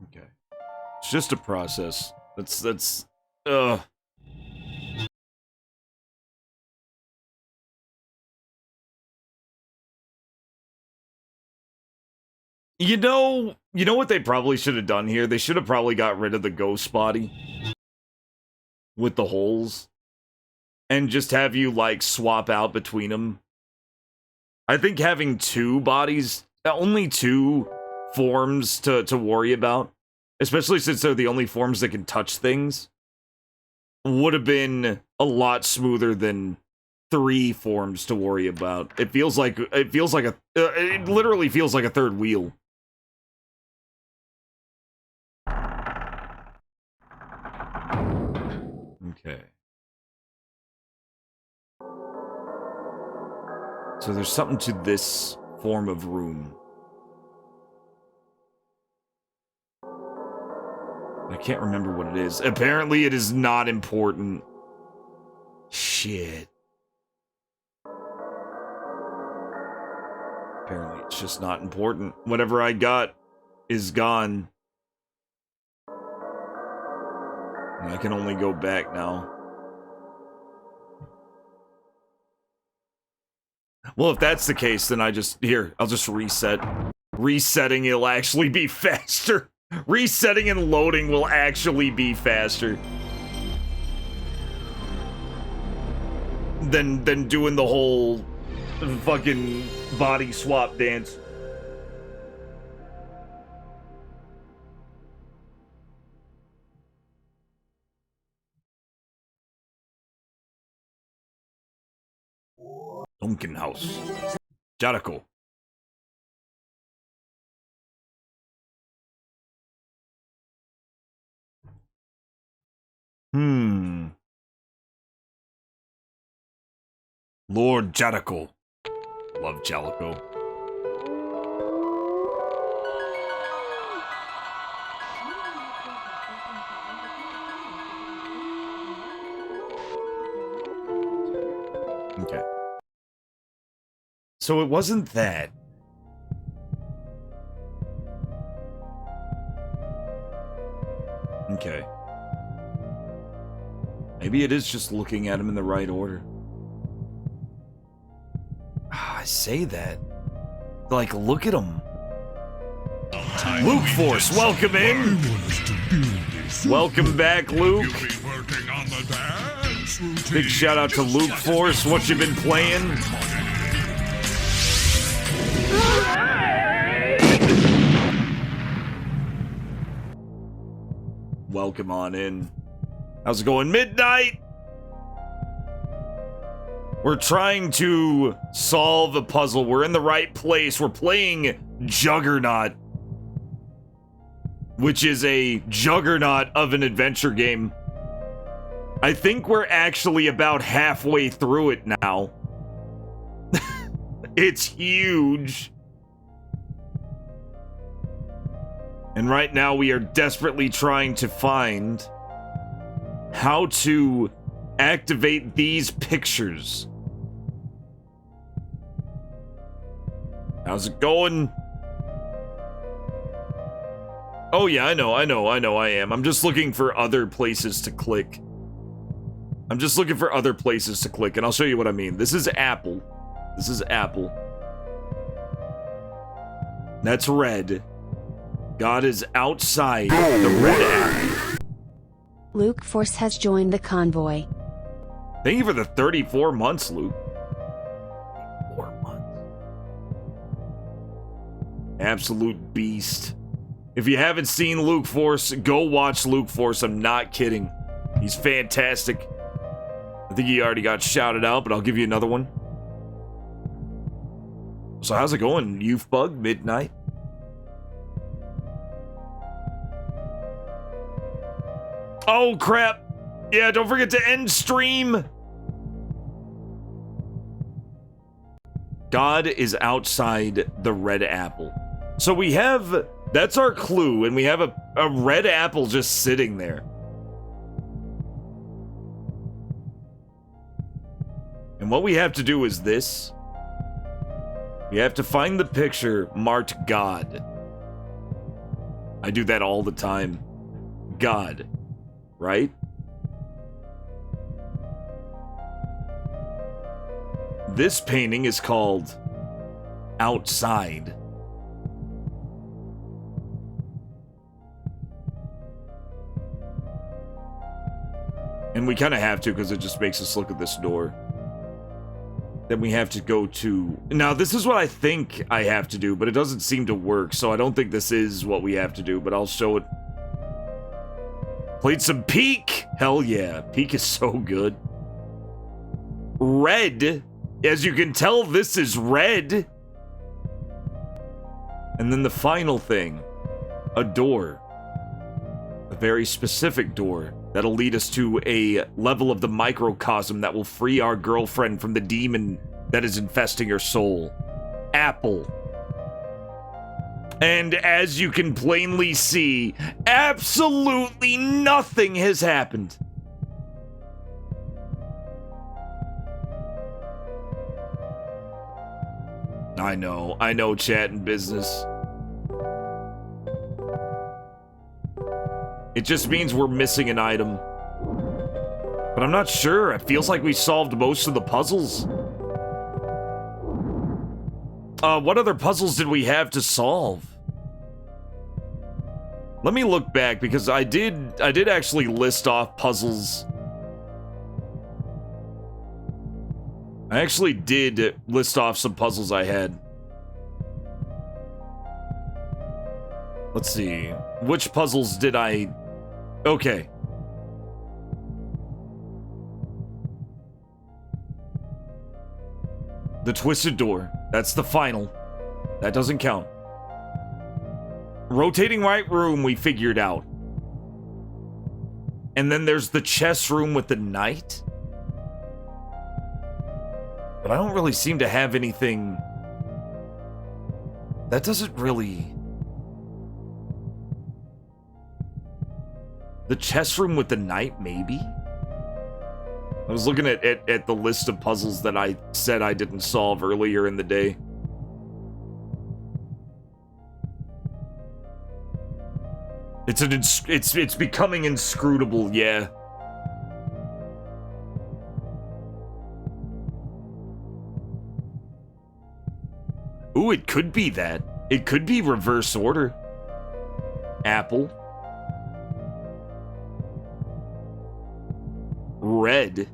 Okay. It's just a process. That's You know what they probably should have done here? They should have probably got rid of the ghost body with the holes and just have you like swap out between them. I think having two bodies, only two forms to worry about, especially since they're the only forms that can touch things, would have been a lot smoother than three forms to worry about. It literally feels like a third wheel. Okay. So there's something to this form of room. I can't remember what it is. Apparently it is not important. Shit. Apparently it's just not important. Whatever I got is gone. And I can only go back now. Well, if that's the case, then I'll just reset. Resetting, it'll actually be faster. Resetting and loading will actually be faster than doing the whole fucking body swap dance. Duncan House. Jericho. Lord Jericho. Love Jericho. So it wasn't that. Okay. Maybe it is just looking at him in the right order. I say that. Like, look at him. Luke Force, welcome in. Welcome back, Luke. Big shout out to Luke Force. What you been playing? Welcome on in. How's it going? Midnight? We're trying to solve a puzzle. We're in the right place. We're playing Juggernaut, which is a juggernaut of an adventure game. I think we're actually about halfway through it now. It's huge. And right now we are desperately trying to find how to activate these pictures. How's it going? Oh yeah, I know, I am. I'm just looking for other places to click. And I'll show you what I mean. This is Apple. That's red. God is outside the red apple. Luke Force has joined the convoy. Thank you for the 34 months, Luke. 4 months. Absolute beast. If you haven't seen Luke Force, go watch Luke Force. I'm not kidding. He's fantastic. I think he already got shouted out, but I'll give you another one. So how's it going, Youth Bug Midnight? Oh, crap. Yeah, don't forget to end stream. God is outside the red apple. So we have... That's our clue, and we have a red apple just sitting there. And what we have to do is this. We have to find the picture marked God. I do that all the time. God. Right? This painting is called Outside. And we kind of have to because it just makes us look at this door. Then we have to go to... Now, this is what I think I have to do, but it doesn't seem to work, so I don't think this is what we have to do, but I'll show it. Played some Peak. Hell yeah. Peak is so good. Red. As you can tell, this is red. And then the final thing. A door. A very specific door. That'll lead us to a level of the microcosm that will free our girlfriend from the demon that is infesting her soul. Apple. And as you can plainly see, absolutely nothing has happened. I know, chat and business. It just means we're missing an item. But I'm not sure. It feels like we solved most of the puzzles. What other puzzles did we have to solve? Let me look back because I did actually list off puzzles. I actually did list off some puzzles I had. Let's see. Which puzzles did I... Okay. The twisted door. That's the final. That doesn't count. Rotating right room we figured out. And then there's the chess room with the knight. But I don't really seem to have anything... That doesn't really... The chess room with the knight, maybe? I was looking at the list of puzzles that I said I didn't solve earlier in the day. It's becoming inscrutable, yeah. Ooh, it could be that. It could be reverse order. Apple. Red.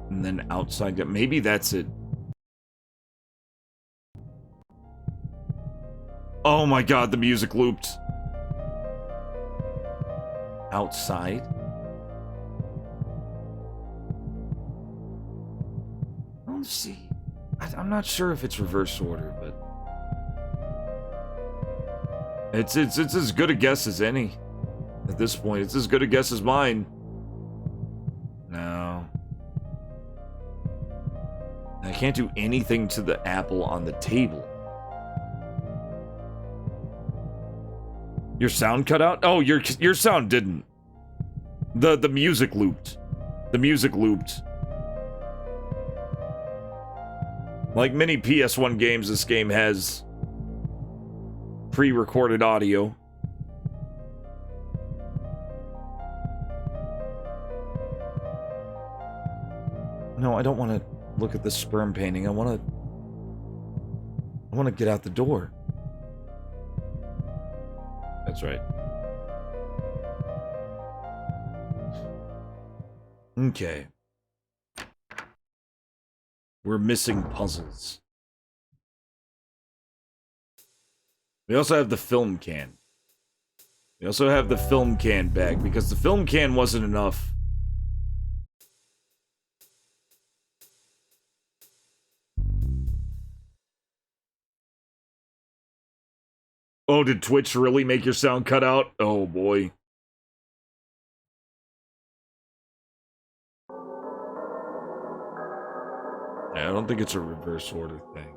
And then outside, maybe that's it. Oh my god, the music looped. Outside? Let's see. I'm not sure if it's reverse order, but it's as good a guess as any. At this point, it's as good a guess as mine. No. I can't do anything to the apple on the table. Your sound cut out? Oh, your sound didn't. The music looped. The music looped. Like many PS1 games, this game has pre-recorded audio. No, I don't want to look at the sperm painting. I want to get out the door. That's right. Okay. We're missing puzzles. We also have the film can. We also have the film can back because the film can wasn't enough. Oh, did Twitch really make your sound cut out? Oh boy. Yeah, I don't think it's a reverse order thing.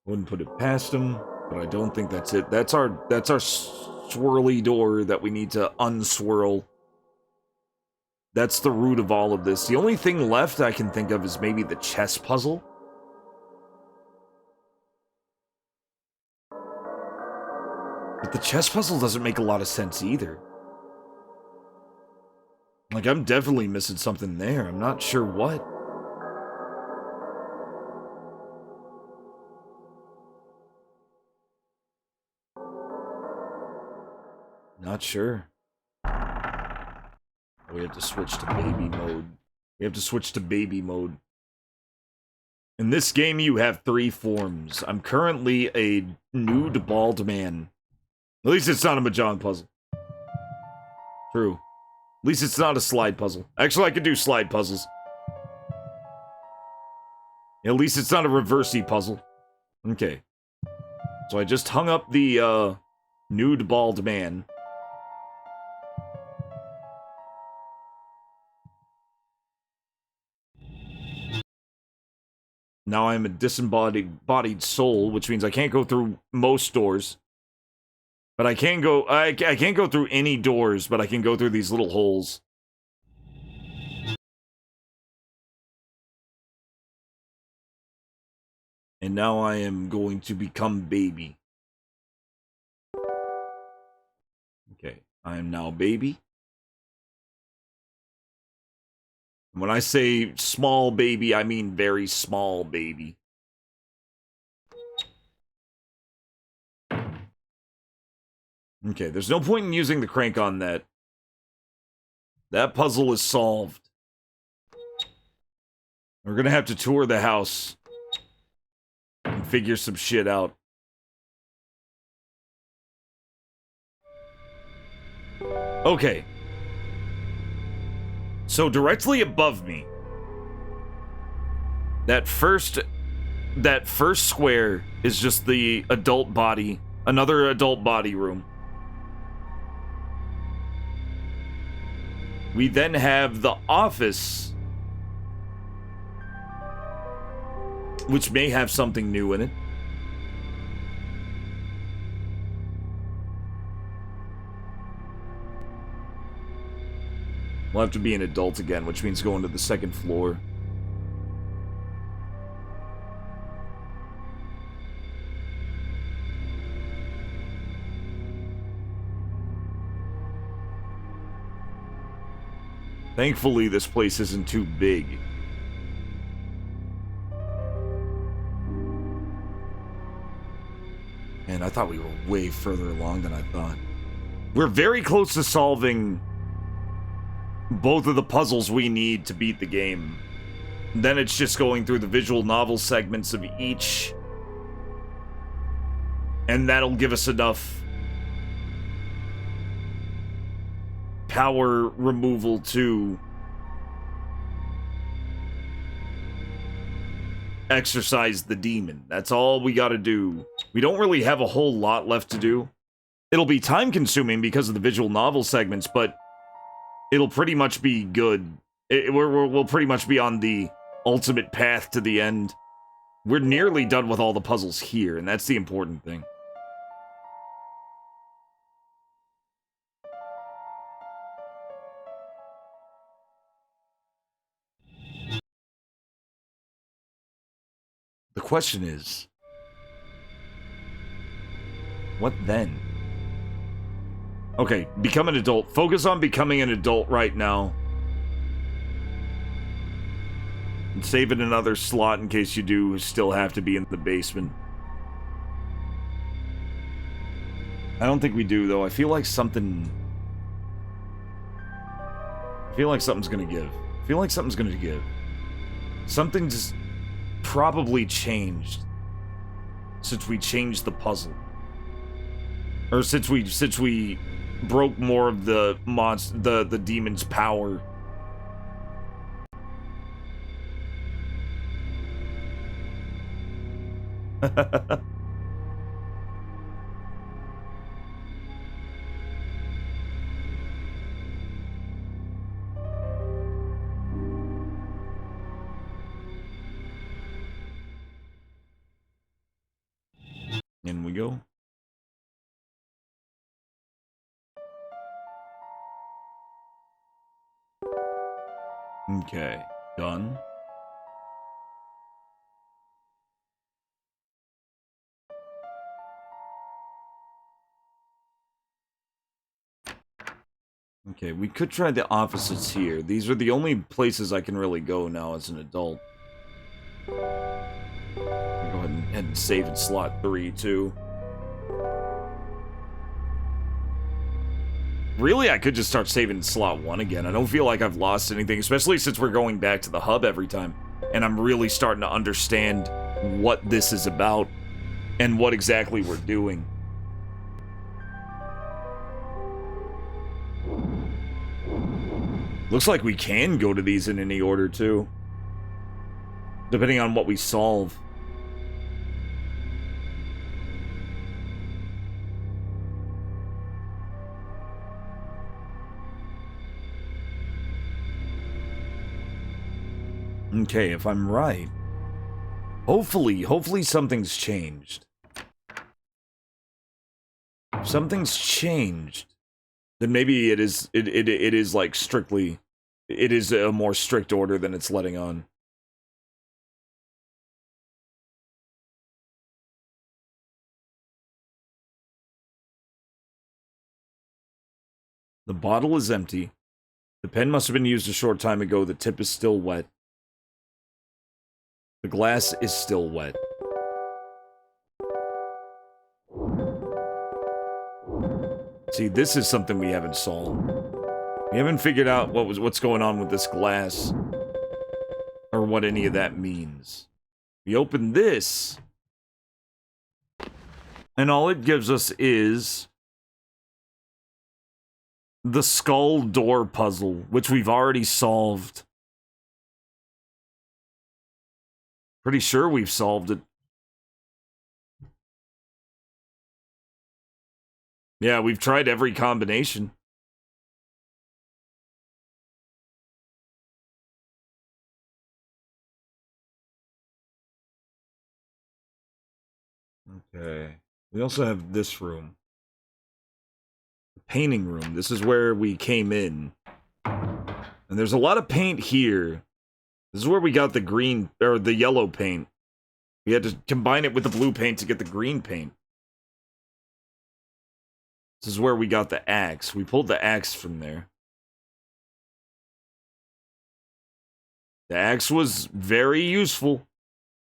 Wouldn't put it past him, but I don't think that's it. That's our swirly door that we need to unswirl. That's the root of all of this. The only thing left I can think of is maybe the chess puzzle. But the chess puzzle doesn't make a lot of sense either. Like, I'm definitely missing something there. I'm not sure what. Not sure. We have to switch to baby mode. We have to switch to baby mode. In this game, you have 3 forms. I'm currently a nude bald man. At least it's not a Mahjong puzzle. True. At least it's not a slide puzzle. Actually, I could do slide puzzles. At least it's not a reversey puzzle. Okay. So I just hung up the, nude bald man. Now I'm a disembodied soul, which means I can't go through most doors. But I can't go through any doors, but I can go through these little holes. And now I am going to become baby. Okay, I am now baby. When I say small baby, I mean very small baby. Okay, there's no point in using the crank on that. That puzzle is solved. We're gonna have to tour the house and figure some shit out. Okay. So directly above me, that first square is just the adult body, another adult body room. We then have the office. which may have something new in it. We'll have to be an adult again, which means going to the second floor. Thankfully, this place isn't too big. And I thought we were way further along than I thought. We're very close to solving both of the puzzles we need to beat the game. Then it's just going through the visual novel segments of each. And that'll give us enough power removal to exorcise the demon. That's all we gotta do. We don't really have a whole lot left to do. It'll be time consuming because of the visual novel segments, but it'll pretty much be good. We'll pretty much be on the ultimate path to the end. We're nearly done with all the puzzles here, and that's the important thing. The question is, what then? Okay, become an adult. Focus on becoming an adult right now. And save it another slot in case you do still have to be in the basement. I don't think we do, though. I feel like something... I feel like something's gonna give. I feel like something's gonna give. Something's probably changed since we changed the puzzle. Or since we broke more of the the demon's power. In we go. Okay, done. Okay, we could try the offices here. These are the only places I can really go now as an adult. I'll go ahead and save in slot 3, too. Really, I could just start saving in slot 1 again. I don't feel like I've lost anything, especially since we're going back to the hub every time. And I'm really starting to understand what this is about and what exactly we're doing. Looks like we can go to these in any order, too. Depending on what we solve. Okay, if I'm right, hopefully something's changed. If something's changed, then maybe it is like strictly, it is a more strict order than it's letting on. The bottle is empty. The pen must have been used a short time ago. The tip is still wet. The glass is still wet. See, this is something we haven't solved. We haven't figured out what's going on with this glass. Or what any of that means. We open this. And all it gives us is the skull door puzzle, which we've already solved. Pretty sure we've solved it. Yeah, we've tried every combination. Okay. We also have this room. The painting room. This is where we came in. And there's a lot of paint here. This is where we got the green, or the yellow paint. We had to combine it with the blue paint to get the green paint. This is where we got the axe. We pulled the axe from there. The axe was very useful.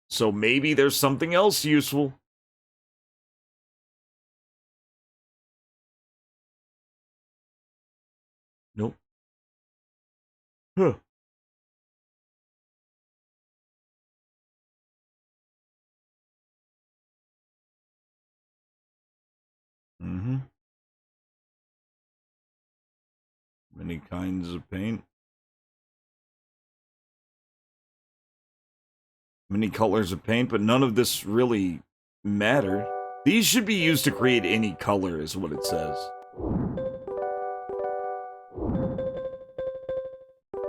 So maybe there's something else useful. Nope. Huh. Mm-hmm. Many kinds of paint. Many colors of paint, but none of this really matter. These should be used to create any color, is what it says.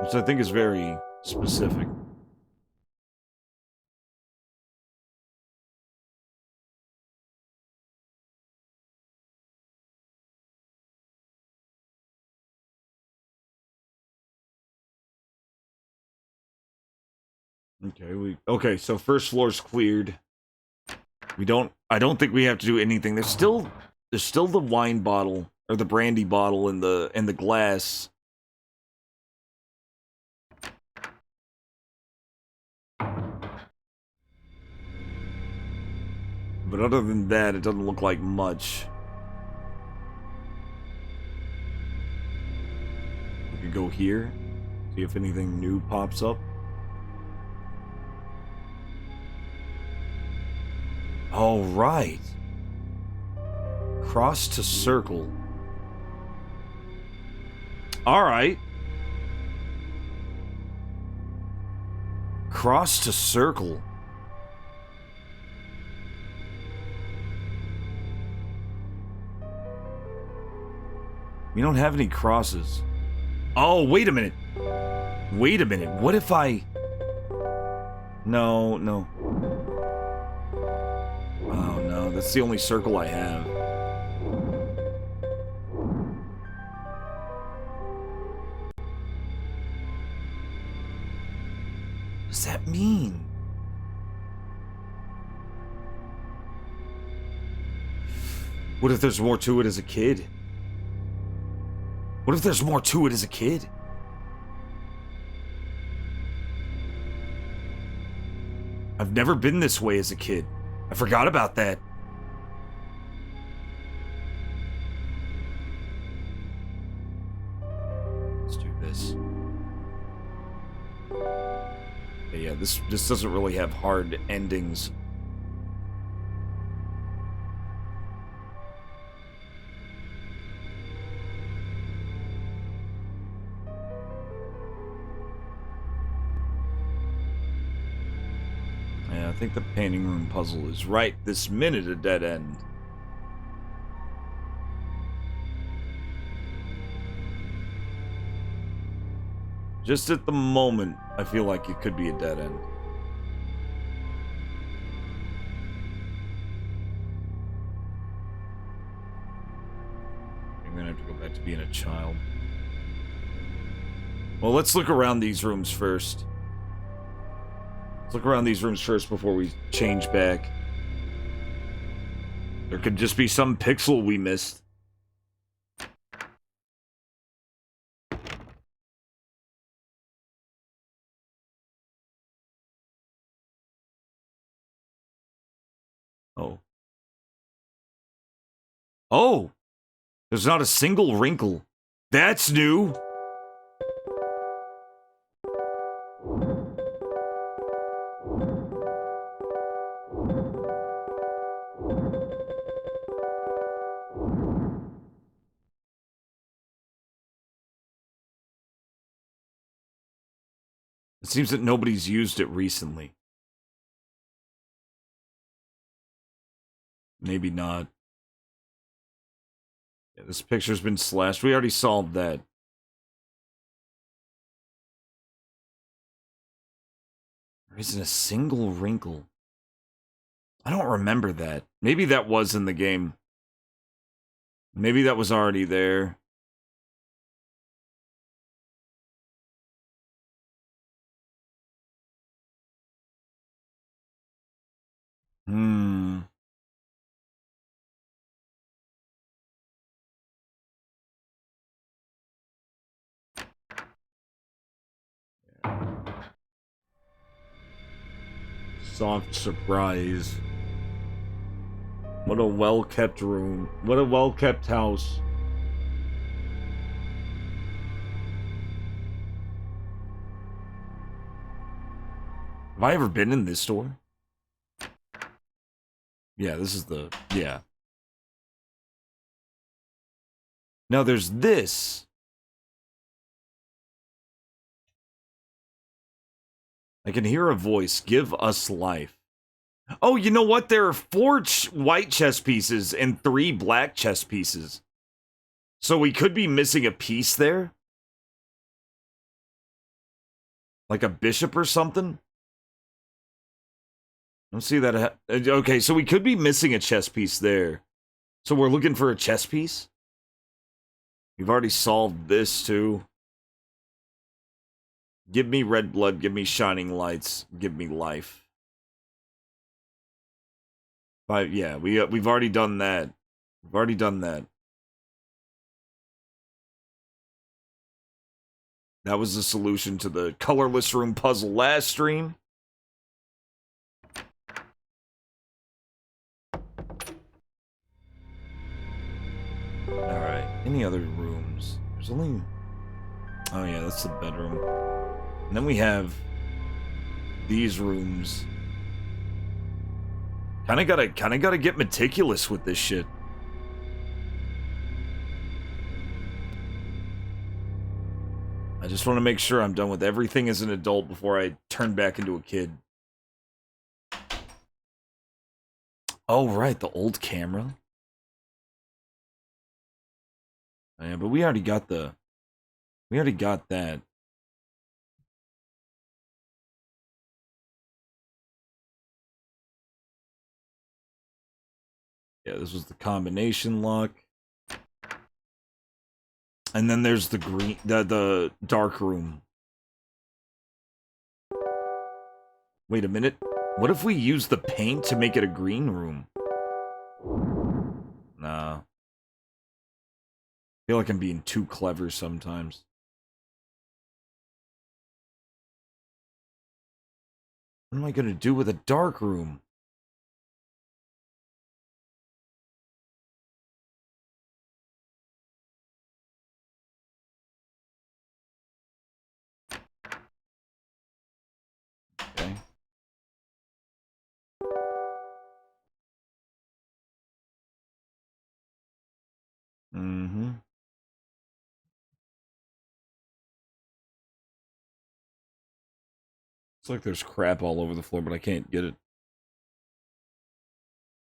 Which I think is very specific. Okay, so first floor's cleared. I don't think we have to do anything. There's still the wine bottle or the brandy bottle in the glass. But other than that, it doesn't look like much. We could go here, see if anything new pops up. All right. Cross to circle. All right. Cross to circle. We don't have any crosses. Oh, wait a minute. Wait a minute. What if I... No. Oh, no. That's the only circle I have. What does that mean? What if there's more to it as a kid? What if there's more to it as a kid? I've never been this way as a kid. I forgot about that. Let's do this. Yeah, this doesn't really have hard endings. I think the painting room puzzle is right this minute a dead end. Just at the moment, I feel like it could be a dead end. I'm gonna have to go back to being a child. Well, let's look around these rooms first. Let's look around these rooms first before we change back. There could just be some pixel we missed. Oh. Oh! There's not a single wrinkle. That's new! It seems that nobody's used it recently. Maybe not. Yeah, this picture's been slashed. We already solved that. There isn't a single wrinkle. I don't remember that. Maybe that was in the game. Maybe that was already there. Hmm. Soft surprise. What a well-kept room. What a well-kept house. Have I ever been in this store? Yeah, this is the... Yeah. Now there's this. I can hear a voice. Give us life. Oh, you know what? There are 4 white chess pieces and 3 black chess pieces. So we could be missing a piece there? Like a bishop or something? Let's see that. Okay, so we could be missing a chess piece there. So we're looking for a chess piece? We've already solved this too. Give me red blood, give me shining lights, give me life. But yeah, we've already done that. We've already done that. That was the solution to the colorless room puzzle last stream. Alright, any other rooms? There's only... Oh yeah, that's the bedroom. And then we have these rooms. Kinda gotta get meticulous with this shit. I just want to make sure I'm done with everything as an adult before I turn back into a kid. Oh, right, the old camera. Yeah, but we already got the... We already got that. Yeah, this was the combination lock. And then there's the green, the dark room. Wait a minute. What if we use the paint to make it a green room? Nah. I feel like I'm being too clever sometimes. What am I gonna do with a dark room? Okay. Mm-hmm. It's like there's crap all over the floor, but I can't get it.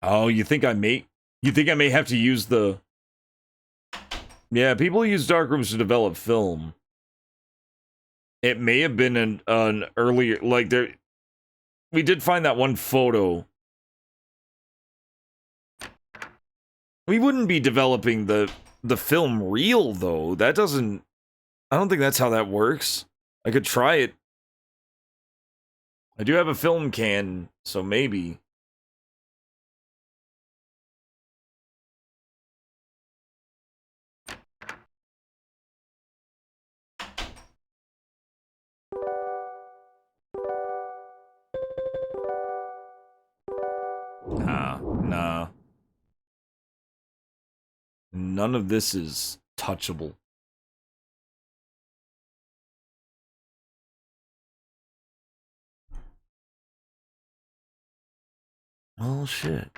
Oh, you think I may have to use the... Yeah, people use dark rooms to develop film. It may have been an earlier... Like, there... We did find that one photo. We wouldn't be developing the film reel, though. That doesn't... I don't think that's how that works. I could try it. I do have a film can, so maybe... Nah. None of this is touchable. Well, shit.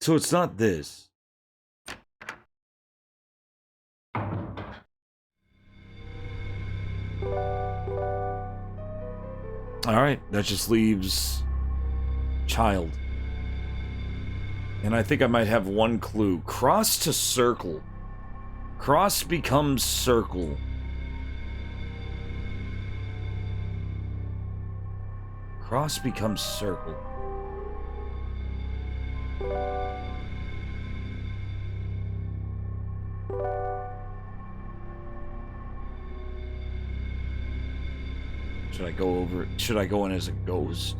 So it's not this. Alright, that just leaves... child. And I think I might have one clue. Cross to circle. Cross becomes circle. Cross becomes circle. Should I go over? Should I go in as a ghost?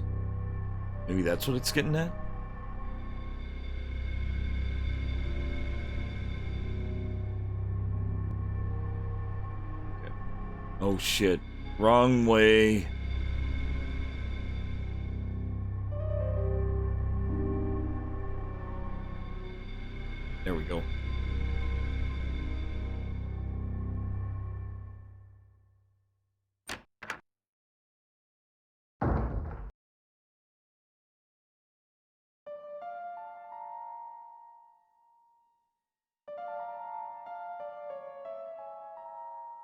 Maybe that's what it's getting at? Okay. Oh shit. Wrong way. There we go.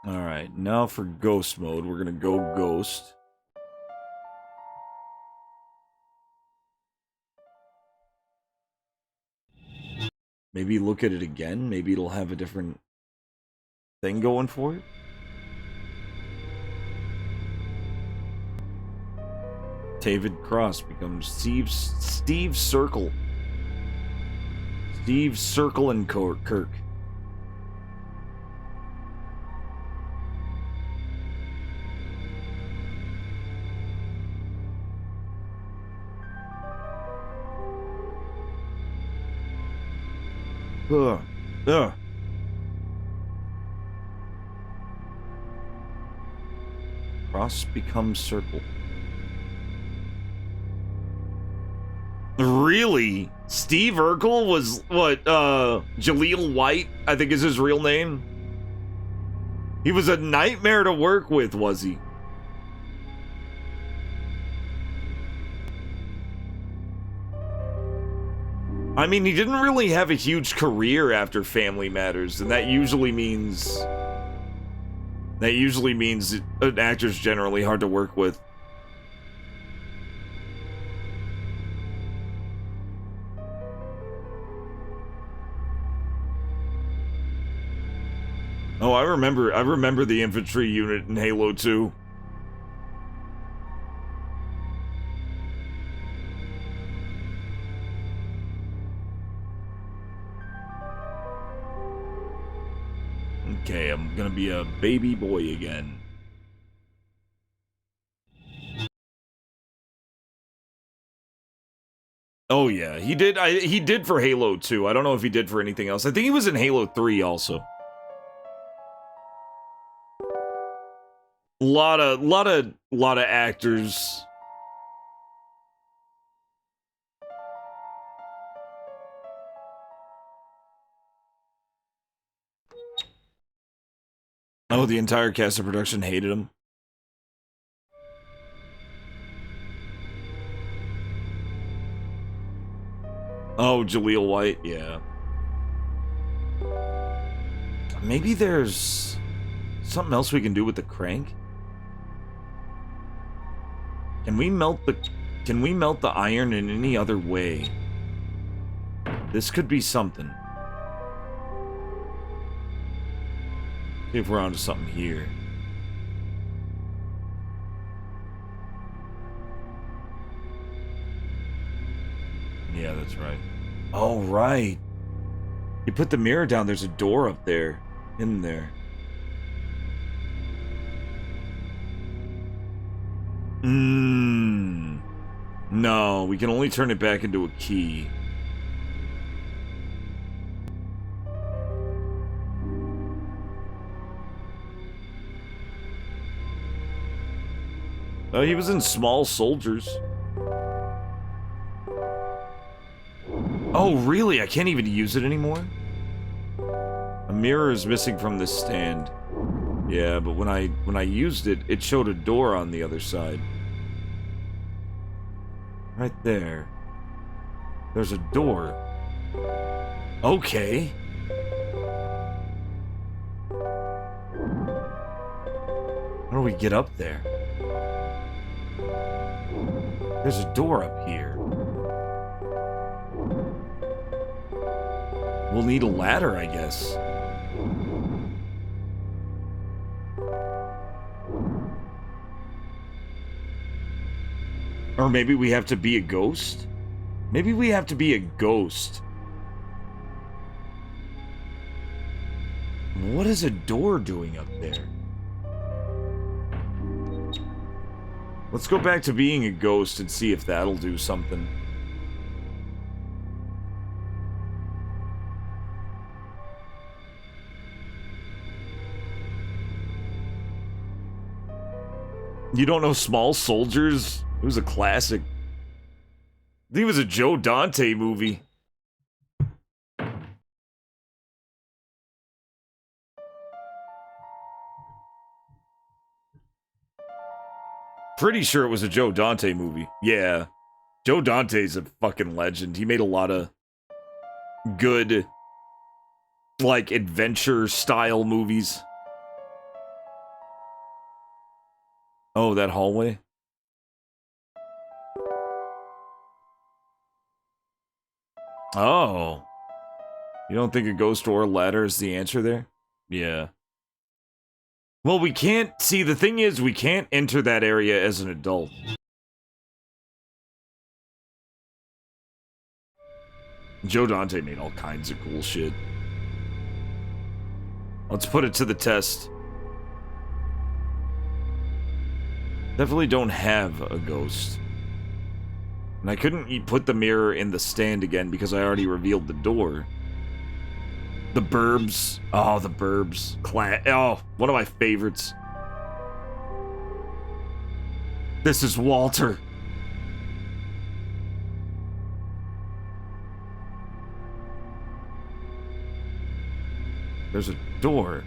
Alright, now for ghost mode, we're gonna go ghost. Maybe look at it again. Maybe it'll have a different thing going for it. David Cross becomes Steve Circle. Steve Circle and Kirk. Ugh. Ugh. Cross becomes circle. Really? Steve Urkel was what, Jaleel White, I think is his real name? He was a nightmare to work with, was he? I mean, he didn't really have a huge career after Family Matters, and that usually means an actor's generally hard to work with. Oh, I remember the infantry unit in Halo 2. Okay, I'm gonna be a baby boy again. Oh yeah, he did. He did for Halo 2. I don't know if he did for anything else. I think he was in Halo 3 also. Lot of actors. Oh, the entire cast of production hated him. Oh, Jaleel White, yeah. Maybe there's something else we can do with the crank? Can we melt the iron in any other way? This could be something. See if we're onto something here. Yeah, that's right. Oh, right. You put the mirror down, there's a door up there. In there. No, we can only turn it back into a key. Oh, he was in Small Soldiers. Oh, really? I can't even use it anymore? A mirror is missing from this stand. Yeah, but when I used it, it showed a door on the other side. Right there. There's a door. Okay. How do we get up there? There's a door up here. We'll need a ladder, I guess. Or maybe we have to be a ghost? Maybe we have to be a ghost. What is a door doing up there? Let's go back to being a ghost and see if that'll do something. You don't know Small Soldiers? It was a classic. I think it was a Joe Dante movie. Pretty sure it was a Joe Dante movie. Yeah. Joe Dante's a fucking legend. He made a lot of good, like, adventure-style movies. Oh, that hallway? Oh. You don't think a ghost or a ladder is the answer there? Yeah. Well, we can't... See, the thing is, we can't enter that area as an adult. Joe Dante made all kinds of cool shit. Let's put it to the test. Definitely don't have a ghost. And I couldn't put the mirror in the stand again because I already revealed the door. The Burbs. Oh, the Burbs. Oh, one of my favorites. This is Walter. There's a door.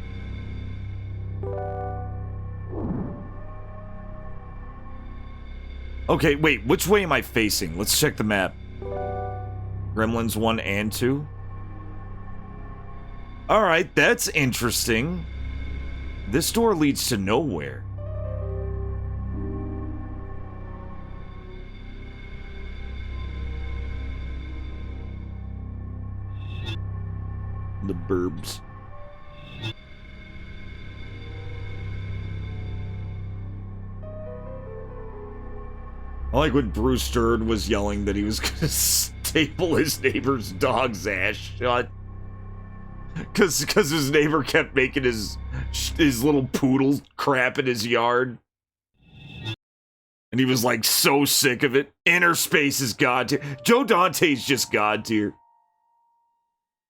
Okay, wait, which way am I facing? Let's check the map. Gremlins 1 and 2? Alright, that's interesting. This door leads to nowhere. The Burbs. I like when Bruce Dern was yelling that he was gonna staple his neighbor's dog's ass shut. Cause his neighbor kept making his little poodle crap in his yard. And he was like so sick of it. Inner Space is god tier. Joe Dante's just god tier.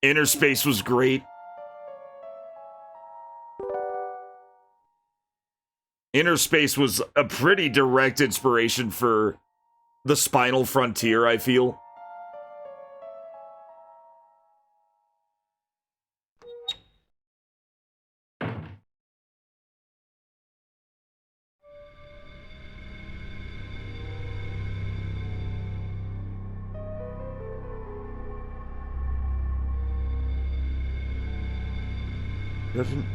Inner Space was great. Inner Space was a pretty direct inspiration for the Spinal Frontier, I feel.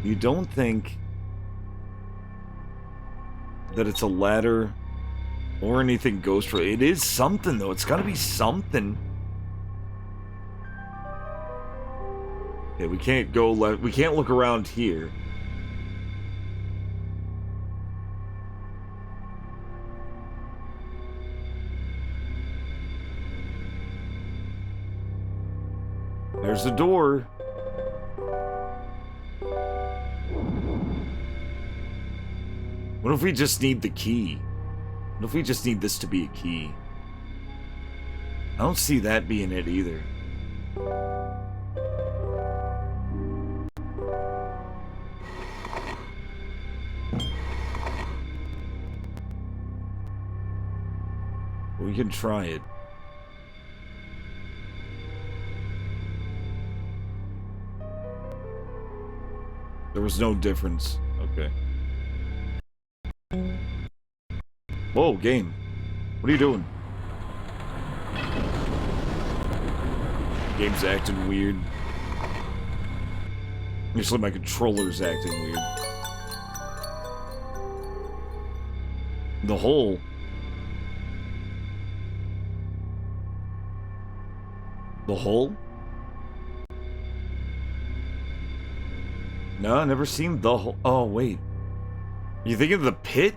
You don't think that it's a ladder or anything ghost related? It is something though. It's gotta be something. Okay, we can't go left. We can't look around here. There's the door. What if we just need the key? What if we just need this to be a key? I don't see that being it either. We can try it. There was no difference. Okay. Whoa, game. What are you doing? Game's acting weird. Actually, my controller's acting weird. The hole. The hole? No, I never seen the hole. Oh, wait. You thinking of the pit?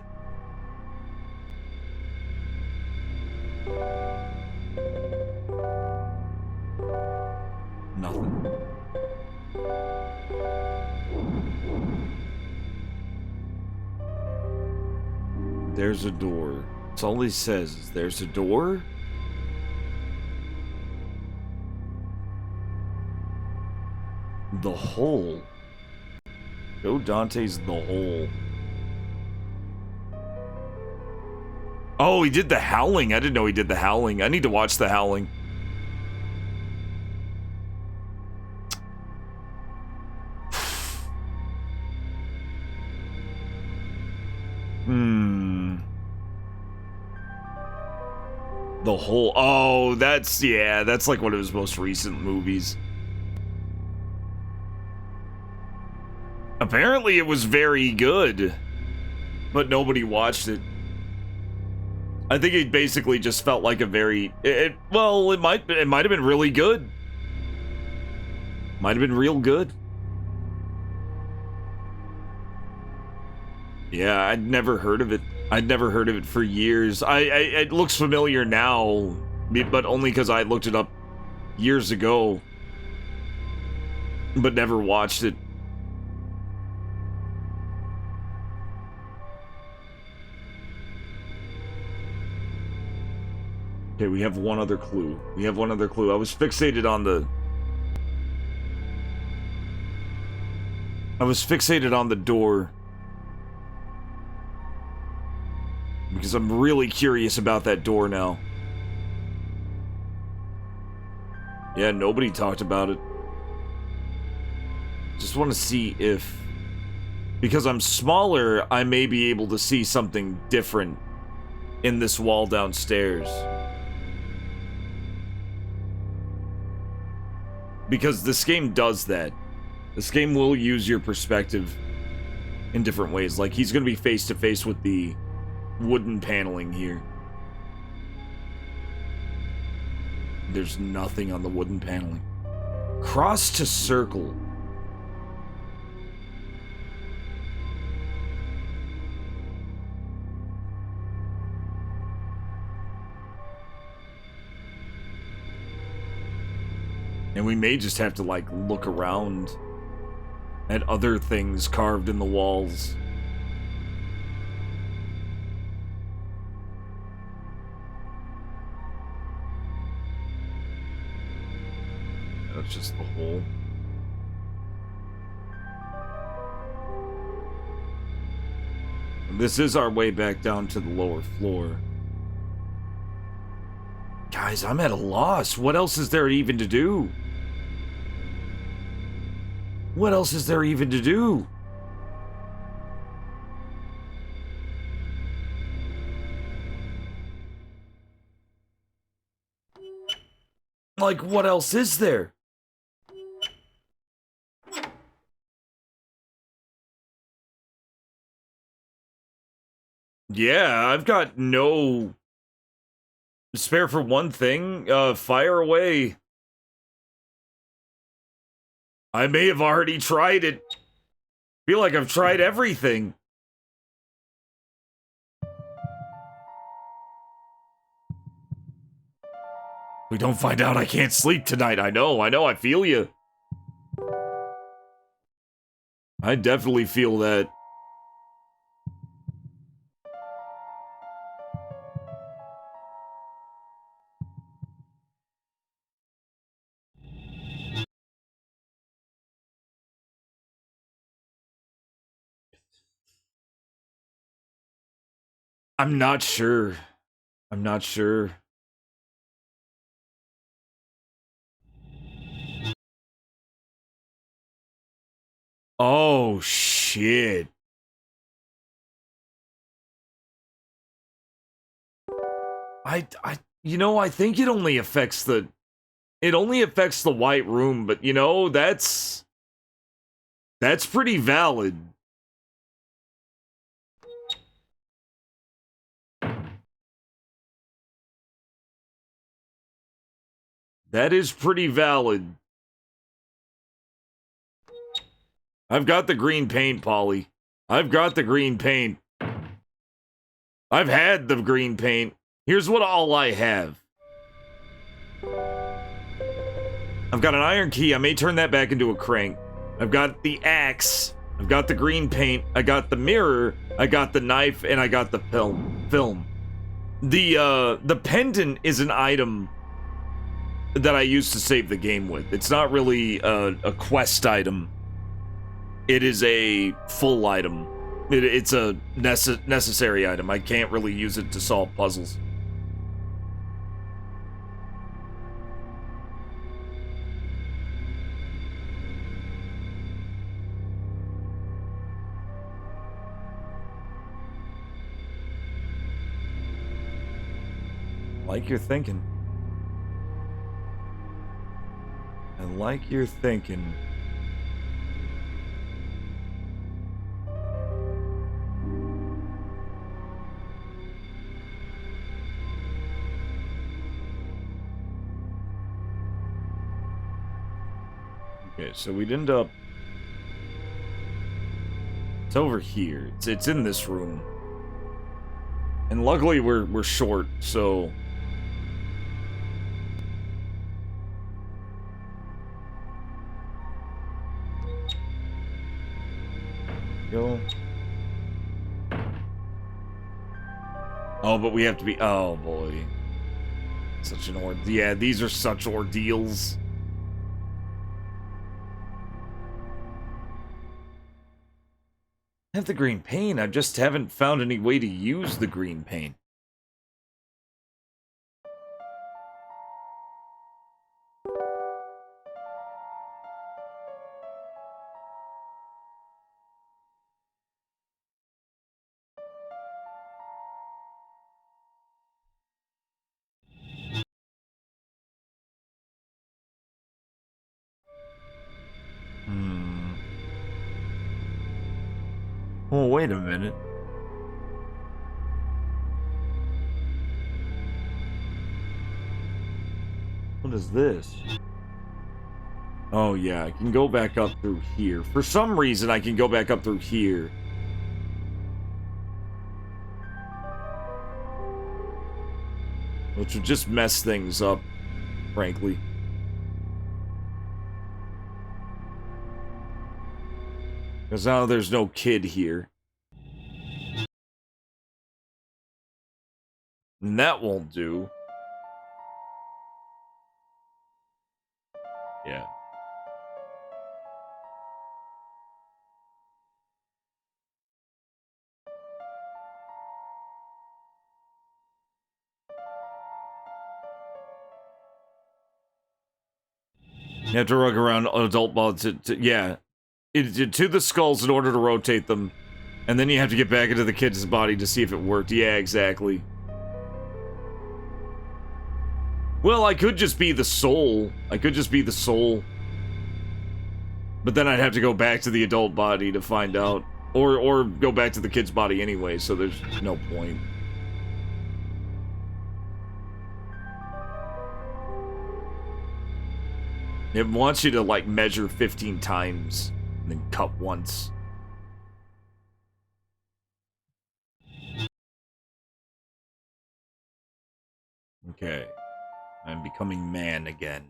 There's a door. That's all he says is there's a door? The Hole. Joe Dante's The Hole. Oh, he did The Howling. I didn't know he did The Howling. I need to watch The Howling. The Hole. Oh, that's like one of his most recent movies. Apparently it was very good, but nobody watched it. I think it basically just felt like a very... it might have been really good. Might have been real good. Yeah, I'd never heard of it. I'd never heard of it for years. It looks familiar now, but only because I looked it up years ago, but never watched it. Okay, we have one other clue. I was fixated on the door. Because I'm really curious about that door now. Yeah, nobody talked about it. Just want to see if... because I'm smaller, I may be able to see something different in this wall downstairs. Because this game does that. This game will use your perspective in different ways. Like, he's going to be face to face with the wooden paneling here. There's nothing on the wooden paneling. Cross to circle. And we may just have to, like, look around at other things carved in the walls. That's just the hole. And this is our way back down to the lower floor. Guys, I'm at a loss. What else is there even to do? What else is there even to do? Like, what else is there? Yeah, I've got no spare for one thing. Fire away. I may have already tried it. Feel like I've tried everything. We don't find out, I can't sleep tonight. I know, I feel you. I definitely feel that. I'm not sure. I'm not sure. Oh, shit. You know, I think it only affects the white room, but you know, that's pretty valid. That is pretty valid. I've got the green paint, Polly. I've got the green paint. I've had the green paint. Here's what all I have. I've got an iron key. I may turn that back into a crank. I've got the axe. I've got the green paint, I got the mirror, I got the knife, and I got the film. The pendant is an item that I used to save the game with. It's not really a quest item. It is a full item. It's a necessary item. I can't really use it to solve puzzles. Like you're thinking. I like your thinking. Okay, so we'd end up... It's over here. It's in this room. And luckily we're short, so... Go. Oh, but we have to be... Oh, boy. Such an ordeal. Yeah, these are such ordeals. I have the green paint. I just haven't found any way to use the green paint. Oh, wait a minute. What is this? Oh, yeah, I can go back up through here. For some reason, I can go back up through here. Which would just mess things up, frankly. Because now there's no kid here. And that won't do. Yeah. You have to rug around adult ball to yeah. To the skulls in order to rotate them. And then you have to get back into the kid's body to see if it worked. Yeah, exactly. Well, I could just be the soul. I could just be the soul. But then I'd have to go back to the adult body to find out. Or go back to the kid's body anyway, so there's no point. It wants you to, like, measure 15 times. And then cut once. Okay. I'm becoming man again.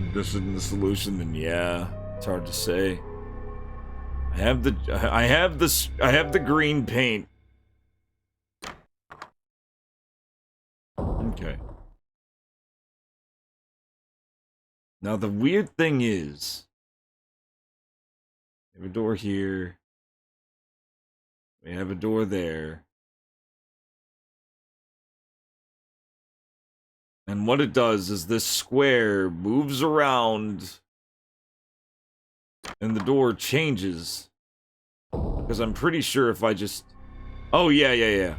If this isn't the solution, then yeah. It's hard to say. I have the green paint. Okay. Now the weird thing is, we have a door here. We have a door there. And what it does is this square moves around and the door changes. Because I'm pretty sure if I just... Oh, yeah.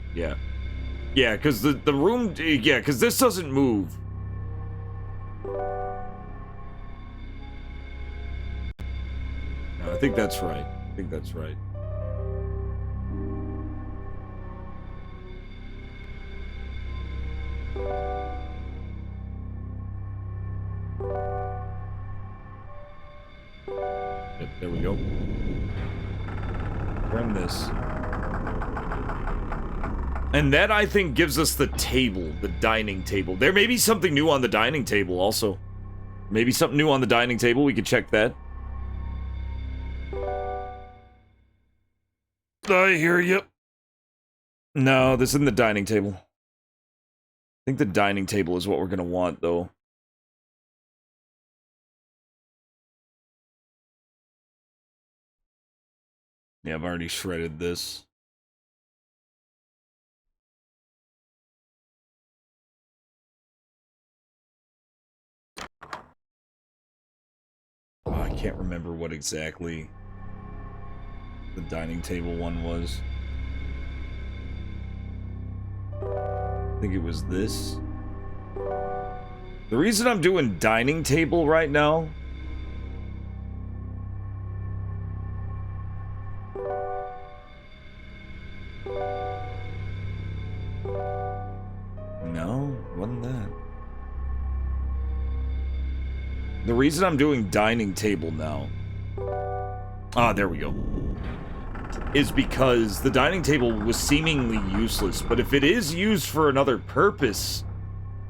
Yeah, because the room... Yeah, because this doesn't move. No, I think that's right. go. Turn this. And that, I think, gives us the table, the dining table. There may be something new on the dining table also. Maybe something new on the dining table. We could check that. I hear you. No, this isn't the dining table. I think the dining table is what we're going to want, though. Yeah, I've already shredded this. Oh, I can't remember what exactly the dining table one was. I think it was this. The reason I'm doing dining table right now... No, wasn't that. The reason I'm doing dining table now... Ah, there we go. Is because the dining table was seemingly useless, but if it is used for another purpose,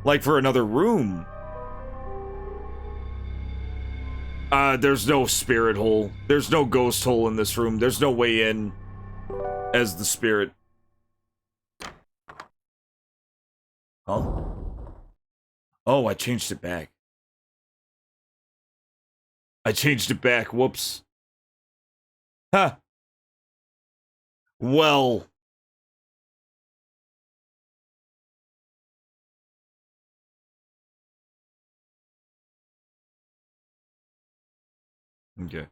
like for another room... there's no spirit hole. There's no ghost hole in this room. There's no way in as the spirit. Huh? Oh, I changed it back. I changed it back. Whoops. Huh. Well. Okay.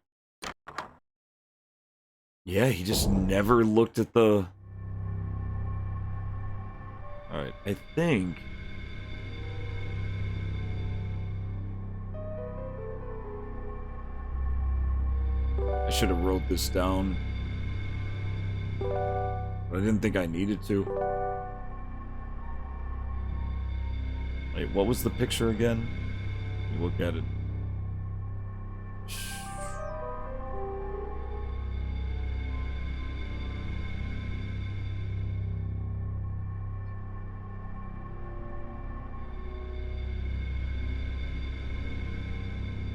Yeah, he just never looked at the... Alright, I think... I should have wrote this down. But I didn't think I needed to. Wait, what was the picture again? Let me look at it.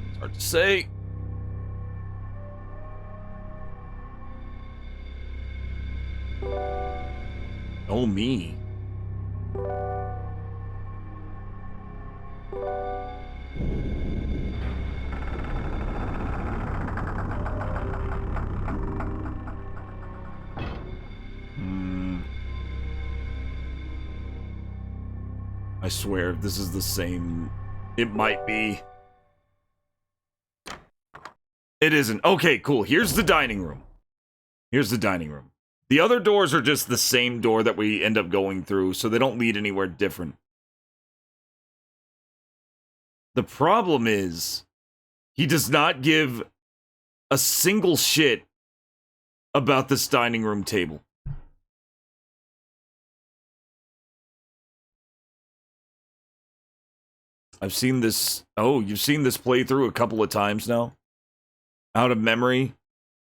It's hard to say. Oh, me. I swear, if this is the same, it might be. It isn't. Okay, cool. Here's the dining room. Here's the dining room. The other doors are just the same door that we end up going through, so they don't lead anywhere different. The problem is, he does not give a single shit about this dining room table. I've seen this... Oh, you've seen this playthrough a couple of times now? Out of memory?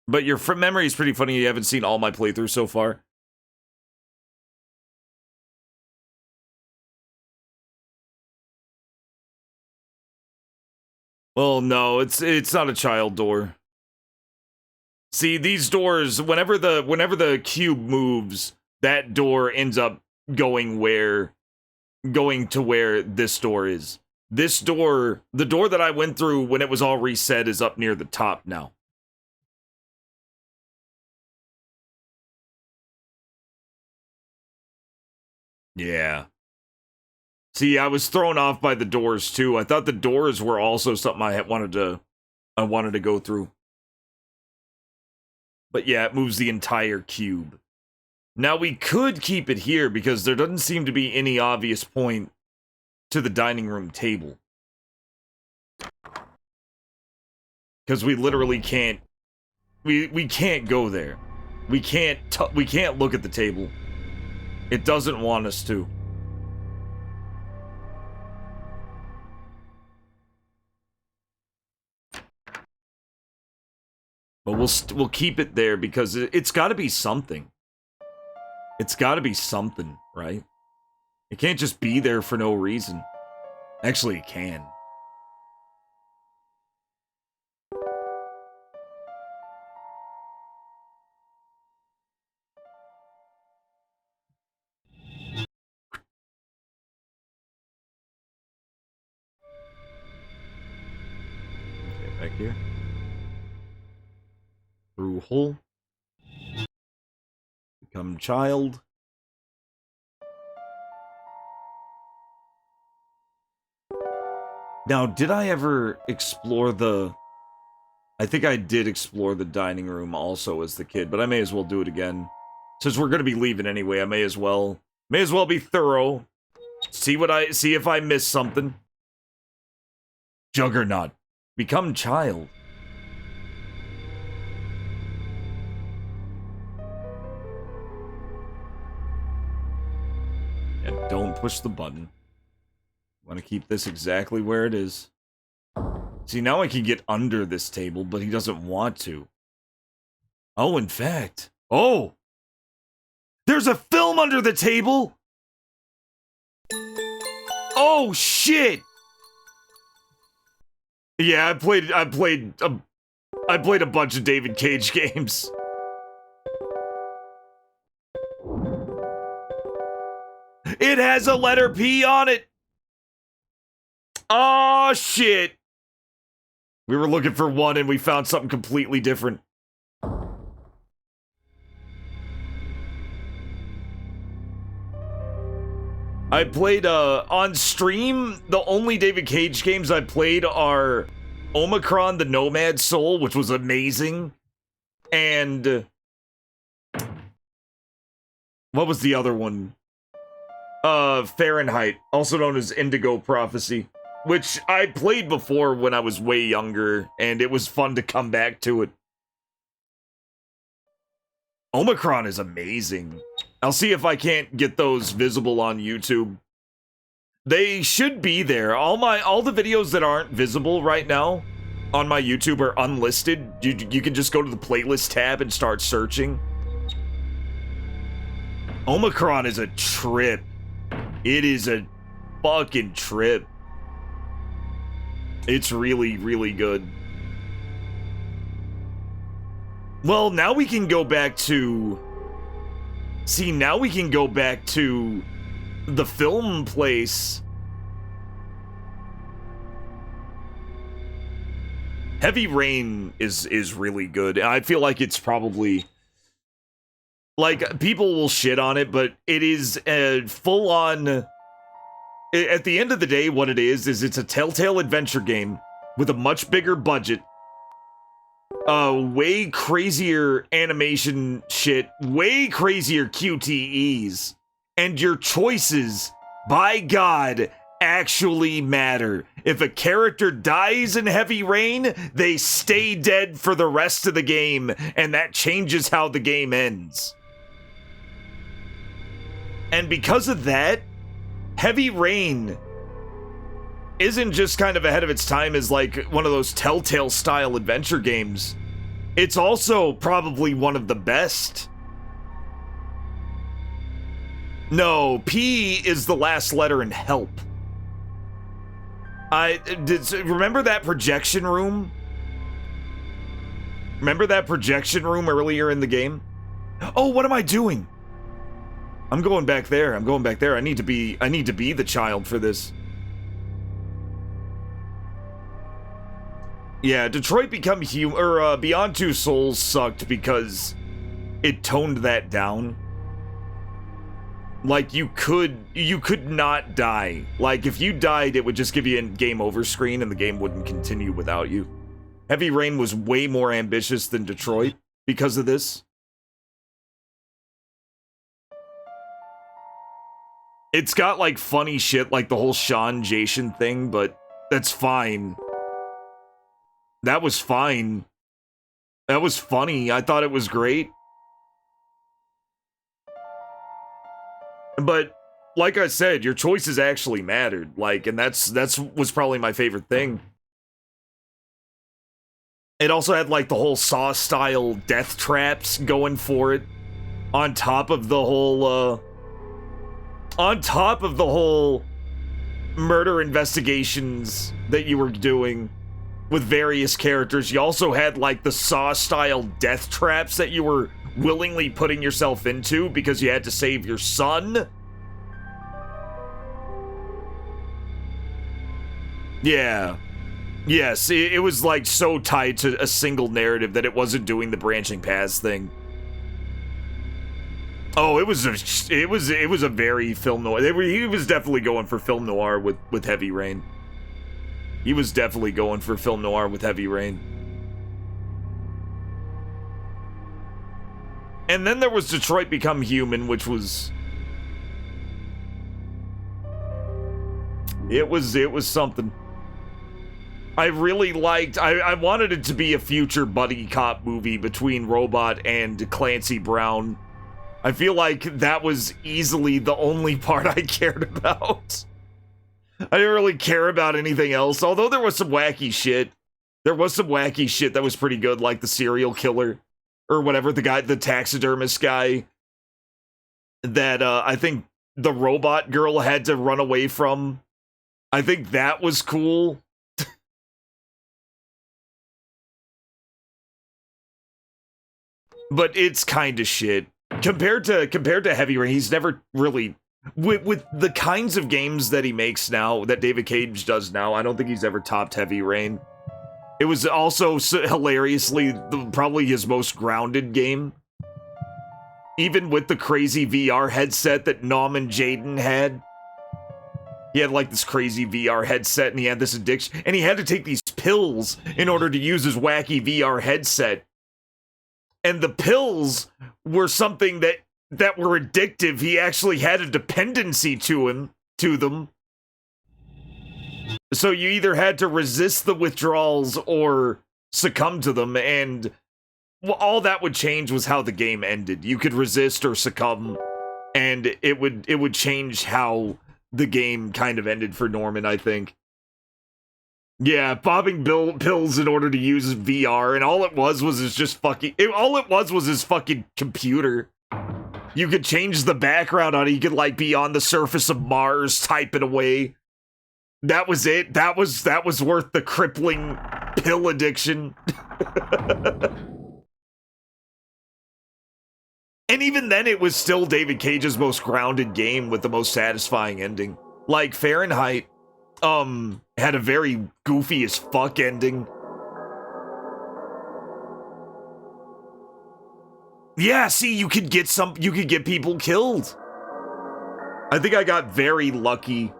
But your memory is pretty funny, you haven't seen all my playthroughs so far. Well, no, it's not a child door. See, these doors, whenever the cube moves, that door ends up going to where this door is. This door, the door that I went through when it was all reset, is up near the top now. Yeah. See, I was thrown off by the doors too. I thought the doors were also something I wanted to go through. But yeah, it moves the entire cube. Now we could keep it here because there doesn't seem to be any obvious point to the dining room table. Because we literally can't we can't go there. We can't look at the table. It doesn't want us to. But we'll keep it there because it's got to be something. It's got to be something, right? It can't just be there for no reason. Actually, it can. Okay, back here. Through hole. Become child. Now, did I ever explore the... I think I did explore the dining room also as the kid, but I may as well do it again. Since we're gonna be leaving anyway, I may as well be thorough. See if I missed something. Juggernaut. Become child. And don't push the button. Want to keep this exactly where it is. See, now I can get under this table, but he doesn't want to. Oh, in fact. Oh! There's a film under the table! Oh, shit! Yeah, I played a bunch of David Cage games. It has a letter P on it! Oh, shit! We were looking for one and we found something completely different. I played, on stream, the only David Cage games I played are Omicron, the Nomad Soul, which was amazing, and... what was the other one? Fahrenheit, also known as Indigo Prophecy, which I played before when I was way younger, and it was fun to come back to it. Omicron is amazing. I'll see if I can't get those visible on YouTube. They should be there. All the videos that aren't visible right now on my YouTube are unlisted. You can just go to the playlist tab and start searching. Omicron is a trip. It is a fucking trip. It's really, really good. Well, now we can go back to... See, now we can go back to the film place. Heavy Rain is really good. I feel like it's probably... like, people will shit on it, but it is a full-on... At the end of the day, what it is it's a Telltale adventure game with a much bigger budget. Way crazier animation shit, way crazier QTEs, and your choices, by God, actually matter. If a character dies in Heavy Rain, they stay dead for the rest of the game, and that changes how the game ends. And because of that, Heavy Rain isn't just kind of ahead of its time as like one of those Telltale style adventure games. It's also probably one of the best. No, P is the last letter in help. Remember that projection room? Remember that projection room earlier in the game? Oh, what am I doing? I'm going back there. I'm going back there. I need to be the child for this. Yeah, Detroit Become Human, or Beyond Two Souls sucked because it toned that down. Like, you could not die. Like, if you died, it would just give you a game over screen and the game wouldn't continue without you. Heavy Rain was way more ambitious than Detroit because of this. It's got, like, funny shit, like the whole Sean Jason thing, but that's fine. That was fine. That was funny. I thought it was great. But, like I said, your choices actually mattered. Like, and that's was probably my favorite thing. It also had like the whole Saw-style death traps going for it, on top of the whole, murder investigations that you were doing with various characters. You also had like the Saw-style death traps that you were willingly putting yourself into because you had to save your son. Yeah. Yes, it was like so tied to a single narrative that it wasn't doing the branching paths thing. Oh, it was a very film noir. He was definitely going for film noir with Heavy Rain. He was definitely going for film noir with Heavy Rain. And then there was Detroit Become Human, which was... It was something. I really liked... I wanted it to be a future buddy cop movie between Robot and Clancy Brown. I feel like that was easily the only part I cared about. I didn't really care about anything else, although there was some wacky shit. There was some wacky shit that was pretty good, like the serial killer. Or whatever, the guy, the taxidermist guy. That, I think the robot girl had to run away from. I think that was cool. But it's kind of shit. Compared to Heavy Rain, he's never really... With the kinds of games that he makes now, that David Cage does now, I don't think he's ever topped Heavy Rain. It was also hilariously probably his most grounded game. Even with the crazy VR headset that Nom and Jaden had. He had like this crazy VR headset and he had this addiction. And he had to take these pills in order to use his wacky VR headset. And the pills were something that were addictive. He actually had a dependency to them. So you either had to resist the withdrawals or succumb to them, and all that would change was how the game ended. You could resist or succumb, and it would change how the game kind of ended for Norman, I think. Yeah, popping pills in order to use VR, and all it was his just fucking... all it was his fucking computer. You could change the background on it. You could, like, be on the surface of Mars, typing away. That was it. That was worth the crippling pill addiction. And even then, it was still David Cage's most grounded game with the most satisfying ending. Like, Fahrenheit, had a very goofy as fuck ending. Yeah, see, you could get people killed. I think I got very lucky.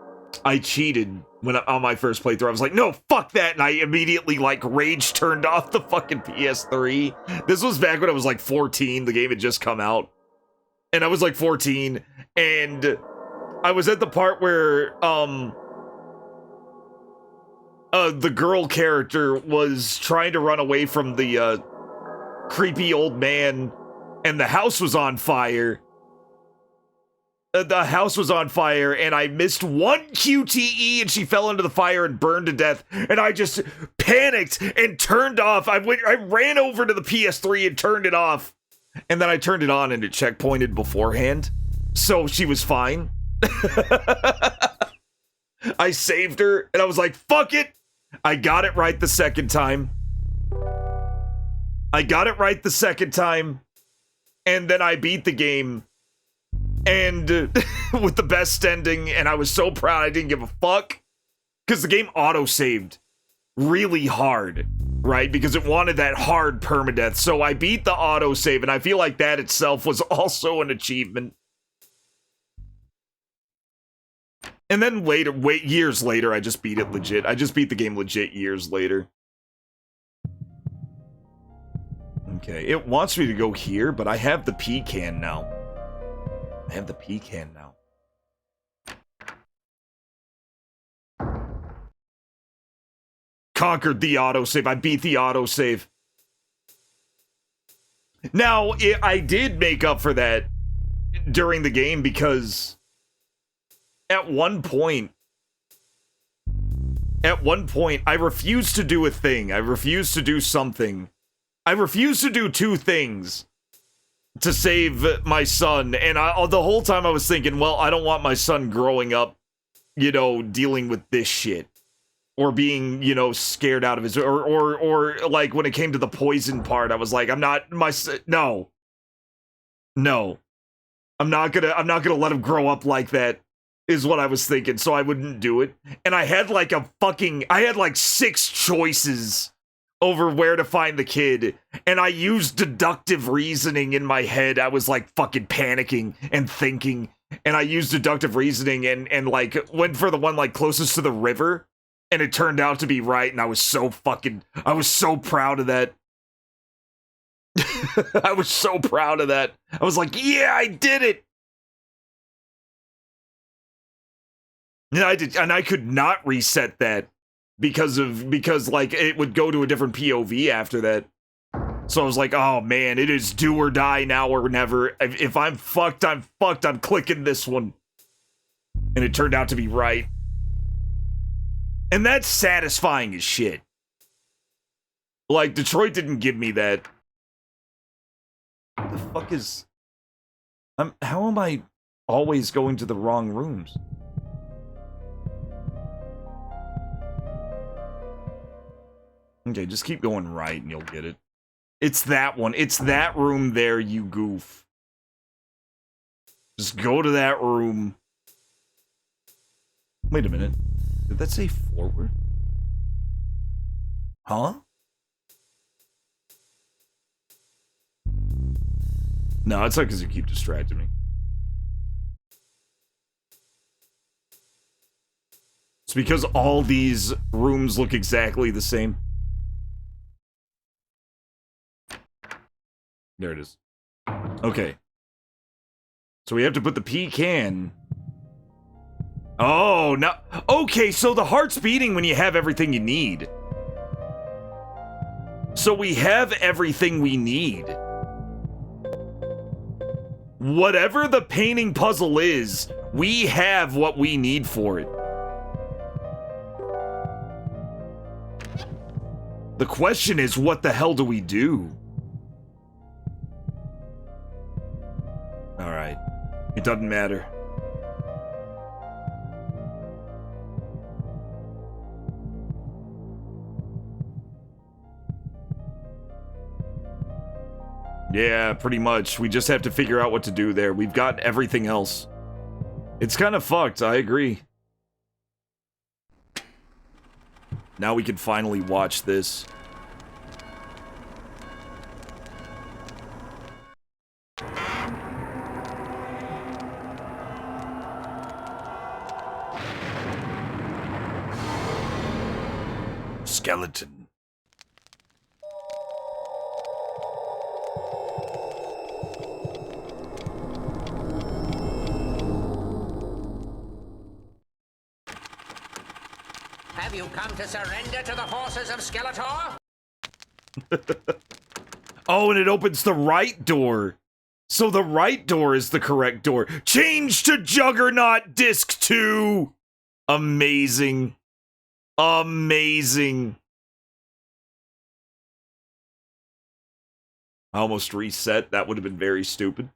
I cheated on my first playthrough. I was like, no, fuck that. And I immediately, like, rage turned off the fucking PS3. This was back when I was like 14. The game had just come out. And I was like 14. And I was at the part where, the girl character was trying to run away from the, creepy old man. And the house was on fire. The house was on fire, and I missed one QTE, and she fell into the fire and burned to death. And I just panicked and turned off. I ran over to the PS3 and turned it off. And then I turned it on, and it checkpointed beforehand. So she was fine. I saved her, and I was like, fuck it. I got it right the second time. And then I beat the game. And with the best ending, and I was so proud I didn't give a fuck. Because the game auto-saved really hard, right? Because it wanted that hard permadeath. So I beat the auto-save, and I feel like that itself was also an achievement. And then later, years later, I just beat it legit. I just beat the game legit years later. Okay, it wants me to go here, but I have the pecan now. Conquered the autosave. I beat the autosave. Now, I did make up for that during the game because at one point, at one point, I refused to do a thing. I refused to do something. I refused to do two things to save my son. And the whole time I was thinking, well, I don't want my son growing up, you know, dealing with this shit. Or being, you know, scared out of his, or like when it came to the poison part, I was like, I'm not, no. I'm not gonna let him grow up like that, is what I was thinking, so I wouldn't do it. And I had like I had like 6 choices over where to find the kid, and I used deductive reasoning in my head. I was like fucking panicking and thinking, and I used deductive reasoning and like went for the one like closest to the river, and it turned out to be right, and I was so proud of that. I was so proud of that. I was like, yeah, I did it. Yeah, I did, and I could not reset that because like it would go to a different POV after that. So I was like, oh man, it is do or die now or never. If I'm fucked, I'm fucked. I'm clicking this one. And it turned out to be right. And that's satisfying as shit. Like, Detroit didn't give me that. What the fuck is... how am I always going to the wrong rooms? Okay, just keep going right and you'll get it. It's that one. It's that room there, you goof. Just go to that room. Wait a minute. Did that say forward? Huh? No, it's not because you keep distracting me. It's because all these rooms look exactly the same. There it is. Okay. So we have to put the pecan. Oh, no. Okay, so the heart's beating when you have everything you need. So we have everything we need. Whatever the painting puzzle is, we have what we need for it. The question is, what the hell do we do? Alright. It doesn't matter. Yeah, pretty much. We just have to figure out what to do there. We've got everything else. It's kind of fucked, I agree. Now we can finally watch this. Skeleton. Have you come to surrender to the forces of Skeletor? Oh, and it opens the right door. So the right door is the correct door. Change to Juggernaut Disc 2! Amazing. Amazing. I almost reset. That would have been very stupid.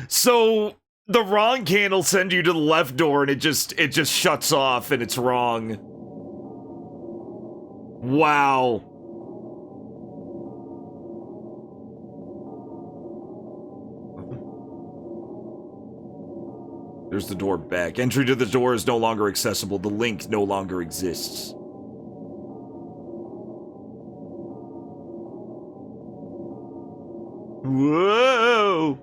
So the wrong candle sends you to the left door and it just shuts off and it's wrong. Wow. There's the door back. Entry to the door is no longer accessible. The link no longer exists. Whoa!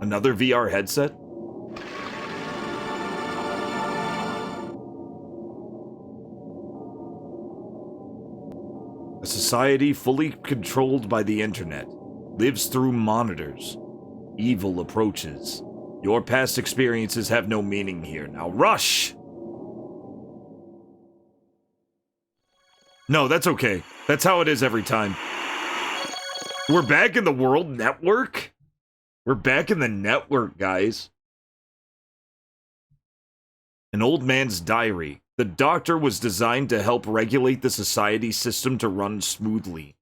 Another VR headset? A society fully controlled by the internet lives through monitors. Evil approaches. Your past experiences have no meaning here. Now rush! No, that's okay. That's how it is every time. We're back in the world network? We're back in the network, guys. An old man's diary. The doctor was designed to help regulate the society system to run smoothly.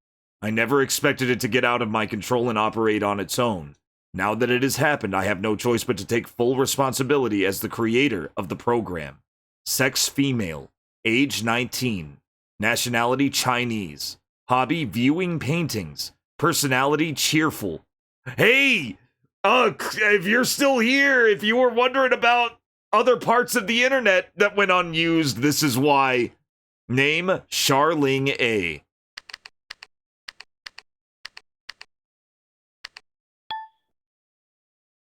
I never expected it to get out of my control and operate on its own. Now that it has happened, I have no choice but to take full responsibility as the creator of the program. Sex female. Age 19. Nationality Chinese. Hobby viewing paintings. Personality cheerful. Hey! If you're still here, if you were wondering about other parts of the internet that went unused, this is why. Name Charling A.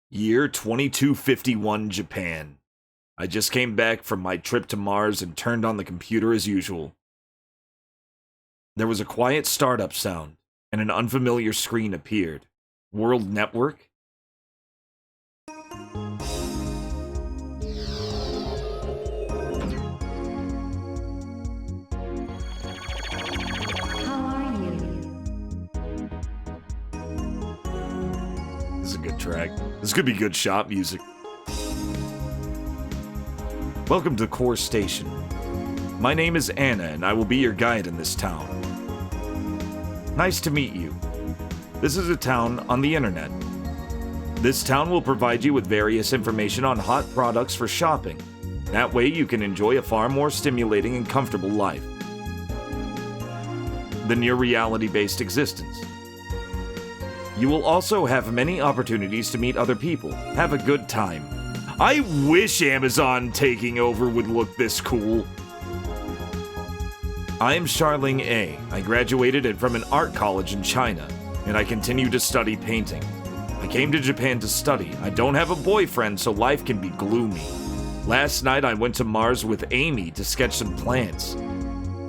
Year 2251, Japan. I just came back from my trip to Mars and turned on the computer as usual. There was a quiet startup sound, and an unfamiliar screen appeared. World Network? How are you? This is a good track. This could be good shop music. Welcome to Core Station. My name is Anna, and I will be your guide in this town. Nice to meet you. This is a town on the internet. This town will provide you with various information on hot products for shopping. That way you can enjoy a far more stimulating and comfortable life than your reality-based existence. You will also have many opportunities to meet other people. Have a good time. I wish Amazon taking over would look this cool. I am Charling A. I graduated from an art college in China, and I continue to study painting. I came to Japan to study. I don't have a boyfriend, so life can be gloomy. Last night I went to Mars with Amy to sketch some plants.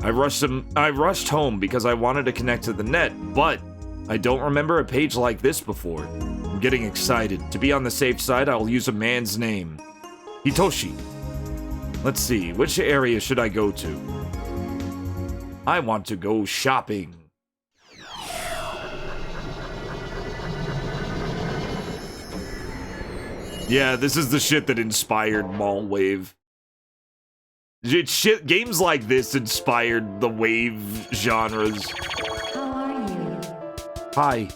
I rushed home because I wanted to connect to the net, but I don't remember a page like this before. I'm getting excited. To be on the safe side, I'll use a man's name. Hitoshi. Let's see, which area should I go to? I want to go shopping. Yeah, this is the shit that inspired MALLWAVE. Games like this inspired the wave genres. How are you? Hi.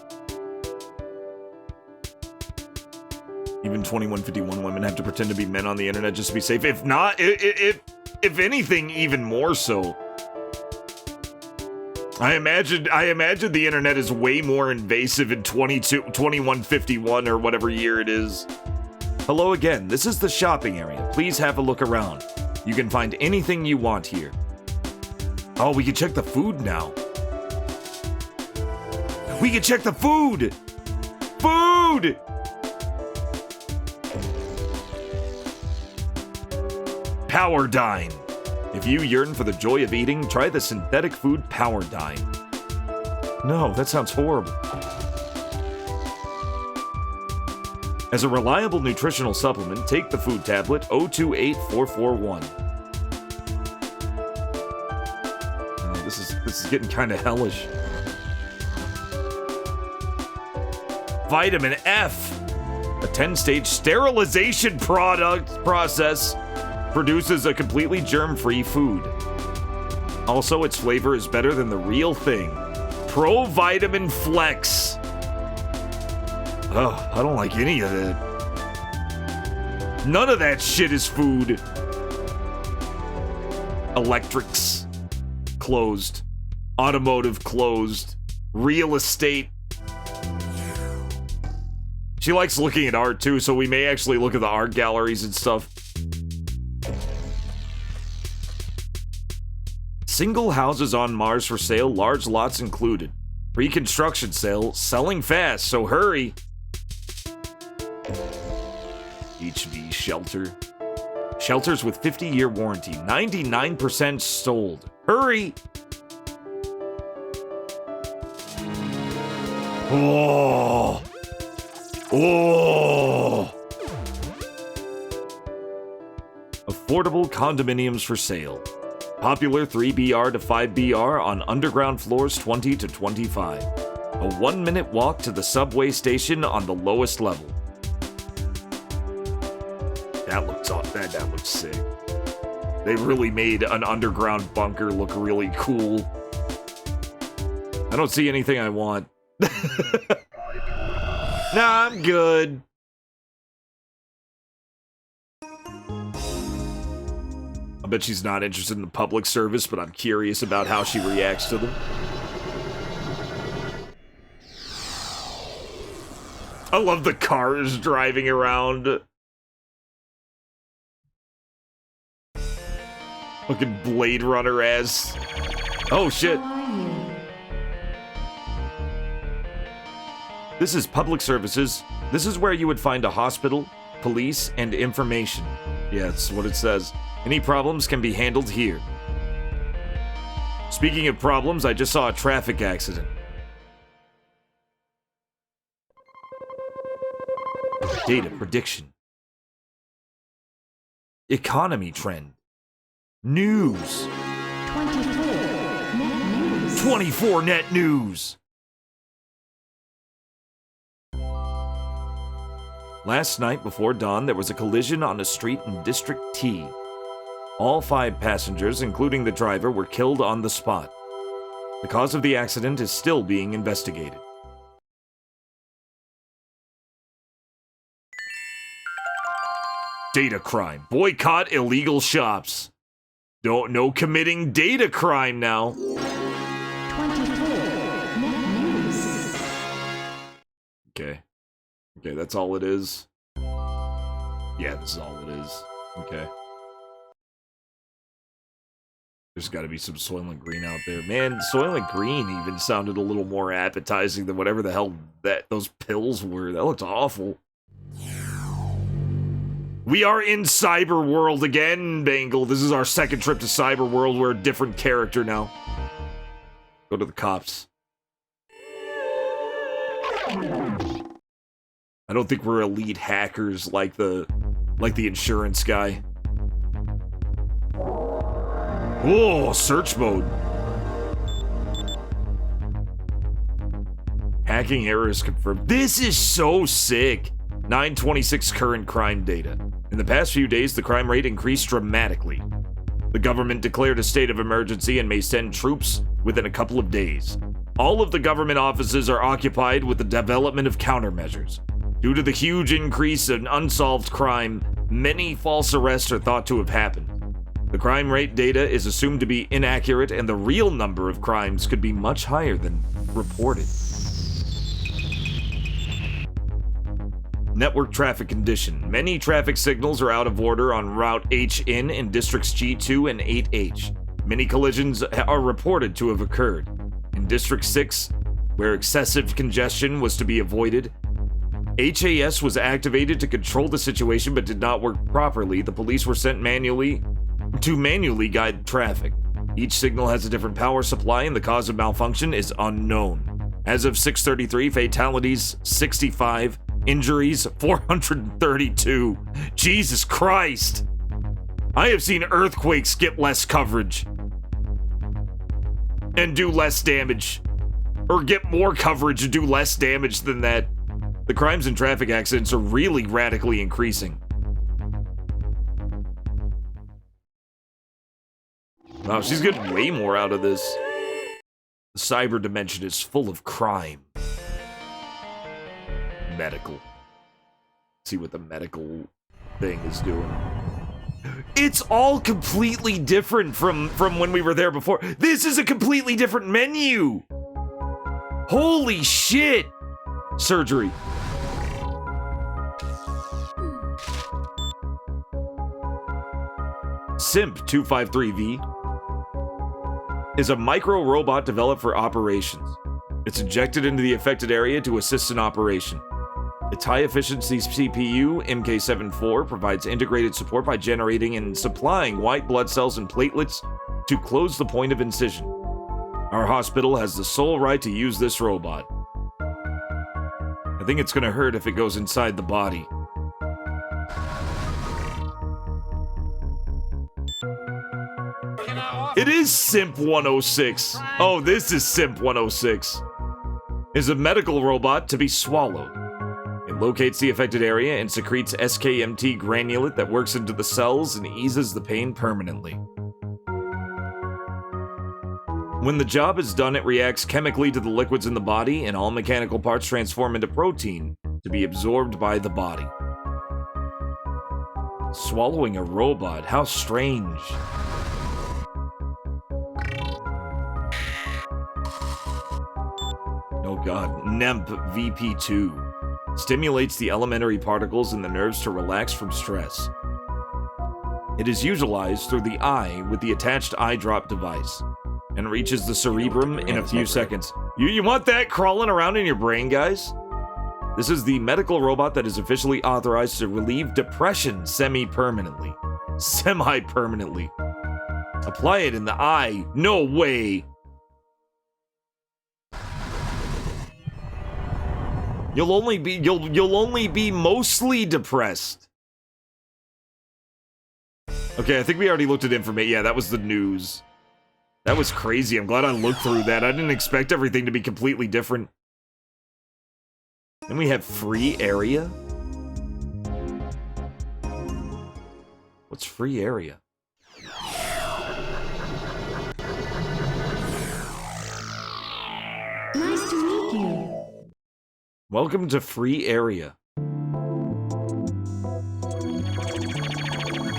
Even 2151 women have to pretend to be men on the internet just to be safe. If not, if anything, even more so. I imagine the internet is way more invasive in 2151 or whatever year it is. Hello again, this is the shopping area. Please have a look around. You can find anything you want here. Oh, we can check the food now. We can check the food! Food! Power Dine. If you yearn for the joy of eating, try the synthetic food Power Dine. No, that sounds horrible. As a reliable nutritional supplement, take the food tablet 028441. Oh, this is getting kind of hellish. Vitamin F. A 10-stage sterilization process produces a completely germ-free food. Also, its flavor is better than the real thing. Pro Vitamin Flex. Oh, I don't like any of that. None of that shit is food. Electrics. Closed. Automotive closed. Real estate. She likes looking at art too, so we may actually look at the art galleries and stuff. Single houses on Mars for sale, large lots included. Pre-construction sale, selling fast, so hurry. HV shelter. Shelters with 50-year warranty, 99% sold. Hurry! Oh! Oh! Affordable condominiums for sale. Popular 3BR to 5BR on underground floors 20 to 25. A 1-minute walk to the subway station on the lowest level. That looks sick. They really made an underground bunker look really cool. I don't see anything I want. Nah, I'm good. I bet she's not interested in the public service, but I'm curious about how she reacts to them. I love the cars driving around. Fucking Blade Runner ass. Oh shit. This is public services. This is where you would find a hospital, police, and information. Yeah, that's what it says. Any problems can be handled here. Speaking of problems, I just saw a traffic accident. Data prediction. Economy trend. News. 24 net news. Last night before dawn, there was a collision on a street in District T. All 5 passengers, including the driver, were killed on the spot. The cause of the accident is still being investigated. Data crime. Boycott illegal shops. No committing data crime now. 24 net news. Okay. Okay, that's all it is. Yeah, this is all it is. Okay. There's got to be some Soylent Green out there. Man, Soylent Green even sounded a little more appetizing than whatever the hell those pills were. That looked awful. We are in Cyber World again, Bangle. This is our second trip to Cyber World. We're a different character now. Go to the cops. I don't think we're elite hackers like the insurance guy. Whoa, search mode. Hacking error is confirmed. This is so sick. 926 current crime data. In the past few days, the crime rate increased dramatically. The government declared a state of emergency and may send troops within a couple of days. All of the government offices are occupied with the development of countermeasures. Due to the huge increase in unsolved crime, many false arrests are thought to have happened. The crime rate data is assumed to be inaccurate, and the real number of crimes could be much higher than reported. Network traffic condition. Many traffic signals are out of order on Route HN in Districts G2 and 8H. Many collisions are reported to have occurred. In District 6, where excessive congestion was to be avoided, HAS was activated to control the situation but did not work properly. The police were sent manually guide traffic. Each signal has a different power supply and the cause of malfunction is unknown. As of 6:33, fatalities 65, injuries 432. Jesus Christ! I have seen earthquakes get less coverage and do less damage, or get more coverage and do less damage than that. The crimes and traffic accidents are really radically increasing. Wow, she's getting way more out of this. The cyber dimension is full of crime. Medical. See what the medical thing is doing. It's all completely different from when we were there before. This is a completely different menu. Holy shit. Surgery. Simp 253V is a micro robot developed for operations. It's injected into the affected area to assist in operation. Its high-efficiency CPU, MK74, provides integrated support by generating and supplying white blood cells and platelets to close the point of incision. Our hospital has the sole right to use this robot. I think it's gonna hurt if it goes inside the body. It is Simp 106. Oh, this is Simp 106. Is a medical robot to be swallowed. It locates the affected area and secretes SKMT granulate that works into the cells and eases the pain permanently. When the job is done, it reacts chemically to the liquids in the body, and all mechanical parts transform into protein to be absorbed by the body. Swallowing a robot, how strange. Oh god, NEMP VP2 stimulates the elementary particles in the nerves to relax from stress. It is utilized through the eye with the attached eye drop device and reaches the cerebrum in a few seconds. You want that crawling around in your brain, guys? This is the medical robot that is officially authorized to relieve depression semi-permanently. Semi-permanently. Apply it in the eye. No way. You'll only be mostly depressed. Okay, I think we already looked at information. Yeah, that was the news. That was crazy. I'm glad I looked through that. I didn't expect everything to be completely different. Then we have free area. What's free area? Nice to meet you. Welcome to free area.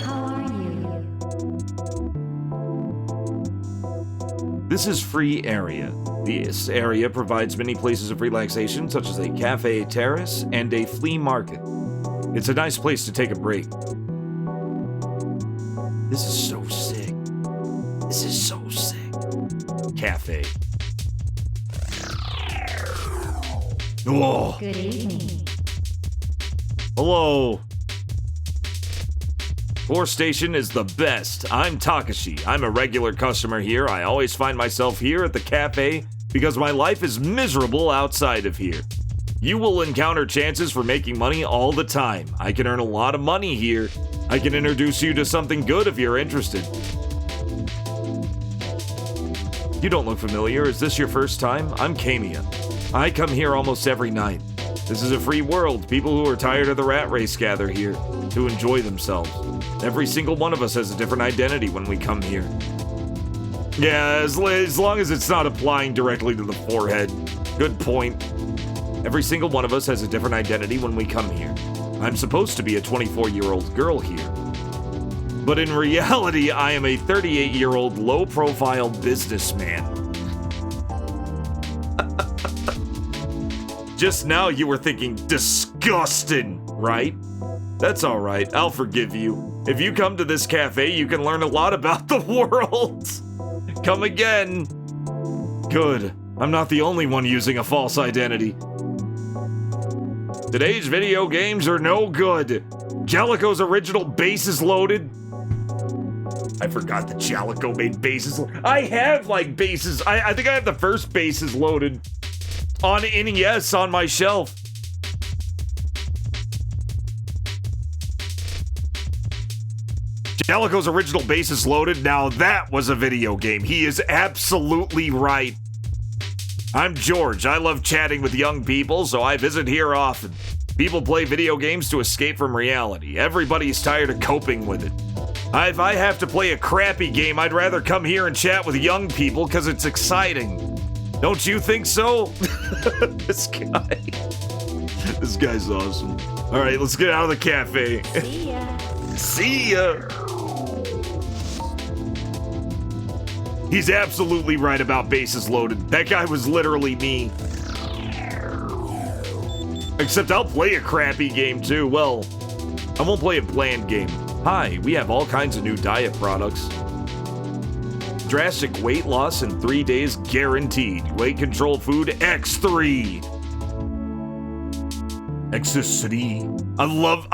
How are you? This is free area. This area provides many places of relaxation, such as a cafe terrace and a flea market. It's a nice place to take a break. This is so sick. This is so sick. Cafe. Oh. Good evening. Hello. Core Station is the best. I'm Takashi. I'm a regular customer here. I always find myself here at the cafe because my life is miserable outside of here. You will encounter chances for making money all the time. I can earn a lot of money here. I can introduce you to something good if you're interested. You don't look familiar. Is this your first time? I'm Kamiya. I come here almost every night. This is a free world. People who are tired of the rat race gather here to enjoy themselves. Every single one of us has a different identity when we come here. Yeah, as long as it's not applying directly to the forehead. Good point. Every single one of us has a different identity when we come here. I'm supposed to be a 24-year-old girl here. But in reality, I am a 38-year-old low-profile businessman. Just now you were thinking disgusting, right? That's alright, I'll forgive you. If you come to this cafe, you can learn a lot about the world. Come again. Good, I'm not the only one using a false identity. Today's video games are no good. Jellicoe's original Bases Loaded. I forgot that Jellicoe made Bases Loaded. I have, like, Bases. I think I have the first Bases Loaded on NES on my shelf. Jellicoe's original Bases Loaded. Now that was a video game. He is absolutely right. I'm George. I love chatting with young people, so I visit here often. People play video games to escape from reality. Everybody's tired of coping with it. If I have to play a crappy game, I'd rather come here and chat with young people because it's exciting. Don't you think so? This guy's awesome. All right, let's get out of the cafe. See ya. See ya. He's absolutely right about Bases Loaded. That guy was literally me. Except I'll play a crappy game too. Well, I won't play a bland game. Hi, we have all kinds of new diet products. Drastic weight loss in 3 days guaranteed. Weight control food X3. X3. I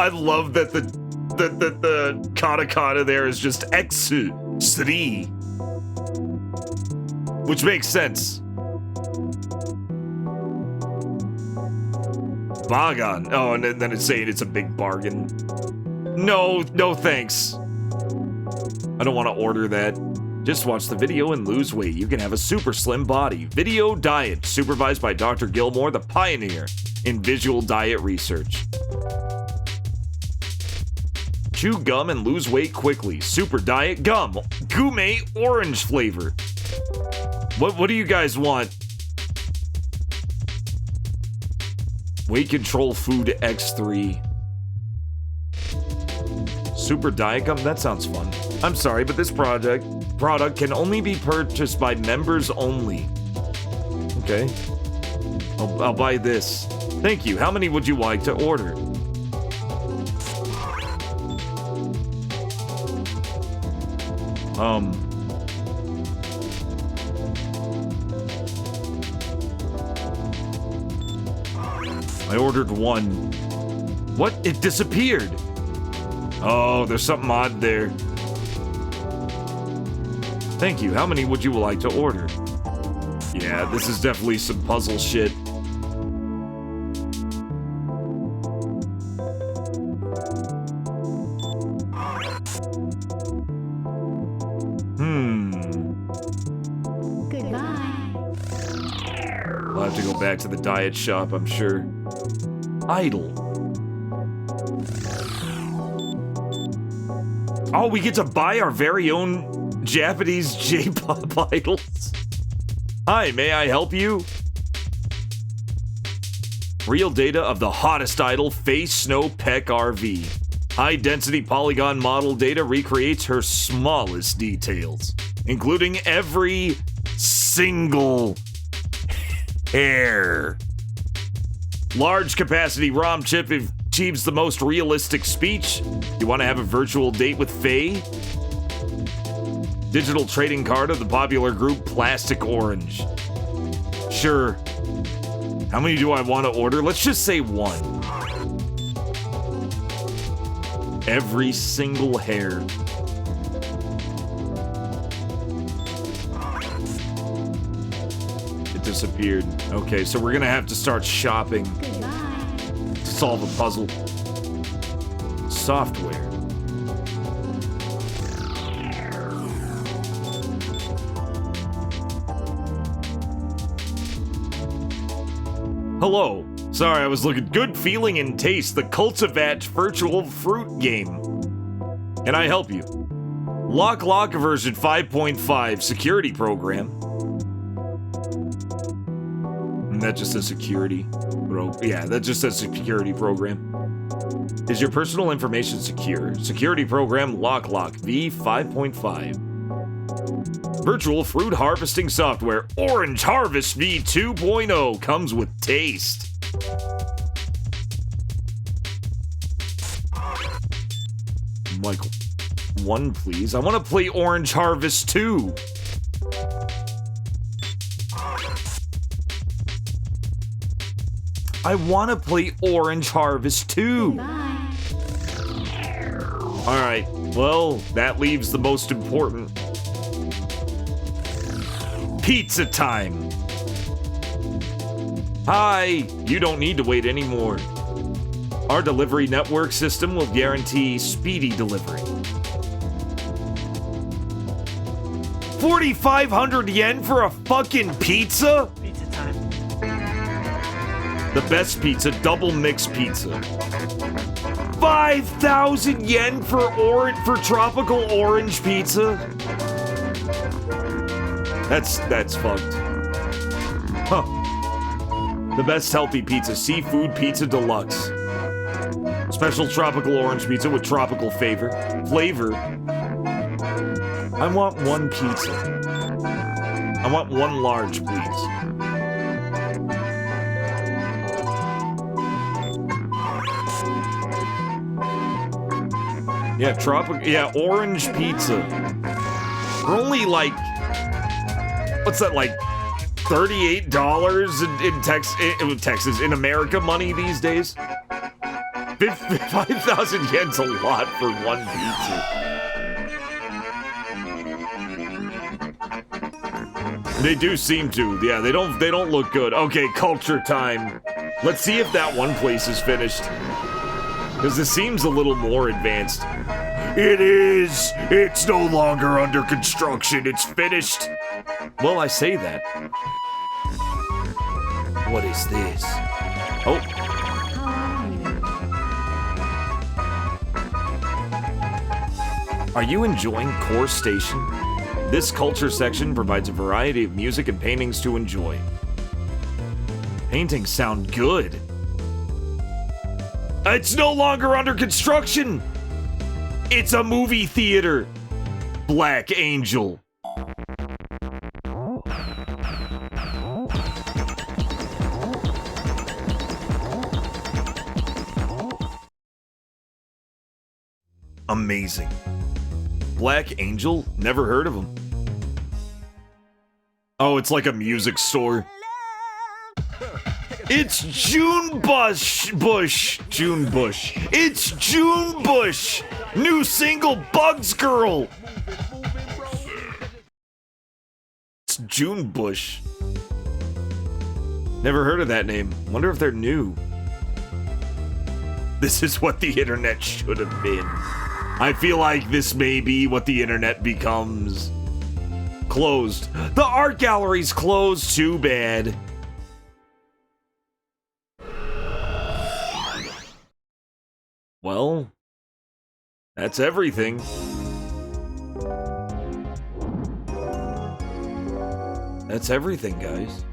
love that the katakana there is just X3. Which makes sense. Bagan. Oh, and then it's saying it's a big bargain. No thanks. I don't want to order that. Just watch the video and lose weight. You can have a super slim body. Video diet, supervised by Dr. Gilmore, the pioneer in visual diet research. Chew gum and lose weight quickly. Super diet gum. Gourmet orange flavor. What do you guys want? Weight control food X3. Super diet gum? That sounds fun. I'm sorry, but this product can only be purchased by members only. Okay. I'll buy this. Thank you. How many would you like to order? I ordered one. What? It disappeared. Oh, there's something odd there. Thank you. How many would you like to order? Yeah, this is definitely some puzzle shit. Goodbye. I'll have to go back to the diet shop, I'm sure. Idol. Oh, we get to buy our very own Japanese J-pop idols. Hi, may I help you? Real data of the hottest idol, Face Snow Peck RV. High-density polygon model data recreates her smallest details, including every single hair. Large capacity ROM chip achieves the most realistic speech. You want to have a virtual date with Faye? Digital trading card of the popular group Plastic Orange. Sure. How many do I want to order? Let's just say one. Every single hair. It disappeared. Okay, so we're gonna have to start shopping to solve a puzzle. Software. Hello. Sorry, I was looking. Good feeling and taste. The Cultivat virtual fruit game. Can I help you? Lock version 5.5 security program. And that just says security. Yeah, that just says security program. Is your personal information secure? Security program Lock V 5.5. Virtual fruit harvesting software Orange Harvest V 2.0 comes with taste. Michael, one please. I want to play Orange Harvest 2. I want to play Orange Harvest 2. Alright, well, that leaves the most important. Pizza time! Hi, you don't need to wait anymore. Our delivery network system will guarantee speedy delivery. 4,500 yen for a fucking pizza? Pizza time. The best pizza, double mix pizza. 5,000 yen for tropical orange pizza? That's fucked. Huh. The best healthy pizza, seafood pizza deluxe. Special tropical orange pizza with tropical flavor. I want one pizza. I want one large, please. Yeah, orange pizza. We're only like, what's that, like $38 in Texas, in America money these days? 5,000 yen's a lot for one pizza. They do seem to. Yeah, they don't look good. Okay, culture time. Let's see if that one place is finished. Because this seems a little more advanced. It is! It's no longer under construction. It's finished. Well, I say that. What is this? Oh. Are you enjoying Core Station? This culture section provides a variety of music and paintings to enjoy. Paintings sound good. It's no longer under construction. It's a movie theater. Black Angel. Amazing. Black Angel? Never heard of him. Oh, it's like a music store. It's June Bush. June Bush. It's June Bush. New single, Bugs Girl. It's June Bush. Never heard of that name. Wonder if they're new. This is what the internet should have been. I feel like this may be what the internet becomes. Closed. The art gallery's closed. Too bad. Well, that's everything. That's everything, guys.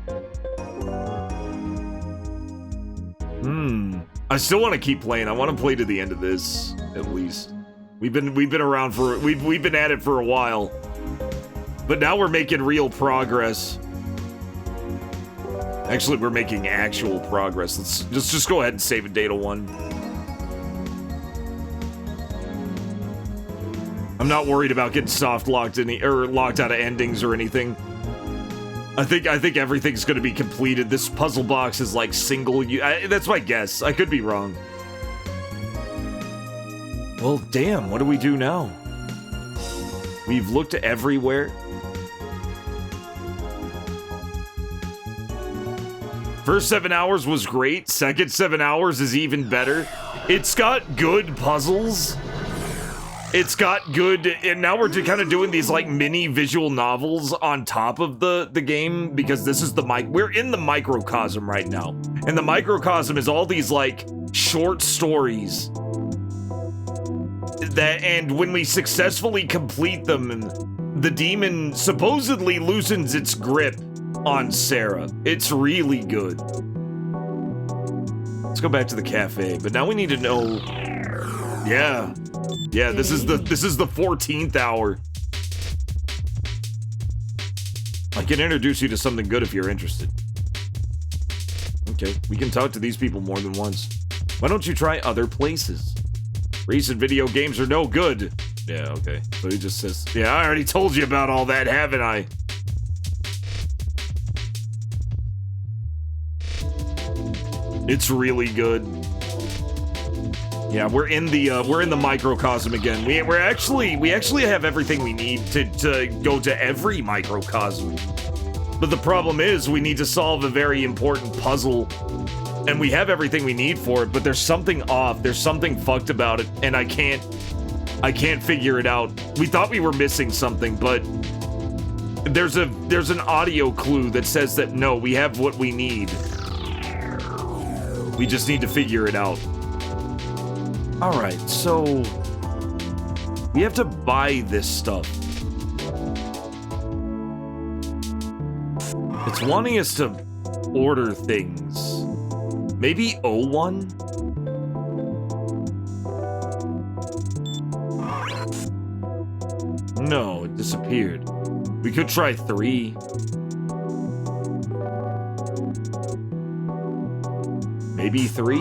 I still want to keep playing. I want to play to the end of this, at least. We've been around for we've been at it for a while. But now we're making real progress. Actually, we're making actual progress. Let's just go ahead and save a data one. I'm not worried about getting soft locked in or locked out of endings or anything. I think everything's gonna be completed. This puzzle box is like single. That's my guess. I could be wrong. Well, damn. What do we do now? We've looked everywhere. First 7 hours was great. Second 7 hours is even better. It's got good puzzles. It's got good, and now we're kind of doing these like mini visual novels on top of the game, because this is we're in the microcosm right now. And the microcosm is all these like short stories that, and when we successfully complete them, the demon supposedly loosens its grip on Sarah. It's really good. Let's go back to the cafe, but now we need to know. Yeah, this is the 14th hour. I can introduce you to something good if you're interested. Okay, we can talk to these people more than once. Why don't you try other places? Recent video games are no good. Yeah, okay. So he just says, yeah, I already told you about all that, haven't I? It's really good. Yeah, we're in the microcosm again. We actually have everything we need to go to every microcosm. But the problem is we need to solve a very important puzzle. And we have everything we need for it, but there's something off. There's something fucked about it, and I can't figure it out. We thought we were missing something, but there's an audio clue that says that no, we have what we need. We just need to figure it out. Alright, so we have to buy this stuff. It's wanting us to order things. Maybe O1? No, it disappeared. We could try 3. Maybe 3?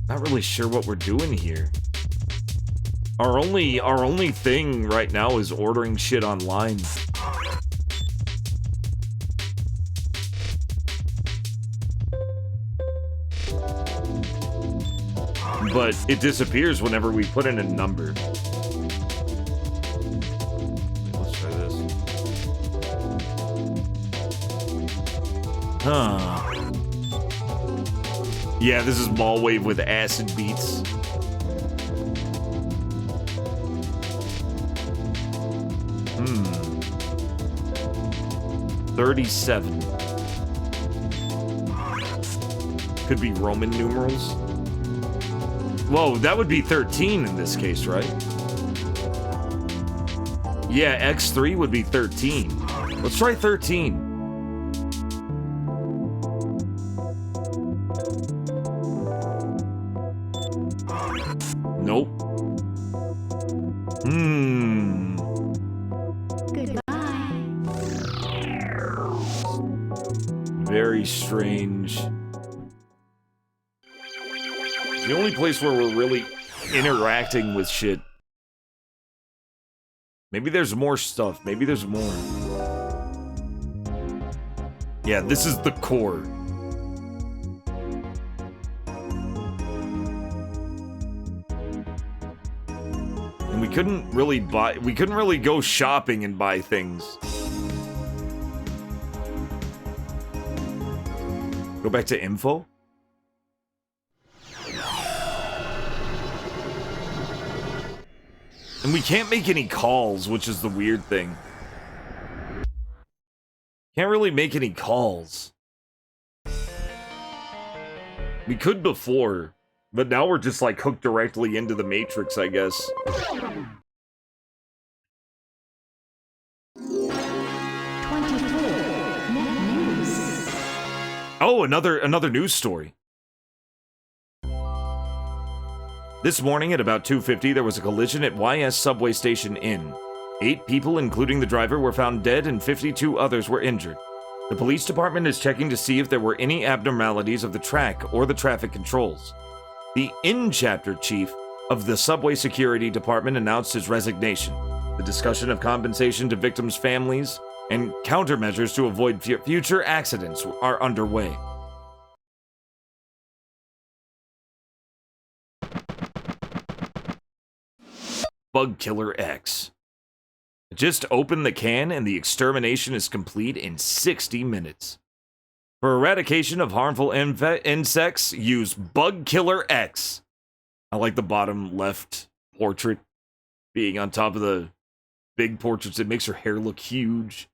Not really sure what we're doing here. Our only thing right now is ordering shit online. But it disappears whenever we put in a number. Let's try this. Huh. Yeah, this is MALLWAVE with acid beats. Hmm. 37. Could be Roman numerals. Whoa, that would be 13 in this case, right? Yeah, X3 would be 13. Let's try 13. Nope. Hmm. Goodbye. Very strange. It's the only place where we're really interacting with shit. Maybe there's more stuff. Maybe there's more. Yeah, this is the core. And we couldn't really go shopping and buy things. Go back to info? And we can't make any calls, which is the weird thing. Can't really make any calls. We could before, but now we're just like hooked directly into the Matrix, I guess. 24. Net news. Oh, another news story. This morning at about 2:50, there was a collision at YS subway station Inn. 8 people, including the driver, were found dead and 52 others were injured. The police department is checking to see if there were any abnormalities of the track or the traffic controls. The Inn chapter chief of the subway security department announced his resignation. The discussion of compensation to victims' families and countermeasures to avoid future accidents are underway. Bug Killer X. Just open the can and the extermination is complete in 60 minutes. For eradication of harmful insects, use Bug Killer X. I like the bottom left portrait being on top of the big portraits. It makes her hair look huge.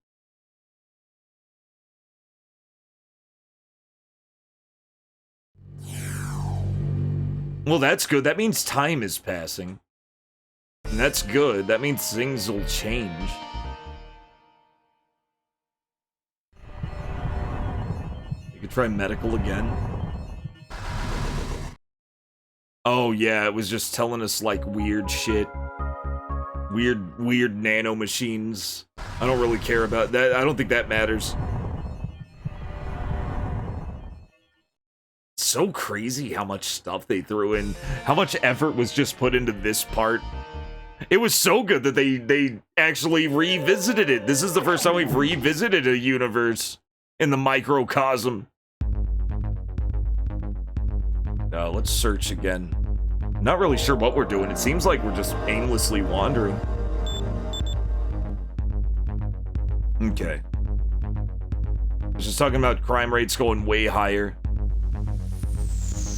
Well, that's good. That means time is passing. And that's good. That means things will change. You could try medical again. Oh, yeah, it was just telling us, like, weird shit. Weird nano machines. I don't really care about that. I don't think that matters. It's so crazy how much stuff they threw in. How much effort was just put into this part. It was so good that they actually revisited it. This is the first time we've revisited a universe in the microcosm. Let's search again. Not really sure what we're doing. It seems like we're just aimlessly wandering. Okay. I was just talking about crime rates going way higher.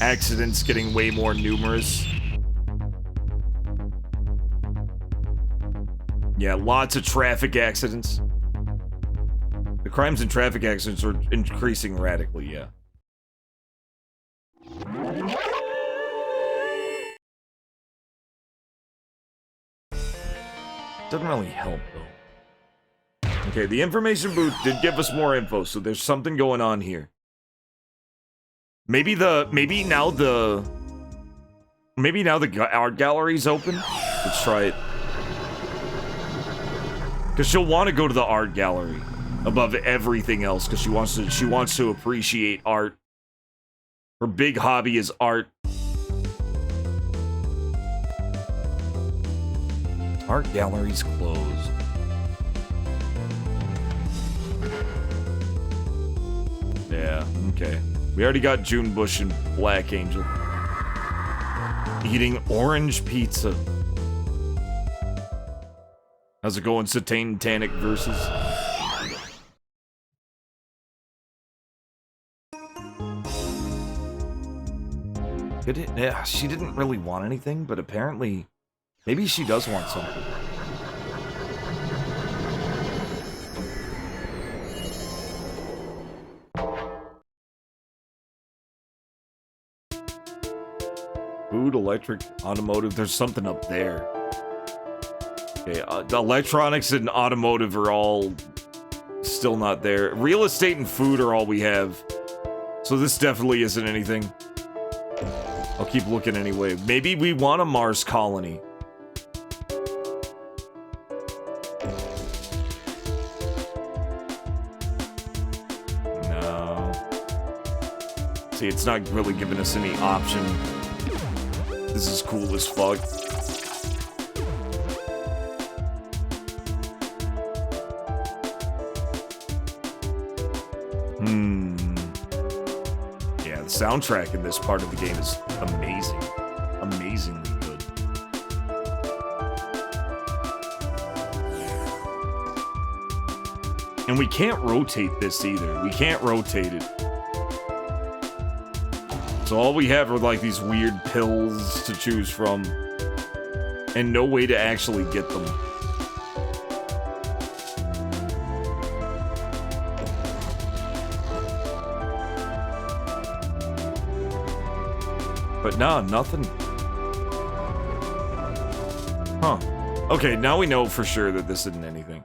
Accidents getting way more numerous. Yeah, lots of traffic accidents. The crimes and traffic accidents are increasing radically, yeah. Doesn't really help, though. Okay, the information booth did give us more info, so there's something going on here. Maybe now the art gallery's open. Let's try it. Because she'll want to go to the art gallery above everything else, because she wants to appreciate art. Her big hobby is art. Art gallery's closed. Yeah, okay. We already got June Bush and Black Angel. Eating orange pizza. How's it going, Satanic Tannic versus? Yeah, she didn't really want anything, but apparently, maybe she does want something. Food, electric, automotive, there's something up there. Okay, the electronics and automotive are all still not there. Real estate and food are all we have. So this definitely isn't anything. I'll keep looking anyway. Maybe we want a Mars colony. No. See, it's not really giving us any option. This is cool as fuck. Yeah, the soundtrack in this part of the game is amazing. Amazingly good. And we can't rotate this either. We can't rotate it. So all we have are like these weird pills to choose from. And no way to actually get them. But no, nothing. Huh. Okay, now we know for sure that this isn't anything.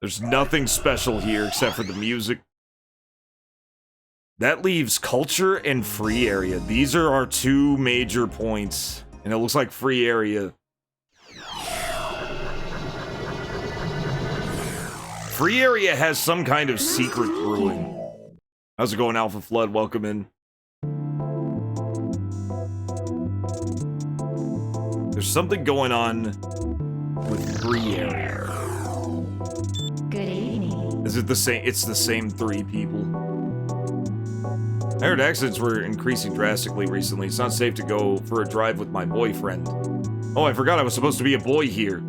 There's nothing special here except for the music. That leaves culture and free area. These are our two major points. And it looks like free area. Free area has some kind of secret brewing. How's it going, Alpha Flood? Welcome in. There's something going on with free area. Good evening. Is it the same? It's the same three people. I heard accidents were increasing drastically recently. It's not safe to go for a drive with my boyfriend. Oh, I forgot I was supposed to be a boy here.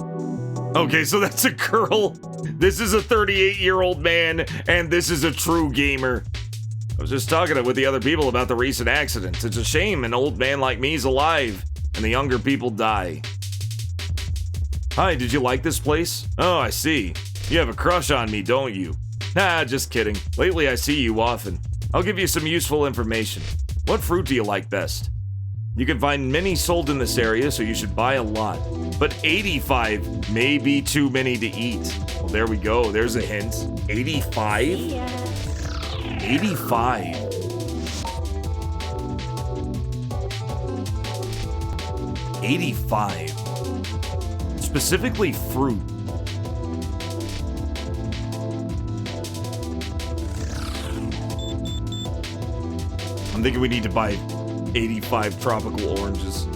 Okay, so that's a girl. This is a 38-year-old man, and this is a true gamer. I was just talking with the other people about the recent accidents. It's a shame an old man like me's alive, and the younger people die. Hi, did you like this place? Oh, I see. You have a crush on me, don't you? Nah, just kidding. Lately I see you often. I'll give you some useful information. What fruit do you like best? You can find many sold in this area, so you should buy a lot. But 85 may be too many to eat. Well, there we go. There's a hint. 85? 85. 85. Specifically fruit. I'm thinking we need to buy 85 tropical oranges.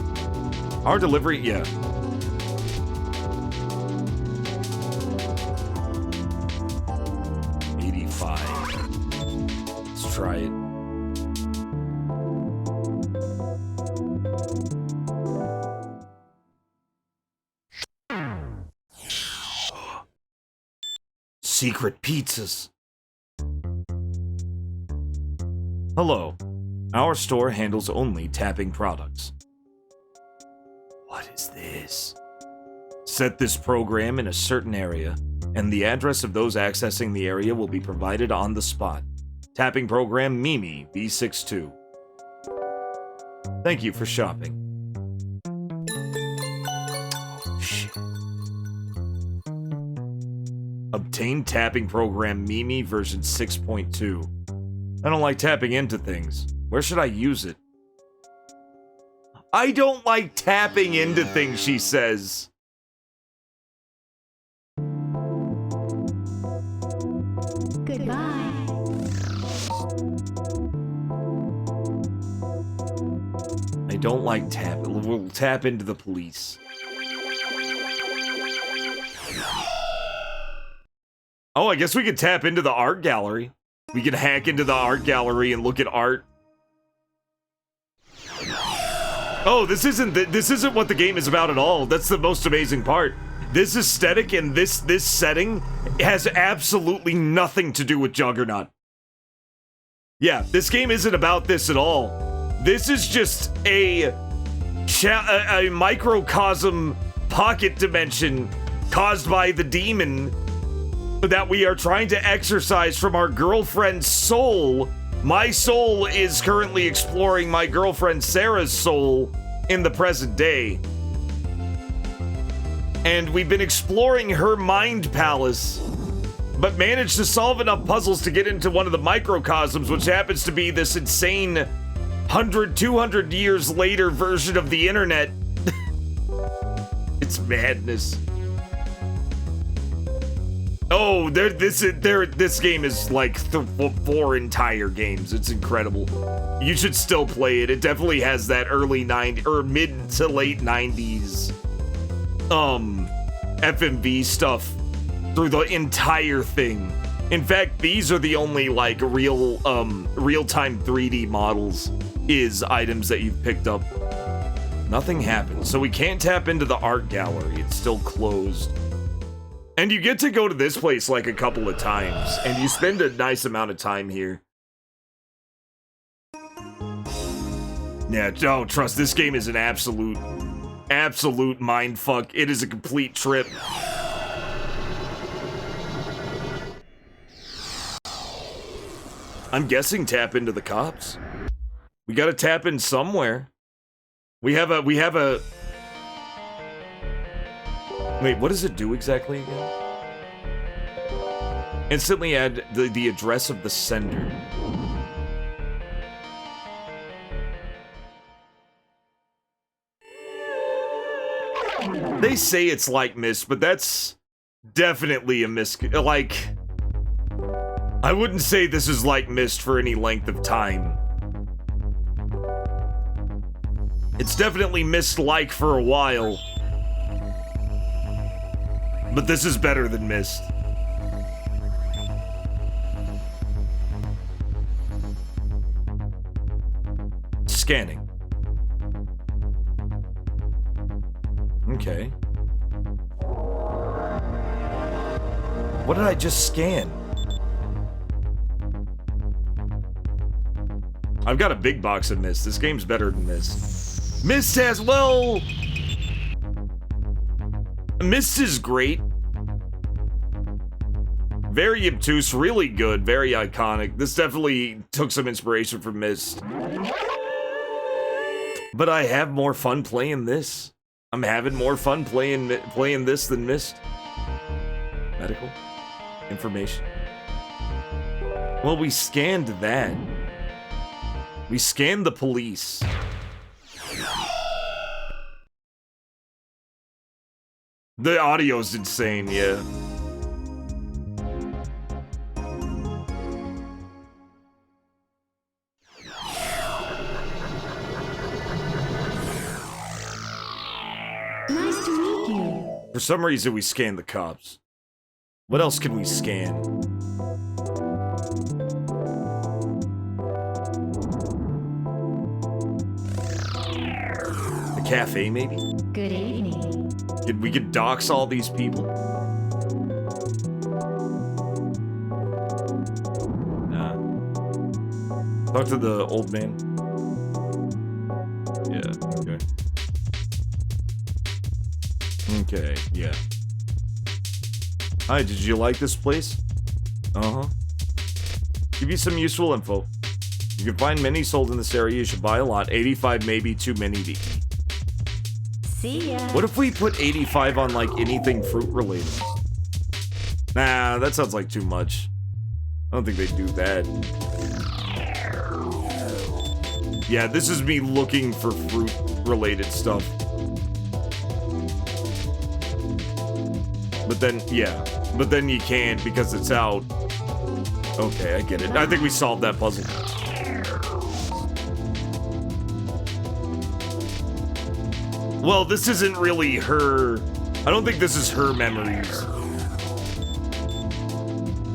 Our delivery, yeah. Let's try it. Secret pizzas. Hello. Our store handles only tapping products. What is this? Set this program in a certain area, and the address of those accessing the area will be provided on the spot. Tapping program Mimi B62. Thank you for shopping. Oh, shit. Obtain tapping program Mimi version 6.2. I don't like tapping into things. Where should I use it? I don't like tapping into things, she says. Goodbye. I don't like tapping. We'll tap into the police. Oh, I guess we could tap into the art gallery. We could hack into the art gallery and look at art. Oh, this isn't what the game is about at all. That's the most amazing part. This aesthetic and this setting has absolutely nothing to do with Juggernaut. Yeah, this game isn't about this at all. This is just a microcosm pocket dimension caused by the demon that we are trying to exorcise from our girlfriend's soul. My soul is currently exploring my girlfriend Sarah's soul in the present day. And we've been exploring her mind palace, but managed to solve enough puzzles to get into one of the microcosms, which happens to be this insane 100, 200 years later version of the internet. It's madness. Oh, this game is like 4 entire games. It's incredible. You should still play it. It definitely has that early 90s or mid to late 90s FMV stuff through the entire thing. In fact, these are the only like real-time 3D models is items that you've picked up. Nothing happened. So we can't tap into the art gallery. It's still closed. And you get to go to this place like a couple of times, and you spend a nice amount of time here. Yeah, oh, trust, this game is an absolute mindfuck. It is a complete trip. I'm guessing tap into the cops. We gotta tap in somewhere. We have a... Wait, what does it do exactly again? Instantly add the address of the sender. They say it's like Myst, but that's definitely a like... I wouldn't say this is like Myst for any length of time. It's definitely Myst-like for a while. But this is better than Myst. Scanning. Okay. What did I just scan? I've got a big box of Myst. This game's better than Myst. Myst has, well... Myst is great. Very obtuse, really good, very iconic. This definitely took some inspiration from Myst. But I have more fun playing this. I'm having more fun playing this than Myst. Medical information. Well, we scanned that. We scanned the police. The audio's insane, yeah. Nice to meet you. For some reason, we scanned the cops. What else can we scan? A cafe, maybe? Good evening. We could dox all these people. Nah. Talk to the old man. Yeah, okay. Okay, yeah. Hi, did you like this place? Uh-huh. Give you some useful info. You can find many sold in this area. You should buy a lot. 85 may be too many to eat. See ya. What if we put 85 on, like, anything fruit-related? Nah, that sounds like too much. I don't think they'd do that. Yeah, this is me looking for fruit-related stuff. But then, yeah. But then you can't because it's out. Okay, I get it. I think we solved that puzzle. Well, this isn't really her... I don't think this is her memories.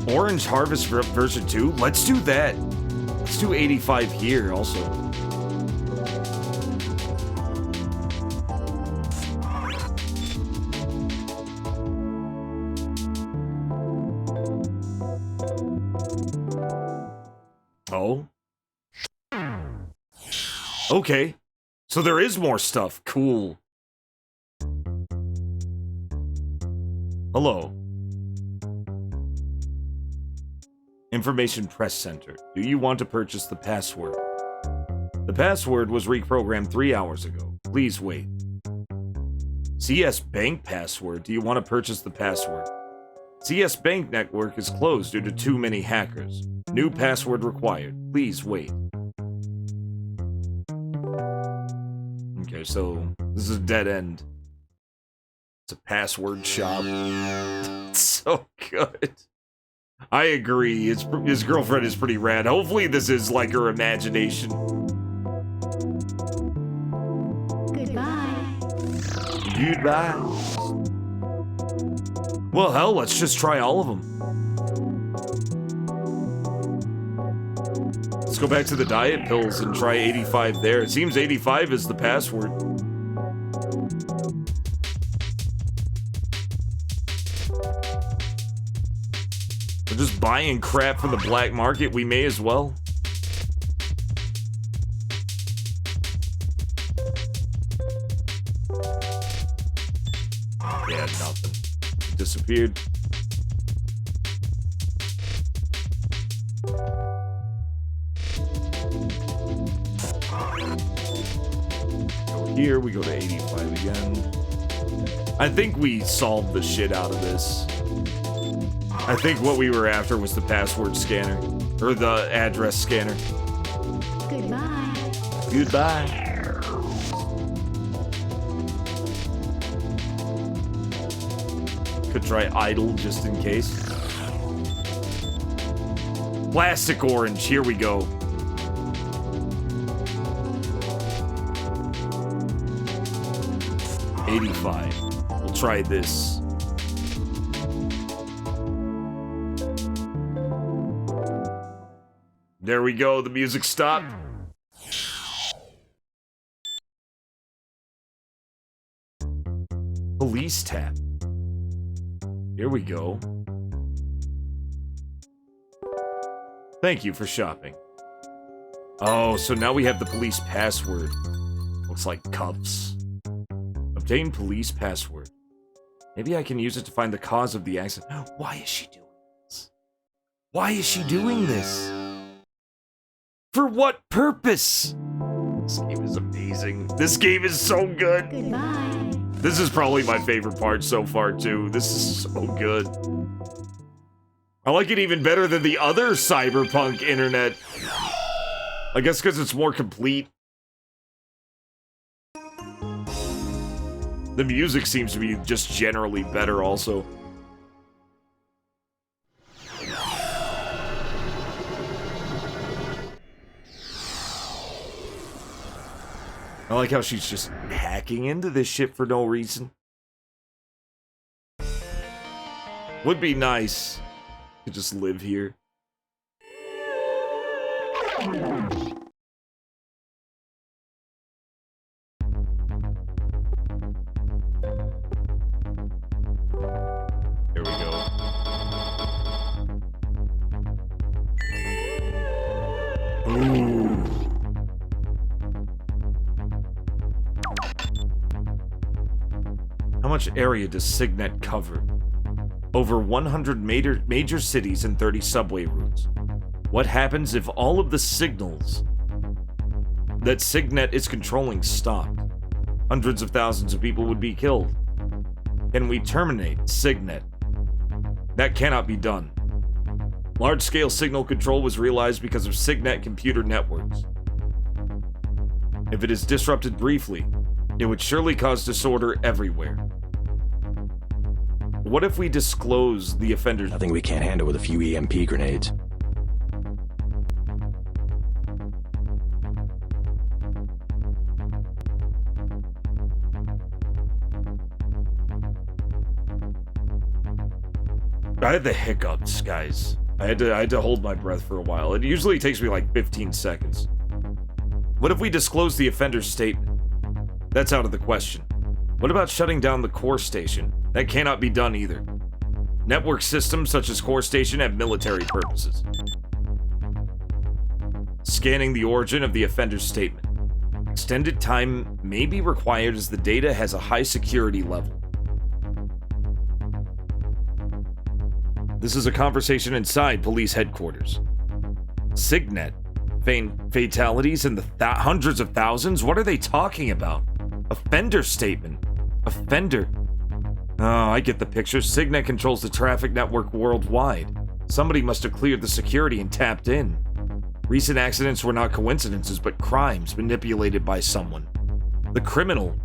Orange Harvest version 2? Let's do that. Let's do 85 here also. Oh? Okay. So there is more stuff. Cool. Hello. Information Press Center. Do you want to purchase the password? The password was reprogrammed 3 hours ago. Please wait. CS Bank password. Do you want to purchase the password? CS Bank network is closed due to too many hackers. New password required. Please wait. Okay, so this is a dead end. It's a password shop. It's so good. I agree. His girlfriend is pretty rad. Hopefully this is like her imagination. Goodbye. Goodbye. Well, hell, let's just try all of them. Let's go back to the diet pills and try 85 there. It seems 85 is the password. We're just buying crap from the black market. We may as well. Yeah, nothing. It disappeared. Go here, we go to 85 again. I think we solved the shit out of this. I think what we were after was the password scanner. Or the address scanner. Goodbye. Goodbye. Could try idle just in case. Plastic orange, here we go. $85. We'll try this. There we go, the music stopped. Police tab. Here we go. Thank you for shopping. Oh, so now we have the police password. Looks like cuffs. Obtain police password. Maybe I can use it to find the cause of the accident. Why is she doing this? Why is she doing this? For what purpose? This game is amazing. This game is so good. Goodbye. This is probably my favorite part so far, too. This is so good. I like it even better than the other Cyberpunk internet. I guess because it's more complete. The music seems to be just generally better, also. I like how she's just hacking into this shit for no reason. Would be nice to just live here. Here we go. Ooh. How much area does Signet cover? Over 100 major cities and 30 subway routes. What happens if all of the signals that Signet is controlling stopped? Hundreds of thousands of people would be killed. Can we terminate Signet? That cannot be done. Large-scale signal control was realized because of Signet computer networks. If it is disrupted briefly, it would surely cause disorder everywhere. What if we disclose the offenders? Nothing we can't handle with a few EMP grenades. I had the hiccups, guys. I had to hold my breath for a while. It usually takes me like 15 seconds. What if we disclose the offender's statement? That's out of the question. What about shutting down the core station? That cannot be done either. Network systems such as core station have military purposes. Scanning the origin of the offender's statement. Extended time may be required as the data has a high security level. This is a conversation inside police headquarters. Signet. Fatalities in the hundreds of thousands? What are they talking about? Offender statement. Offender. Oh, I get the picture. Signet controls the traffic network worldwide. Somebody must have cleared the security and tapped in. Recent accidents were not coincidences, but crimes manipulated by someone. The criminal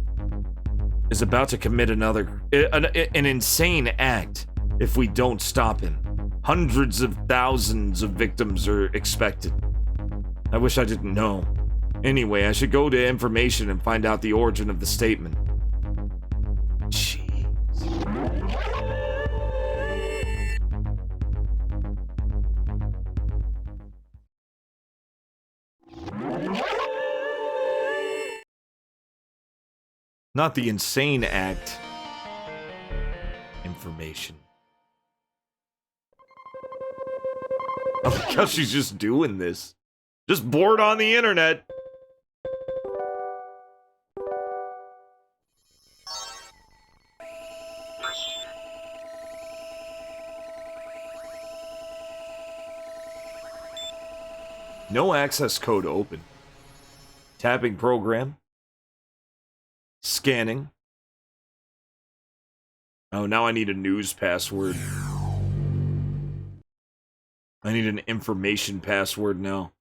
is about to commit an insane act if we don't stop him. Hundreds of thousands of victims are expected. I wish I didn't know. Anyway, I should go to information and find out the origin of the statement. Jeez. Not the insane act. Information. I like how she's just doing this. Just bored on the internet. No access code open. Tapping program. Scanning. Oh, now I need a news password. I need an information password now.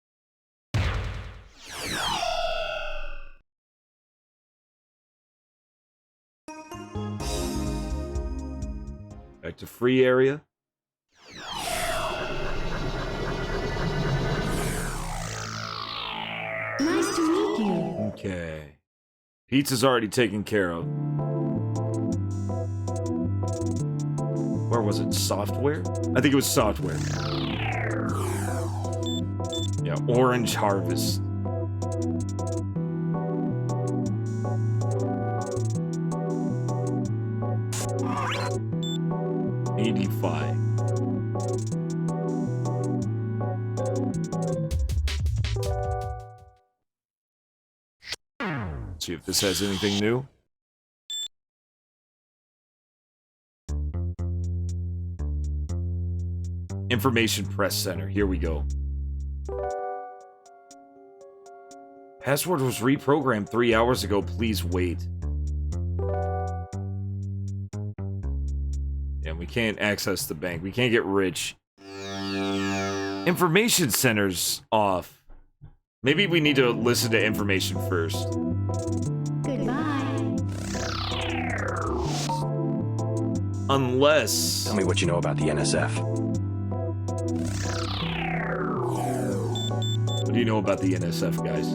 Back to free area. Nice to meet you. Okay. Pizza's already taken care of. Where was it? Software? I think it was software. Yeah, Orange Harvest. $85. See if this has anything new. Information Press Center. Here we go. Password was reprogrammed 3 hours ago. Please wait. Yeah, we can't access the bank. We can't get rich. Information Center's off. Maybe we need to listen to information first. Goodbye. Unless... Tell me what you know about the NSF. What do you know about the NSF, guys?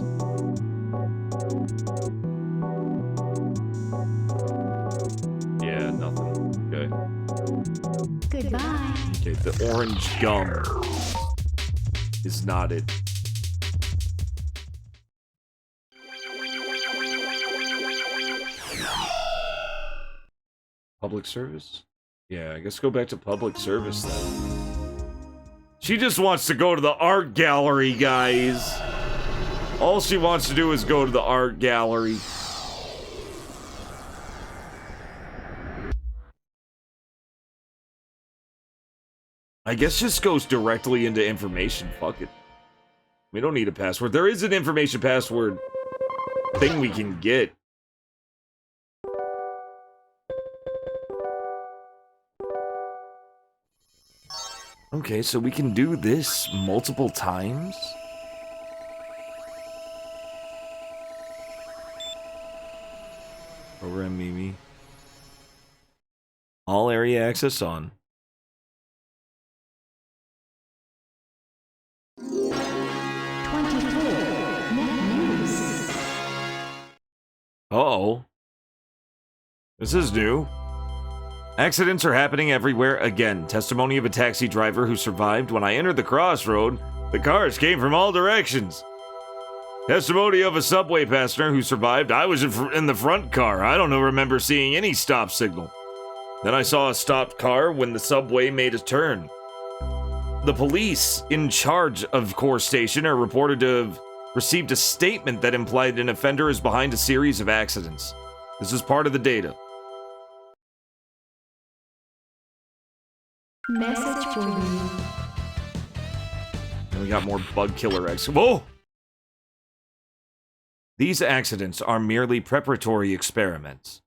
Yeah, nothing. Okay. Goodbye. Okay, the orange gum is not it. Public service? Yeah, I guess go back to public service then. She just wants to go to the art gallery, guys. All she wants to do is go to the art gallery. I guess just goes directly into information. Fuck it. We don't need a password. There is an information password thing we can get. Okay, so we can do this multiple times? Program Mimi. All area access on. 24. Net news. Uh-oh. This is new. Accidents are happening everywhere again. Testimony of a taxi driver who survived. When I entered the crossroad, the cars came from all directions. Testimony of a subway passenger who survived. I was in the front car. I don't remember seeing any stop signal. Then I saw a stopped car when the subway made a turn. The police in charge of Core Station are reported to have received a statement that implied an offender is behind a series of accidents. This is part of the data. Message for you. And we got more bug killer X. Whoa! These accidents are merely preparatory experiments.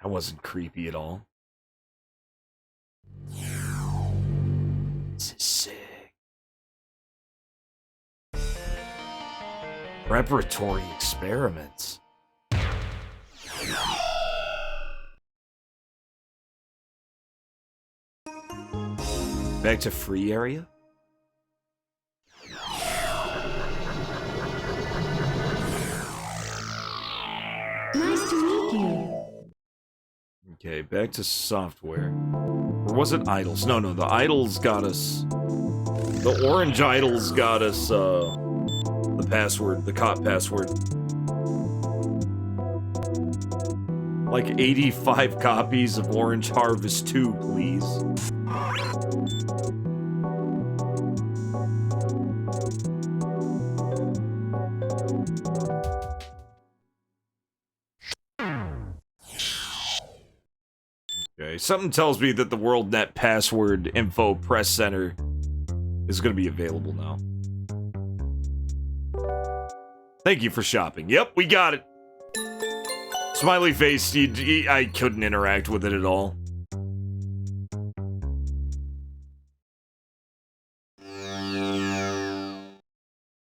That wasn't creepy at all. This is sick. Preparatory experiments. Back to free area? Nice to meet you. Okay, back to software. Or was it idols? No, the idols got us... The orange idols got us, the password, the cop password. Like 85 copies of Orange Harvest 2, please. Okay, something tells me that the WorldNet password info press center is going to be available now. Thank you for shopping. Yep, we got it. Smiley face, I couldn't interact with it at all.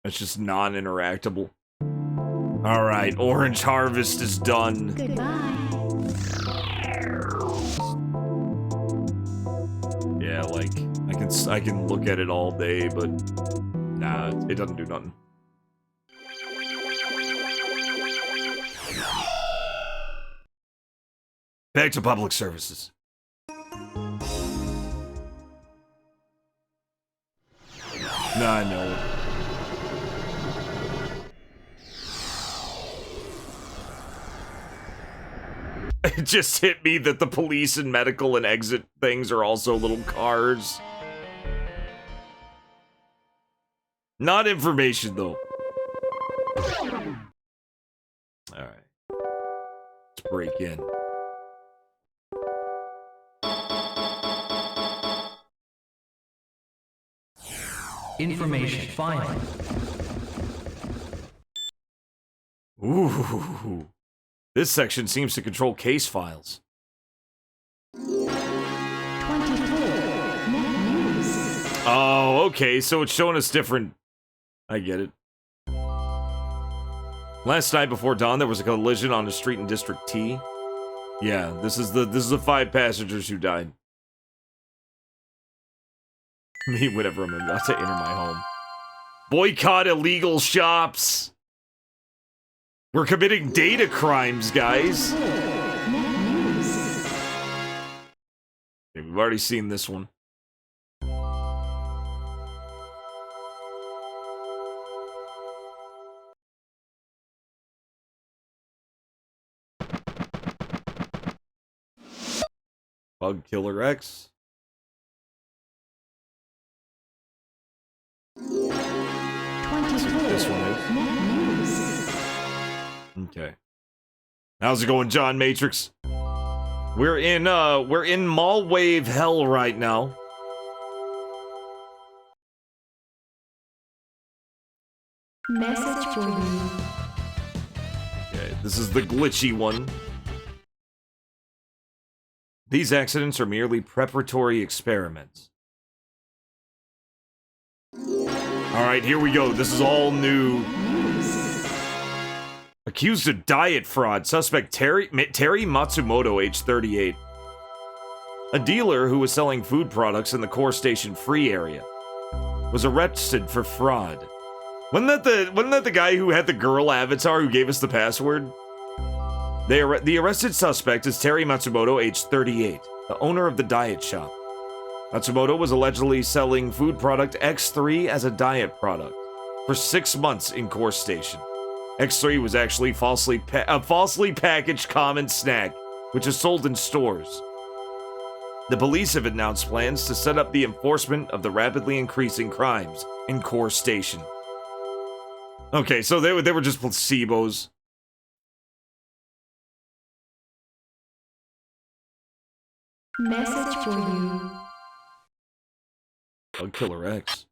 It's just non-interactable. Alright, Orange Harvest is done. Goodbye. Yeah, like, I can look at it all day, but nah, it doesn't do nothing. Back to public services. Nah, I know. It just hit me that the police and medical and exit things are also little cars. Not information, though. Alright. Let's break in. Information, finally. Ooh. This section seems to control case files. 24. Net news. Oh, okay, so it's showing us different... I get it. Last night before dawn, there was a collision on a street in District T. Yeah, this is the 5 passengers who died. Me, whenever I'm about to enter my home. Boycott illegal shops! We're committing data crimes, guys! Net news. Okay, we've already seen this one. Bug Killer X. 24. This one is. Net news. Okay. How's it going, John Matrix? We're in MALLWAVE hell right now. Message for you. Okay, this is the glitchy one. These accidents are merely preparatory experiments. Alright, here we go. This is all new. Accused of diet fraud. Suspect Terry Matsumoto, age 38. A dealer who was selling food products in the core station free area was arrested for fraud. Wasn't that the guy who had the girl avatar who gave us the password? The arrested suspect is Terry Matsumoto, age 38, the owner of the diet shop. Matsumoto was allegedly selling food product X3 as a diet product for 6 months in core station. X3 was actually a falsely packaged common snack, which is sold in stores. The police have announced plans to set up the enforcement of the rapidly increasing crimes in Core Station. Okay, so they were just placebos. Message for you. Bug Killer X.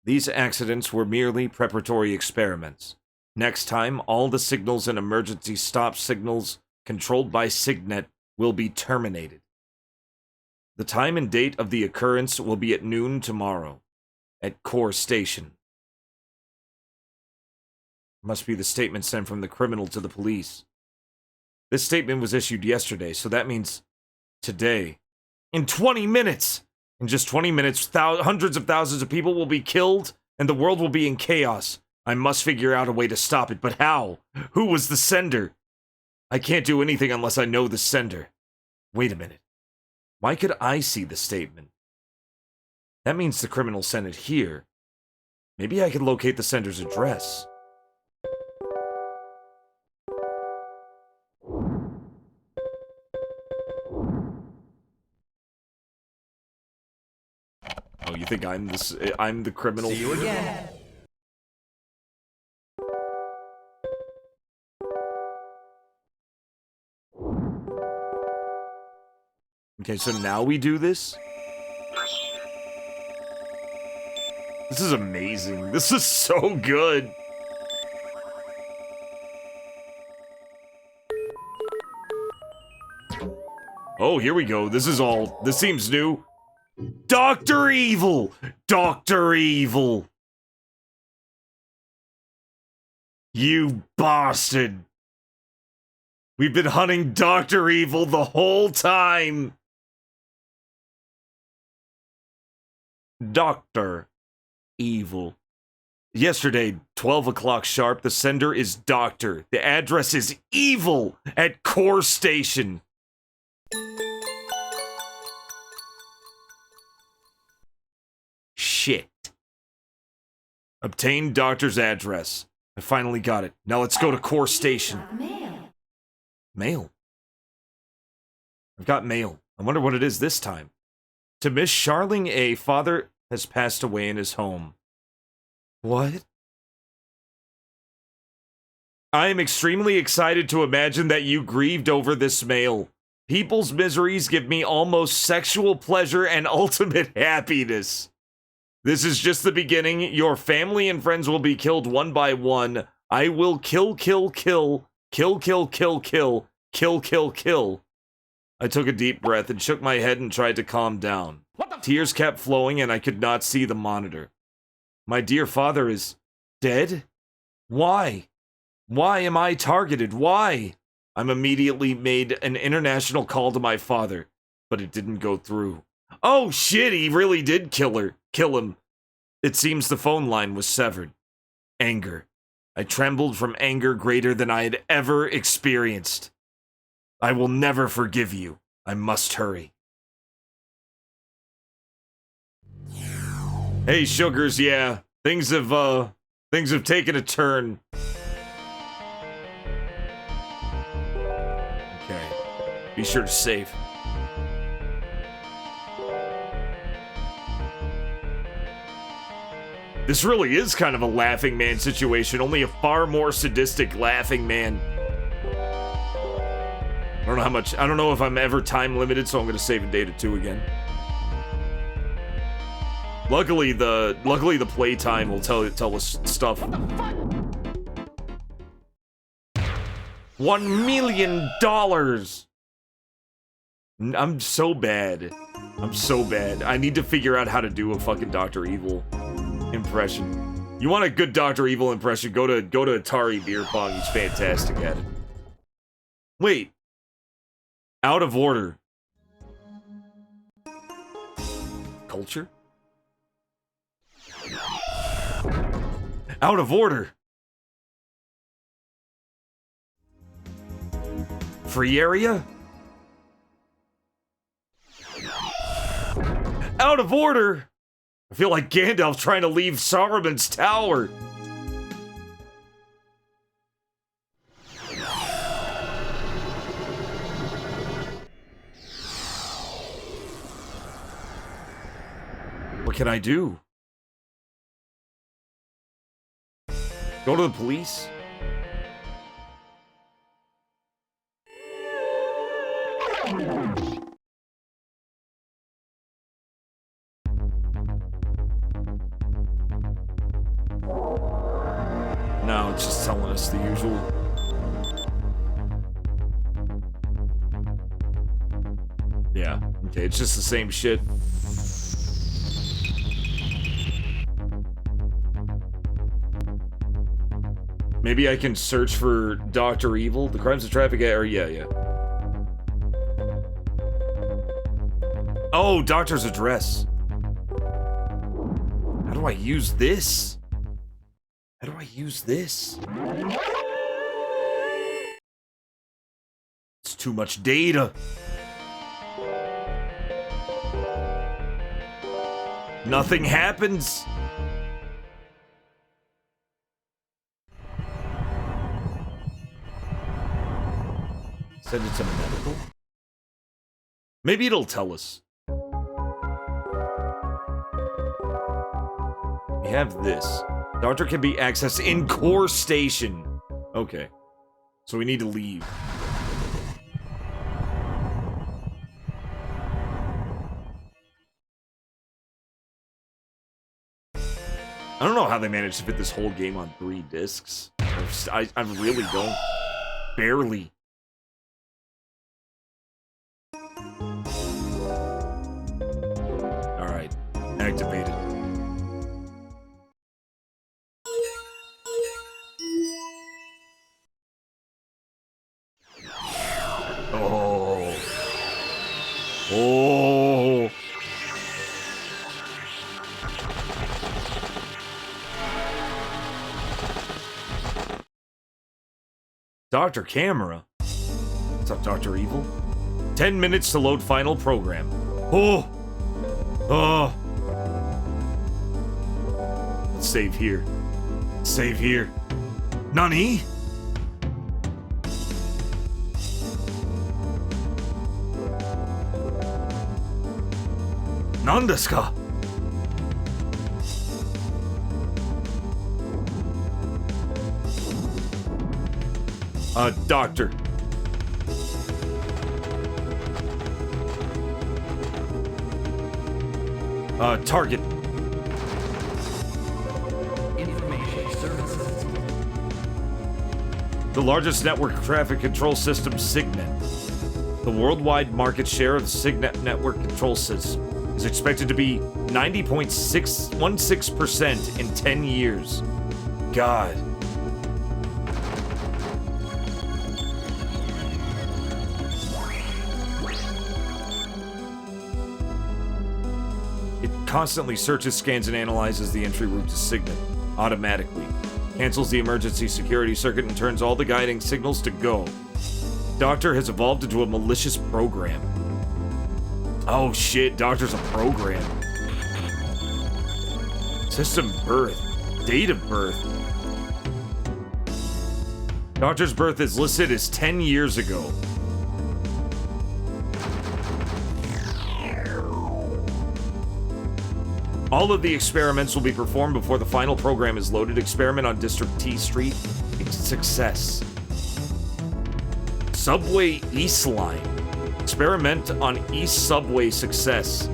These accidents were merely preparatory experiments. Next time, all the signals and emergency stop signals controlled by Signet will be terminated. The time and date of the occurrence will be at noon tomorrow, at Core Station. Must be the statement sent from the criminal to the police. This statement was issued yesterday, so that means today. In 20 minutes! In just 20 minutes, hundreds of thousands of people will be killed, and the world will be in chaos. I must figure out a way to stop it, but how? Who was the sender? I can't do anything unless I know the sender. Wait a minute. Why could I see the statement? That means the criminal sent it here. Maybe I can locate the sender's address. Oh, you think I'm the criminal? See you again. Okay, so now we do this? This is amazing. This is so good. Oh, here we go. This seems new. Dr. Evil! Dr. Evil! You bastard! We've been hunting Dr. Evil the whole time! Dr. Evil. Yesterday, 12 o'clock sharp, the sender is Doctor. The address is Evil at Core Station. Shit. Obtain Doctor's address. I finally got it. Now let's go to Core Station. Mail. Mail? I've got mail. I wonder what it is this time. To Miss Charling A., father has passed away in his home. What? I am extremely excited to imagine that you grieved over this mail. People's miseries give me almost sexual pleasure and ultimate happiness. This is just the beginning. Your family and friends will be killed one by one. I will kill, kill, kill, kill, kill, kill, kill, kill, kill, kill. I took a deep breath and shook my head and tried to calm down. Tears kept flowing and I could not see the monitor. My dear father is dead? Why? Why am I targeted? Why? I'm immediately made an international call to my father, but it didn't go through. Oh shit, he really did kill him. It seems the phone line was severed. Anger. I trembled from anger greater than I had ever experienced. I will never forgive you. I must hurry. Hey, sugars, yeah. Things have taken a turn. Okay. Be sure to save. This really is kind of a Laughing Man situation, only a far more sadistic Laughing Man. I don't know how much, I don't know if I'm ever time limited, so I'm gonna save in data 2 again. Luckily the playtime will tell us stuff. $1 million! I'm so bad. I'm so bad. I need to figure out how to do a fucking Dr. Evil impression. You want a good Dr. Evil impression, go to Atari Beer Pong, he's fantastic at it. Wait. Out of order. Culture? Out of order. Free area? Out of order. I feel like Gandalf trying to leave Saruman's tower. What can I do? Go to the police? No, it's just telling us the usual. Yeah, okay, it's just the same shit. Maybe I can search for Dr. Evil? The crimes of traffic, or yeah. Oh, doctor's address. How do I use this? How do I use this? It's too much data. Nothing happens. Send it to medical? Maybe it'll tell us. We have this. Doctor can be accessed in core station. Okay. So we need to leave. I don't know how they managed to fit this whole game on 3 discs. I really don't. Barely. Alright. Activated. Oh. Oh. Dr. Camera? What's up, Dr. Evil? 10 minutes to load final program. Oh! Oh! Let's save here. Save here. Nani? Nan desu ka? Doctor. Target. Information services. The largest network traffic control system, SIGNET. The worldwide market share of the SIGNET network control system is expected to be 90.616% in 10 years. God. Constantly searches, scans, and analyzes the entry route to SIGNET automatically. Cancels the emergency security circuit and turns all the guiding signals to go. Doctor has evolved into a malicious program. Oh shit, Doctor's a program. System birth. Date of birth. Doctor's birth is listed as 10 years ago. All of the experiments will be performed before the final program is loaded. Experiment on District T Street. Success. Subway East Line. Experiment on East Subway. Success.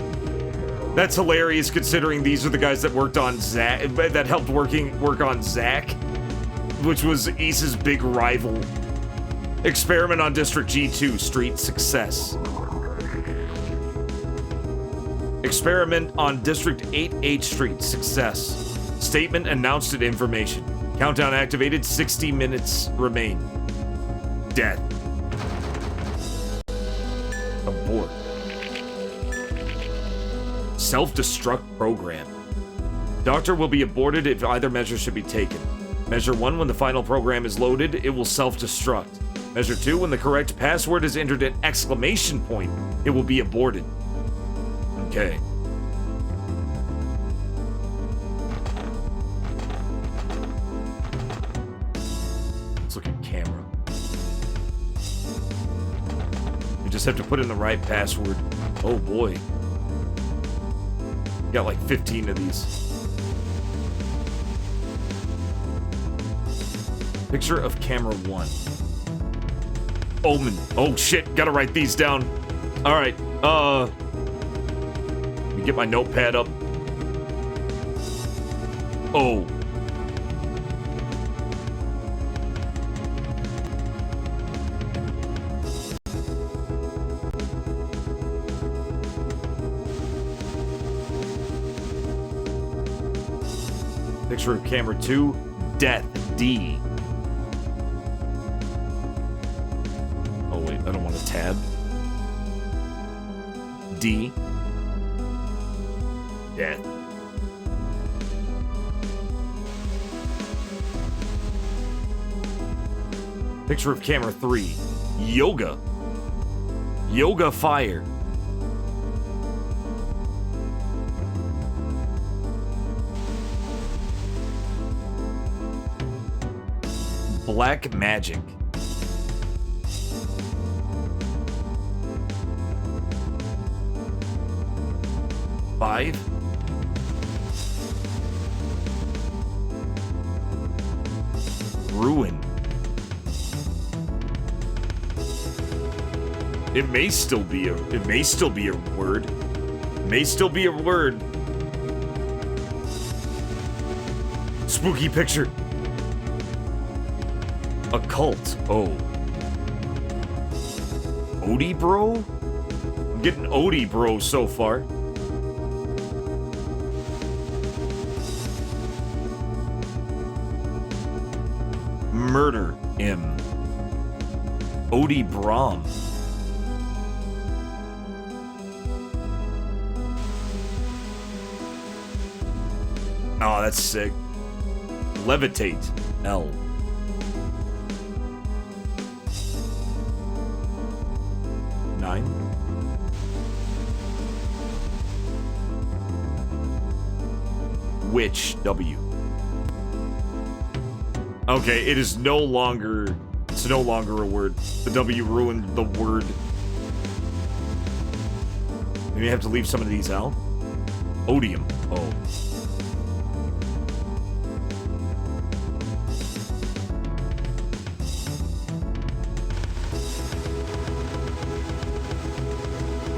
That's hilarious considering these are the guys that worked on Zack, that helped work on Zack, which was East's big rival. Experiment on District G2 Street. Success. Experiment on District 8H Street. Success. Statement announced at information. Countdown activated. 60 minutes remain. Death. Abort. Self-destruct program. Doctor will be aborted if either measure should be taken. Measure 1, when the final program is loaded, it will self-destruct. Measure 2, when the correct password is entered at exclamation point, it will be aborted. Okay. Let's look at camera. You just have to put in the right password. Oh boy. Got like 15 of these. Picture of camera 1. Omen. Oh shit, gotta write these down. Alright, let me get my notepad up. Oh. Picture of camera 2. Death. D. Oh wait, I don't want a tab. D. Death. Picture of camera 3. Yoga. Yoga fire. Black magic. Five. Ruin. It may still be a word. It may still be a word. Spooky picture. Occult. Oh. Odie bro? I'm getting Odie bro so far. Murder him. Odie Brahm. Oh, that's sick. Levitate. L. Witch. W. Okay, it is no longer. It's no longer a word. The W ruined the word. Maybe I have to leave some of these out. Odium. Oh.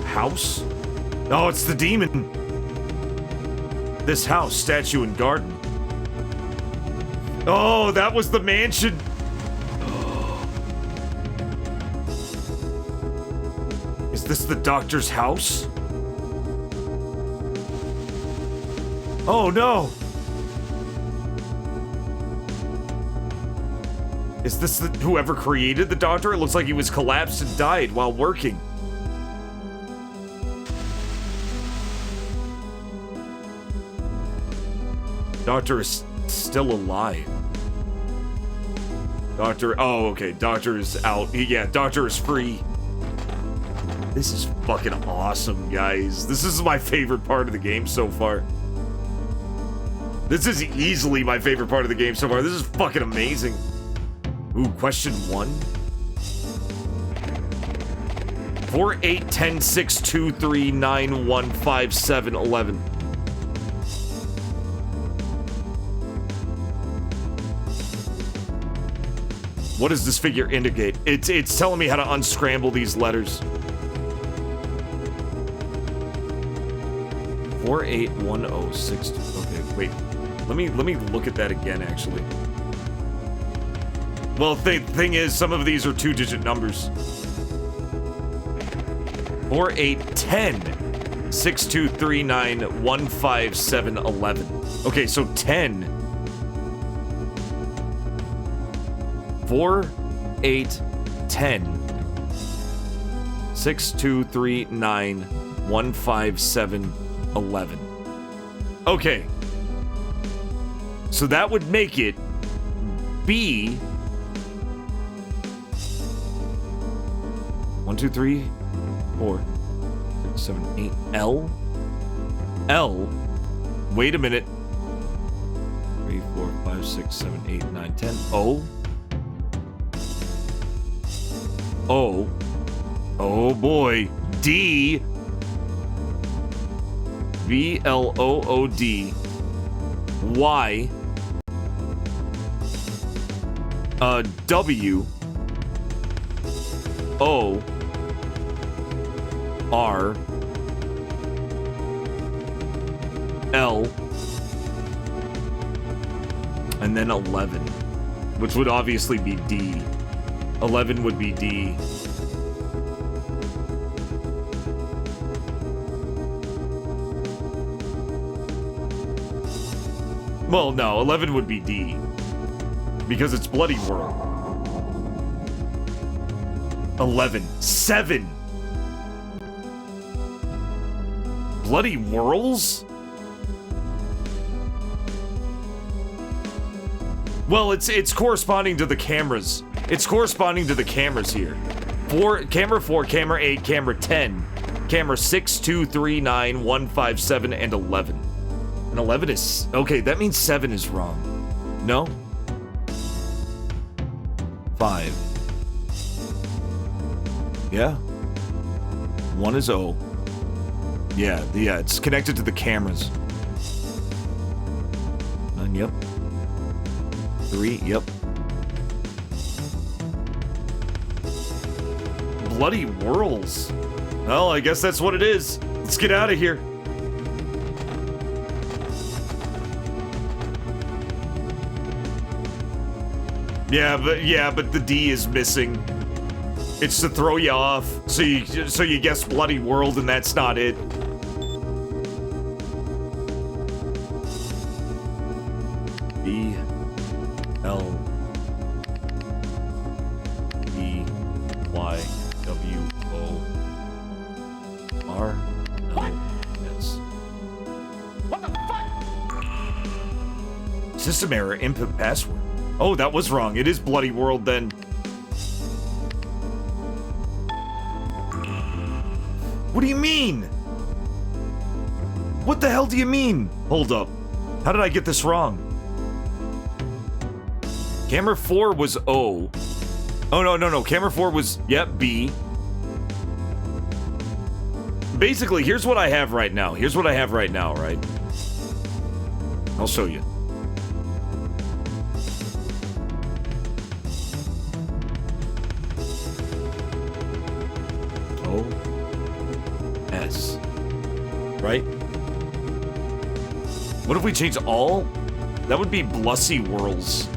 House? Oh, it's the demon. This house, statue, and garden. Oh, that was the mansion. Is this the doctor's house? Oh no. Is this the whoever created the doctor? It looks like he was collapsed and died while working. Doctor is still alive. Doctor, oh, okay. Doctor is out. Yeah, Doctor is free. This is fucking awesome, guys. This is my favorite part of the game so far. This is easily my favorite part of the game so far. This is fucking amazing. Ooh, question 1. 4, 8, 10, 6, 2, 3, 9, 1, 5, 7, 11. What does this figure indicate? It's telling me how to unscramble these letters. 481062. Okay, wait. Let me look at that again, actually. Well, thing is, some of these are 2-digit numbers. 4810 6239 15711. Okay, so 10. 4, 8, 10 6, 2, 3, 9 1, 5, 7, 11. Okay. So that would make it B 1, 2, 3, 4, 6, 7, 8. L. L. Wait a minute. 3, 4, 5, 6, 7, 8, 9, 10. O. O. Oh boy. D. B. BLOOD Y W O R L and then 11, which would obviously be D. 11 would be D. Well, no, 11 would be D. Because it's Bloody World. 11. 7! Bloody Whirls? Well, it's corresponding to the cameras. It's corresponding to the cameras here. Camera 4, camera 8, camera 10, camera 6, 2, 3, 9, 1, 5, 7, and 11. And 11 is... Okay, that means 7 is wrong. No? 5. Yeah. 1 is O. Yeah, it's connected to the cameras. 9, yep. 3, yep. Bloody Whirls. Well, I guess that's what it is. Let's get out of here. Yeah, but the D is missing. It's to throw you off. So you guess Bloody World and that's not it. B L E Y W O R L S. What the fuck? System error, input password. Oh, that was wrong. It is Bloody World then. What do you mean? What the hell do you mean? Hold up. How did I get this wrong? Camera 4 was O. Oh, no. Camera 4 was, yep, B. Basically, here's what I have right now. Right? I'll show you. O-S. Right? What if we change all? That would be Blussy Whirls.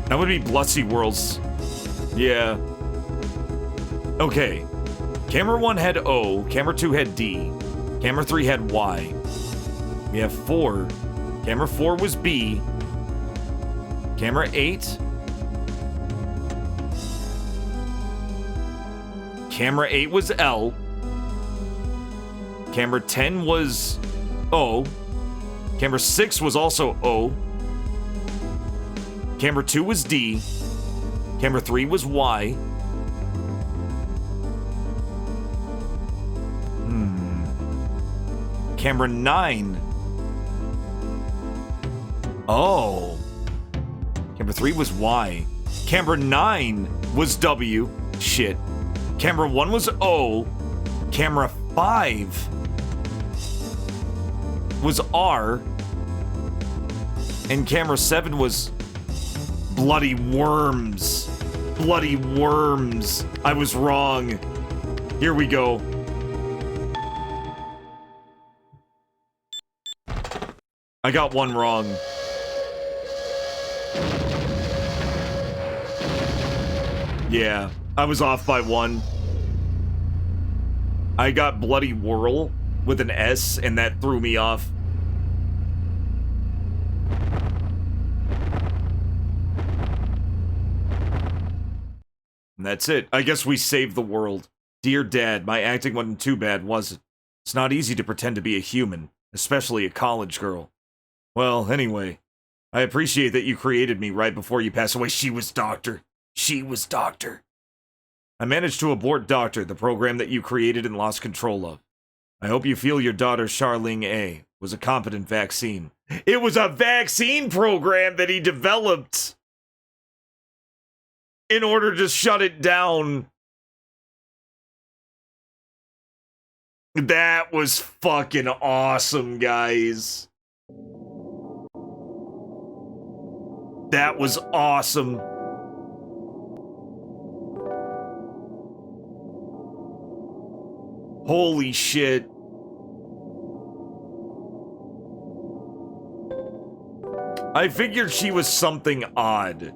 That would be Blussy Whirls. Yeah. Okay. Camera 1 had O. Camera 2 had D. Camera 3 had Y. We have 4. Camera 4 was B. Camera 8. Camera 8 was L. Camera 10 was O. Camera 6 was also O. Camera 2 was D. Camera 3 was Y. Camera 9. Oh. Camera 3 was Y. Camera 9 was W. Shit. Camera 1 was O. Camera 5 was R. And camera 7 was Bloody Worms. Bloody Worms. I was wrong. Here we go. I got one wrong. Yeah, I was off by 1. I got Bloody Whirl with an S, and that threw me off. And that's it. I guess we saved the world. Dear Dad, my acting wasn't too bad, was it? It's not easy to pretend to be a human, especially a college girl. Well, anyway, I appreciate that you created me right before you passed away. She was Doctor. She was Doctor. I managed to abort Doctor, the program that you created and lost control of. I hope you feel your daughter Charlene A. was a competent vaccine. It was a vaccine program that he developed in order to shut it down. That was fucking awesome, guys. That was awesome. Holy shit. I figured she was something odd.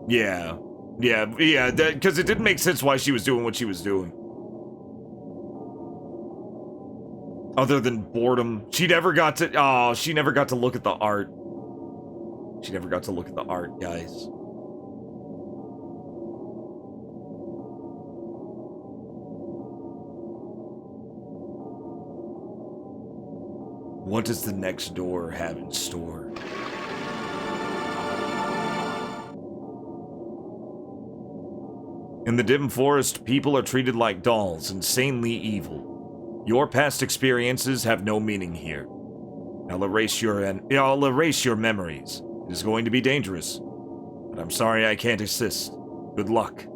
Yeah, because it didn't make sense why she was doing what she was doing. Other than boredom. She never got to look at the art. She never got to look at the art, guys. What does the next door have in store? In the dim forest, people are treated like dolls, insanely evil. Your past experiences have no meaning here. I'll erase your memories. It is going to be dangerous, but I'm sorry I can't assist. Good luck.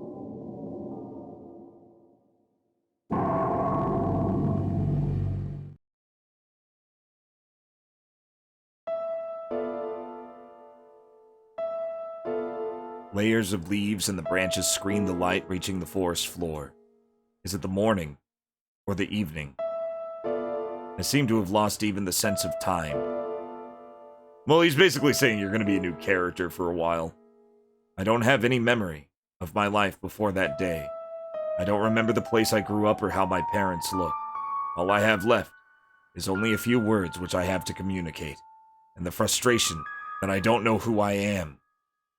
Layers of leaves and the branches screen the light reaching the forest floor. Is it the morning or the evening? I seem to have lost even the sense of time. Well, he's basically saying you're going to be a new character for a while. I don't have any memory of my life before that day. I don't remember the place I grew up or how my parents looked. All I have left is only a few words which I have to communicate, and the frustration that I don't know who I am.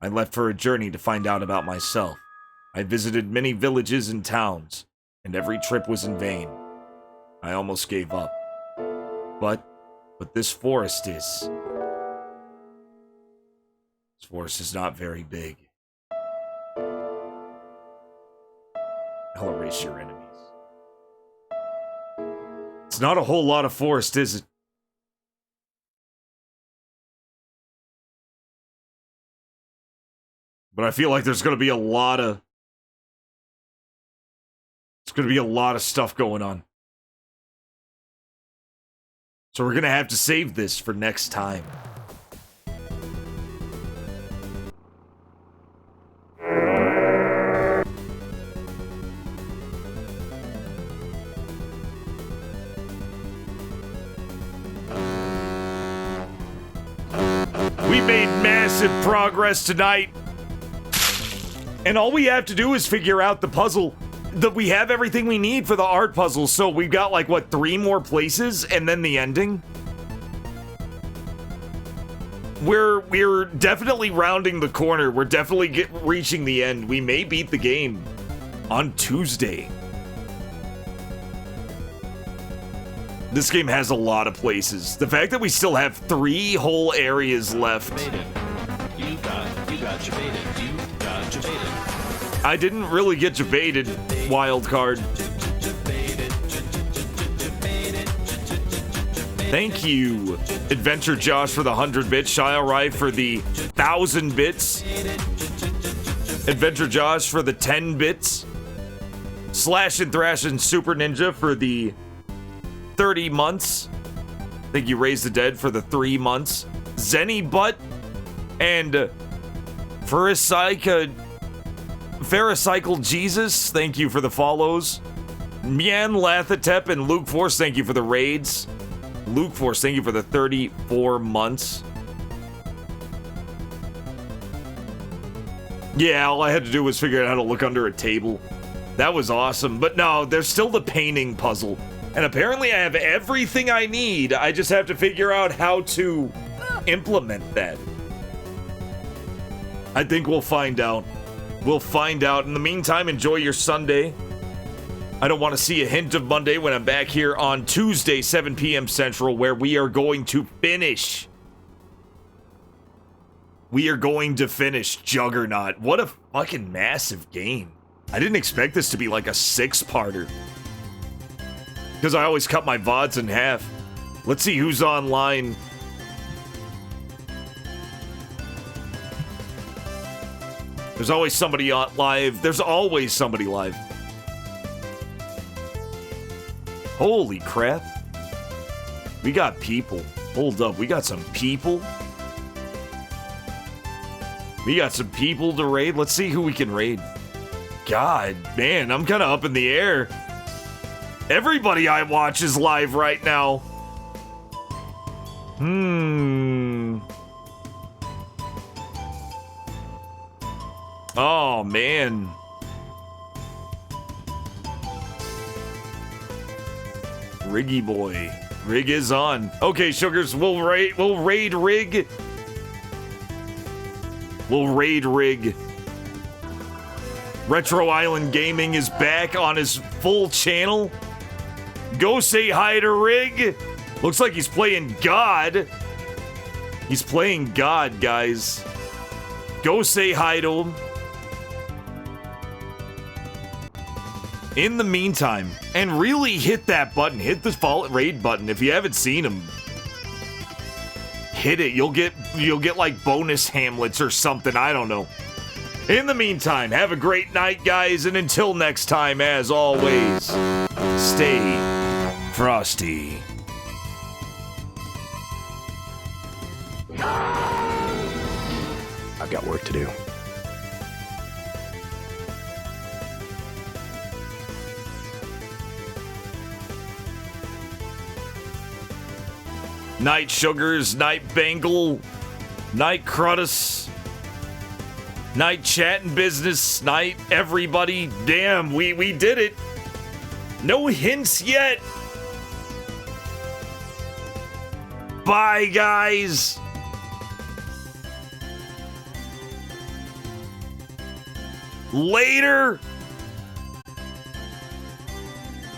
I left for a journey to find out about myself. I visited many villages and towns, and every trip was in vain. I almost gave up. But this forest is... This forest is not very big. I'll erase your enemies. It's not a whole lot of forest, is it? But I feel like there's going to be a lot of... There's going to be a lot of stuff going on. So we're going to have to save this for next time. We made massive progress tonight. And all we have to do is figure out the puzzle. That we have everything we need for the art puzzle. So we've got like, what, 3 more places and then the ending? We're definitely rounding the corner. We're definitely reaching the end. We may beat the game on Tuesday. This game has a lot of places. The fact that we still have 3 whole areas left. You got jebaited. I didn't really get jebaited, wild card. Thank you, Adventure Josh, for the 100 bits, Shia Rai for the 1,000 bits, Adventure Josh for the 10 bits, Slash and Thrash and Super Ninja for the 30 months. Thank you, Raise the Dead, for the 3 months. Zenny Butt and Pharicycle Jesus, thank you for the follows. Mian Lathatep and Luke Force, thank you for the raids. Luke Force, thank you for the 34 months. Yeah, all I had to do was figure out how to look under a table. That was awesome. But no, there's still the painting puzzle. And apparently I have everything I need. I just have to figure out how to implement that. I think we'll find out. We'll find out. In the meantime, enjoy your Sunday. I don't want to see a hint of Monday when I'm back here on Tuesday, 7 p.m. Central, where we are going to finish. We are going to finish Juggernaut. What a fucking massive game. I didn't expect this to be like a 6-parter. Because I always cut my VODs in half. Let's see who's online. There's always somebody on live. There's always somebody live. Holy crap. We got people. Hold up, we got some people. We got some people to raid. Let's see who we can raid. God, man, I'm kind of up in the air. Everybody I watch is live right now. Oh, man. Riggy boy. Rig is on. Okay, Sugars, we'll raid Rig. We'll raid Rig. Retro Island Gaming is back on his full channel. Go say hi to Rig. Looks like he's playing God. He's playing God, guys. Go say hi to him. In the meantime, and really hit that button. Hit the raid button if you haven't seen him. Hit it. You'll get like bonus Hamlets or something. I don't know. In the meantime, have a great night, guys, and until next time, as always, stay frosty. I've got work to do. Night Sugars, Night Bangle, Night Crudus, Night Chatting Business, Night everybody. Damn, we did it. No hints yet. Bye, guys. Later.